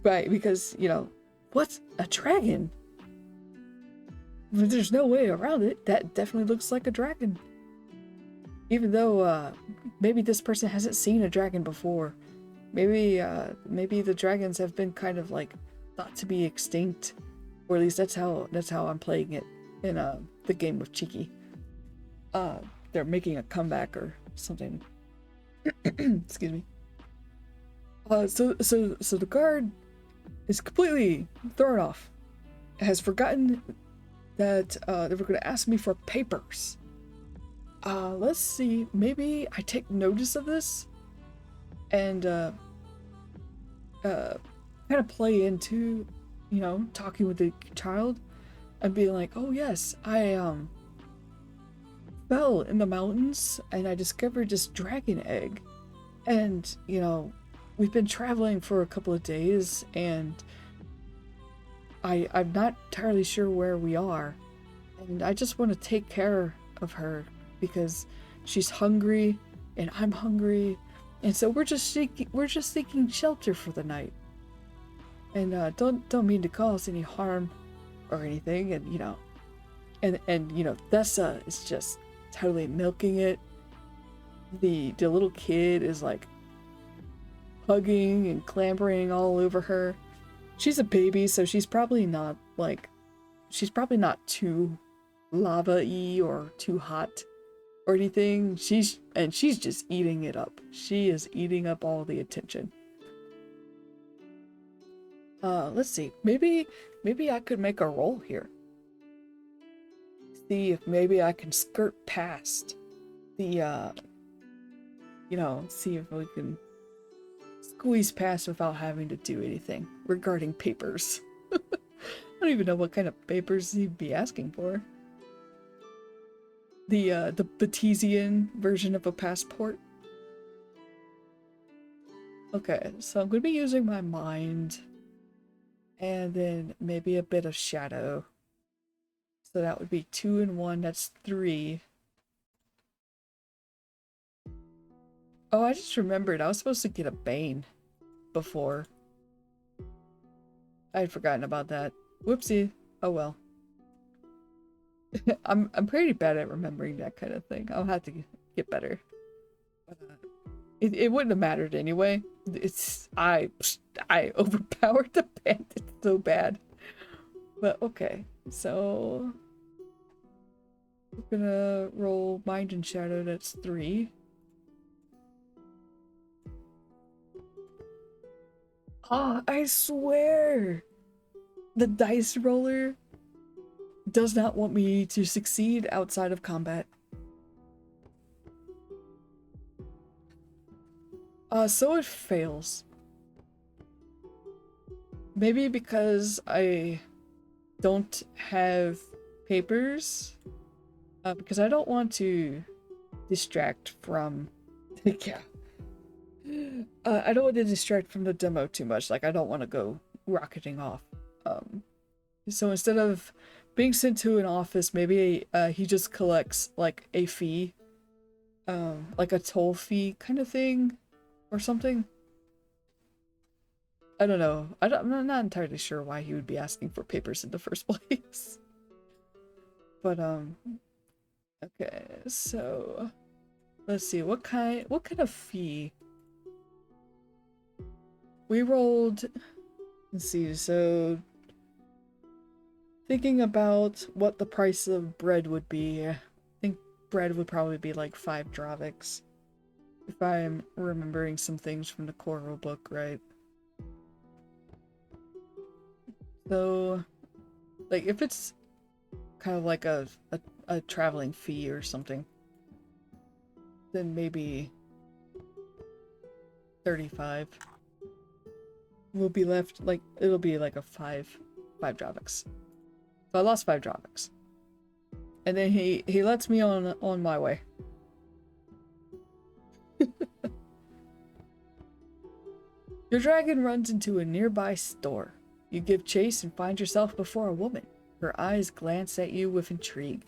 Speaker 2: right? Because, you know, what's a dragon? There's no way around it. That definitely looks like a dragon. Even though maybe this person hasn't seen a dragon before. Maybe the dragons have been kind of like thought to be extinct, or at least that's how I'm playing it in the game with Cheeky. They're making a comeback or something. Excuse me. So the guard is completely thrown off. Has forgotten that they were going to ask me for papers. Let's see. Maybe I take notice of this and kind of play into, you know, talking with the child and being like, oh yes, I fell in the mountains and I discovered this dragon egg, and, you know, we've been traveling for a couple of days and I'm not entirely sure where we are, and I just want to take care of her because she's hungry and I'm hungry, and so we're just seeking shelter for the night. And don't mean to cause any harm or anything, and, you know, and you know, Thessa is just totally milking it. The little kid is like hugging and clambering all over her. She's a baby, so she's probably not too lava-y or too hot or anything. She's just eating it up. She is eating up all the attention. Let's see. Maybe I could make a roll here. See if maybe I can skirt past the you know, see if we can squeeze past without having to do anything regarding papers. I don't even know what kind of papers he'd be asking for. The Batesian version of a passport. Okay, so I'm gonna be using my mind, and then maybe a bit of shadow. So that would be 2 and 1. That's 3. Oh, I just remembered I was supposed to get a Bane before. I had forgotten about that. Whoopsie. Oh well. I'm pretty bad at remembering that kind of thing. I'll have to get better. It wouldn't have mattered anyway. I overpowered the bandit so bad. But okay, so we're gonna roll mind and shadow. That's 3. Ah, I swear, the dice roller does not want me to succeed outside of combat. So it fails. Maybe because I don't have papers, because I don't want to distract from yeah. I don't want to distract from the demo too much. Like, I don't want to go rocketing off. So instead of being sent to an office, maybe he just collects like a fee, like a toll fee kind of thing or something. I don't know. I'm not entirely sure why he would be asking for papers in the first place. But okay, so let's see, what kind of fee? We rolled, let's see, so thinking about what the price of bread would be, I think bread would probably be like 5 Draviks, if I'm remembering some things from the core rulebook right. So, like, if it's kind of like a a traveling fee or something. Then maybe 35 will be left. Like, it'll be like a 5 Dravix. So I lost 5 Dravix. And then he lets me on my way. Your dragon runs into a nearby store. You give chase and find yourself before a woman. Her eyes glance at you with intrigue.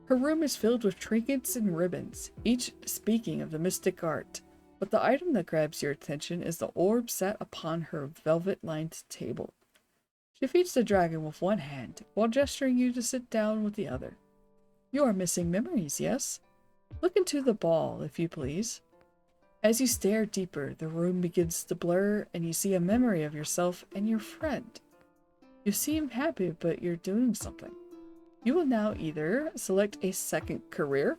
Speaker 2: Her room is filled with trinkets and ribbons, each speaking of the mystic art. But the item that grabs your attention is the orb set upon her velvet-lined table. She feeds the dragon with one hand, while gesturing you to sit down with the other. You are missing memories, yes? Look into the ball, if you please. As you stare deeper, the room begins to blur, and you see a memory of yourself and your friend. You seem happy, but you're doing something. You will now either select a second career,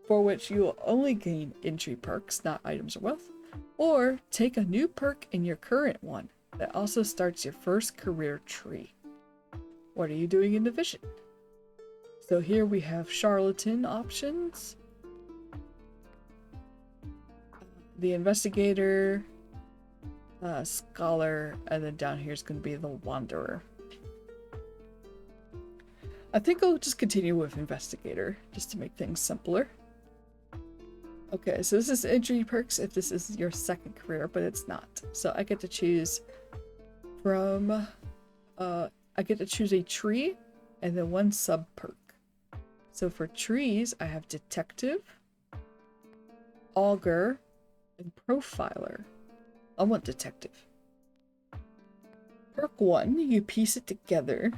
Speaker 2: for which you will only gain entry perks, not items or wealth, or take a new perk in your current one that also starts your first career tree. What are you doing in division? So here we have charlatan options, the investigator, scholar, and then down here is going to be the wanderer. I think I'll just continue with investigator just to make things simpler. Okay, so this is entry perks if this is your second career, but it's not. So I get to choose from, I get to choose a tree and then one sub perk. So for trees, I have detective, augur, and profiler. I want detective. Perk 1, you piece it together.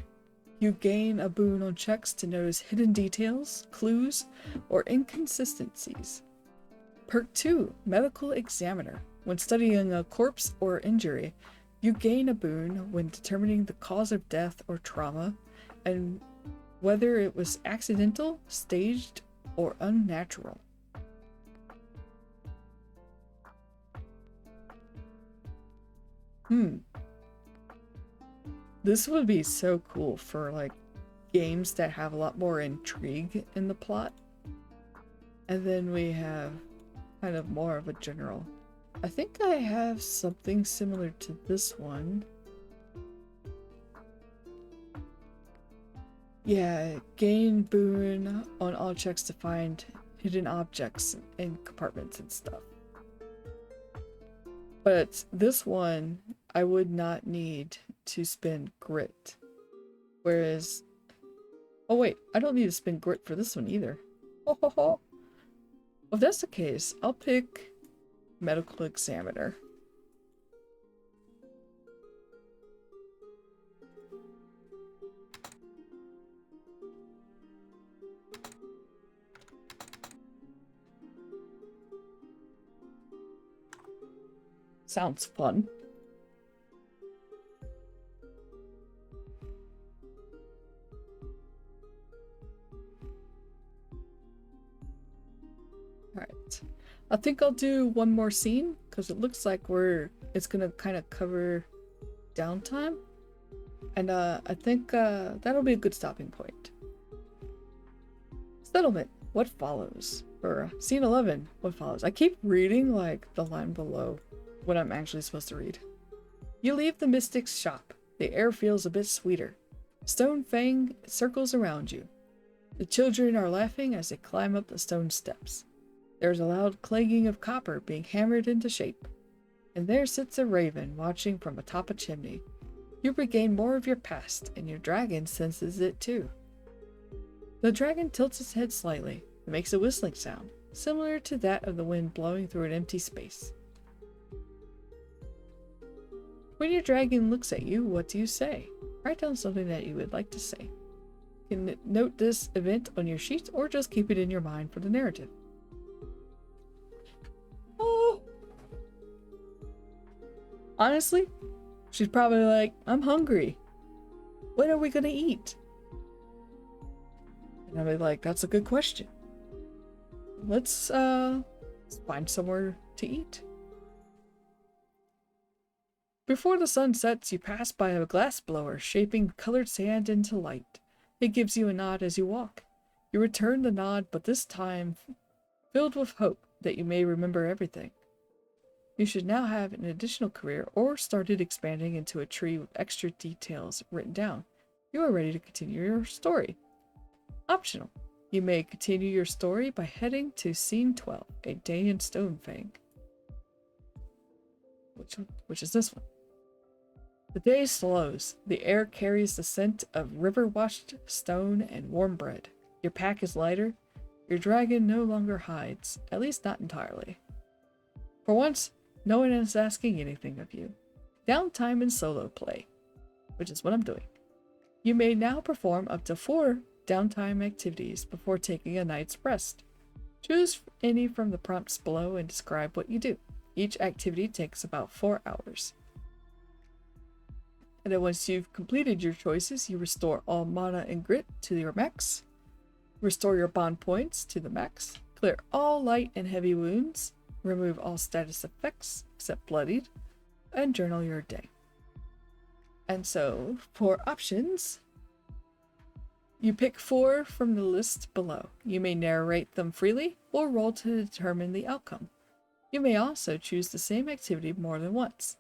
Speaker 2: You gain a boon on checks to notice hidden details, clues, or inconsistencies. Perk 2, medical examiner. When studying a corpse or injury, you gain a boon when determining the cause of death or trauma, and whether it was accidental, staged, or unnatural. This would be so cool for like games that have a lot more intrigue in the plot. And then we have kind of more of a general. I think I have something similar to this one. Yeah, gain boon on all checks to find hidden objects in compartments and stuff. But this one, I would not need to spend grit. Whereas, oh wait, I don't need to spend grit for this one either. Ho ho ho. If that's the case, I'll pick medical examiner. Sounds fun. Alright. I think I'll do one more scene because it looks like it's gonna kind of cover downtime. And I think that'll be a good stopping point. Settlement. What follows? Or scene 11. What follows? I keep reading like the line below what I'm actually supposed to read. You leave the mystic's shop. The air feels a bit sweeter. Stone Fang circles around you. The children are laughing as they climb up the stone steps. There's a loud clanging of copper being hammered into shape. And there sits a raven watching from atop a chimney. You regain more of your past, and your dragon senses it too. The dragon tilts its head slightly and makes a whistling sound, similar to that of the wind blowing through an empty space. When your dragon looks at you, what do you say? Write down something that you would like to say. You can note this event on your sheet or just keep it in your mind for the narrative. Oh! Honestly, she's probably like, I'm hungry. When are we gonna eat? And I'll be like, that's a good question. Let's find somewhere to eat. Before the sun sets, you pass by a glass blower shaping colored sand into light. He gives you a nod as you walk. You return the nod, but this time filled with hope that you may remember everything. You should now have an additional career or started expanding into a tree with extra details written down. You are ready to continue your story. Optional. You may continue your story by heading to Scene 12, A Day in Stonefang. Which is this one. The day slows. The air carries the scent of river-washed stone and warm bread. Your pack is lighter. Your dragon no longer hides, at least not entirely. For once, no one is asking anything of you. Downtime and solo play, which is what I'm doing. You may now perform up to 4 downtime activities before taking a night's rest. Choose any from the prompts below and describe what you do. Each activity takes about 4 hours. And then once you've completed your choices, you restore all mana and grit to your max, restore your bond points to the max, clear all light and heavy wounds, remove all status effects except bloodied, and journal your day. And so, for options, you pick 4 from the list below. You may narrate them freely or roll to determine the outcome. You may also choose the same activity more than once.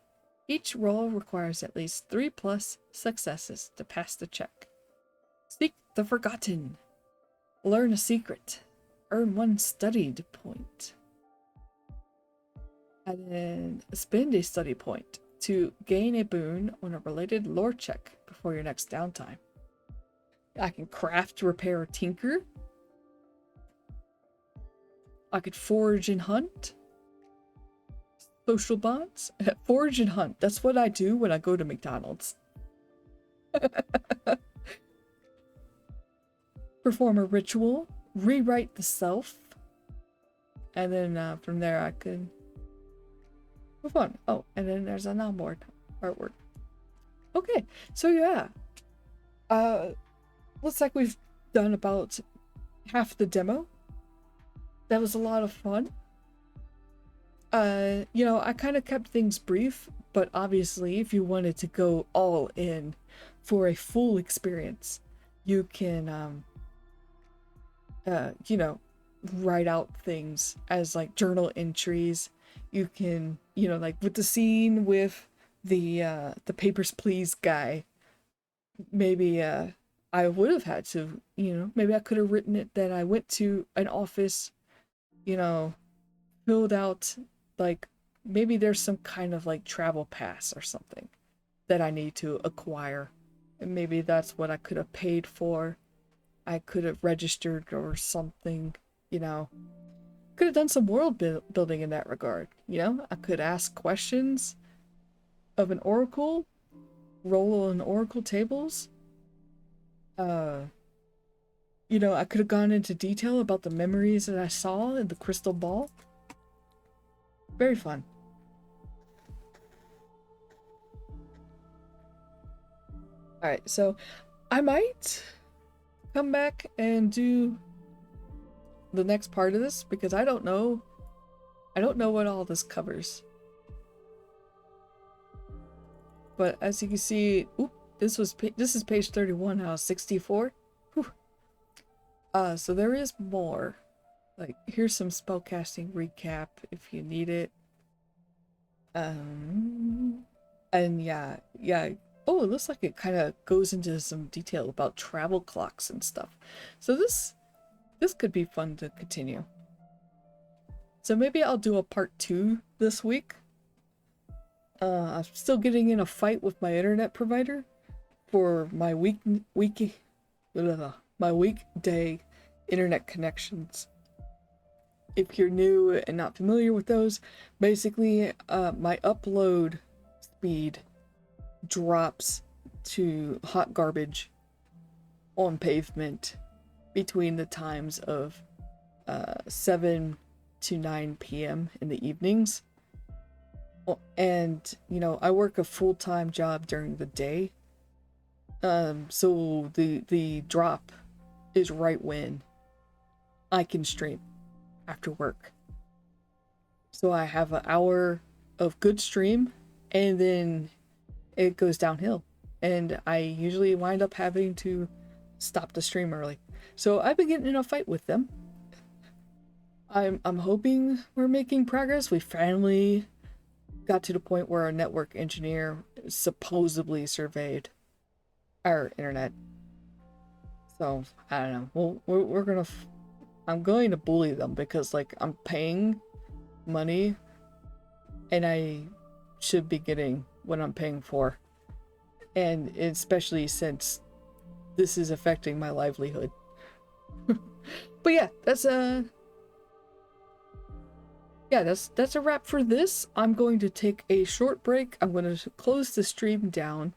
Speaker 2: Each roll requires at least 3+ successes to pass the check. Seek the Forgotten. Learn a secret. Earn 1 studied point. And then spend a study point to gain a boon on a related lore check before your next downtime. I can craft, repair, or tinker. I could forage and hunt. Social bonds. Forage and hunt. That's what I do when I go to McDonald's. Perform a ritual. Rewrite the self. And then from there I could move on. Oh, and then there's an onboard artwork. Okay, so yeah. Looks like we've done about half the demo. That was a lot of fun. You know, I kind of kept things brief, but obviously if you wanted to go all in for a full experience, you can, you know, write out things as like journal entries. You can, you know, like with the scene with the Papers, Please guy, maybe, I would have had to, you know, maybe I could have written it that I went to an office, you know, filled out, like, maybe there's some kind of like travel pass or something that I need to acquire. And maybe that's what I could have paid for. I could have registered or something, you know. Could have done some world building in that regard, you know. I could ask questions of an oracle, roll on oracle tables. You know, I could have gone into detail about the memories that I saw in the crystal ball. Very fun. Alright, so I might come back and do the next part of this because I don't know what all this covers. But as you can see, this is page 31 now, 64. Whew. So there is more. Like, here's some spellcasting recap if you need it. And yeah. Oh, it looks like it kind of goes into some detail about travel clocks and stuff. So this could be fun to continue. So maybe I'll do a part 2 this week. I'm still getting in a fight with my internet provider for my weekday internet connections. If you're new and not familiar with those, basically my upload speed drops to hot garbage on pavement between the times of 7 to 9 p.m. in the evenings. And, you know, I work a full-time job during the day. So the drop is right when I can stream after work. So I have an hour of good stream and then it goes downhill. And I usually wind up having to stop the stream early. So I've been getting in a fight with them. I'm hoping we're making progress. We finally got to the point where our network engineer supposedly surveyed our internet. So I don't know. Well, we're gonna. I'm going to bully them because like I'm paying money, and I should be getting what I'm paying for, and especially since this is affecting my livelihood. But yeah, that's a wrap for this. I'm going to take a short break. I'm going to close the stream down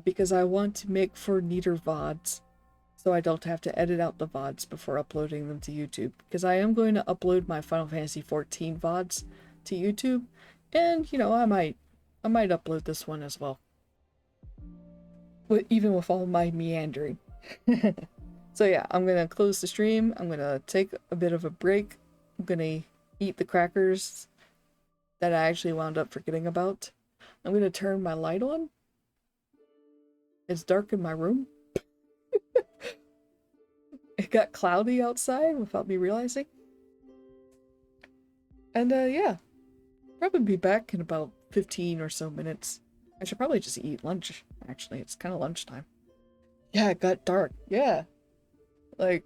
Speaker 2: because I want to make for neater VODs, so I don't have to edit out the VODs before uploading them to YouTube. Because I am going to upload my Final Fantasy XIV VODs to YouTube, and you know I might upload this one as well. Even with all my meandering. So yeah, I'm gonna close the stream. I'm gonna take a bit of a break. I'm gonna eat the crackers that I actually wound up forgetting about. I'm gonna turn my light on. It's dark in my room. It got cloudy outside without me realizing. And yeah, probably be back in about 15 or so minutes. I should probably just eat lunch, actually. It's kind of lunchtime. Yeah, it got dark. Yeah. Like,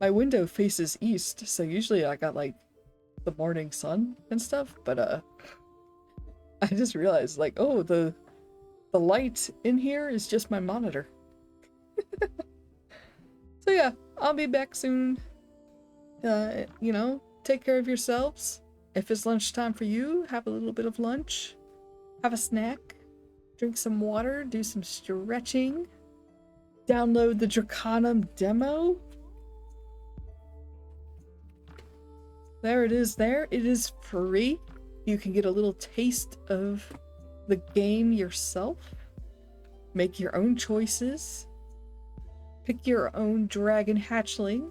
Speaker 2: my window faces east, so usually I got, like, the morning sun and stuff, but, I just realized, like, oh, the light in here is just my monitor. So yeah, I'll be back soon. You know, take care of yourselves. If it's lunchtime for you, have a little bit of lunch. Have a snack. Drink some water. Do some stretching. Download the Drakonym demo. There it is there. It is free. You can get a little taste of the game yourself. Make your own choices. Pick your own dragon hatchling.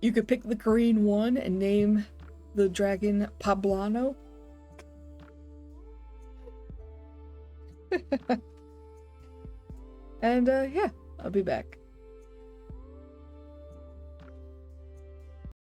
Speaker 2: You could pick the green one and name the dragon Poblano. And yeah, I'll be back.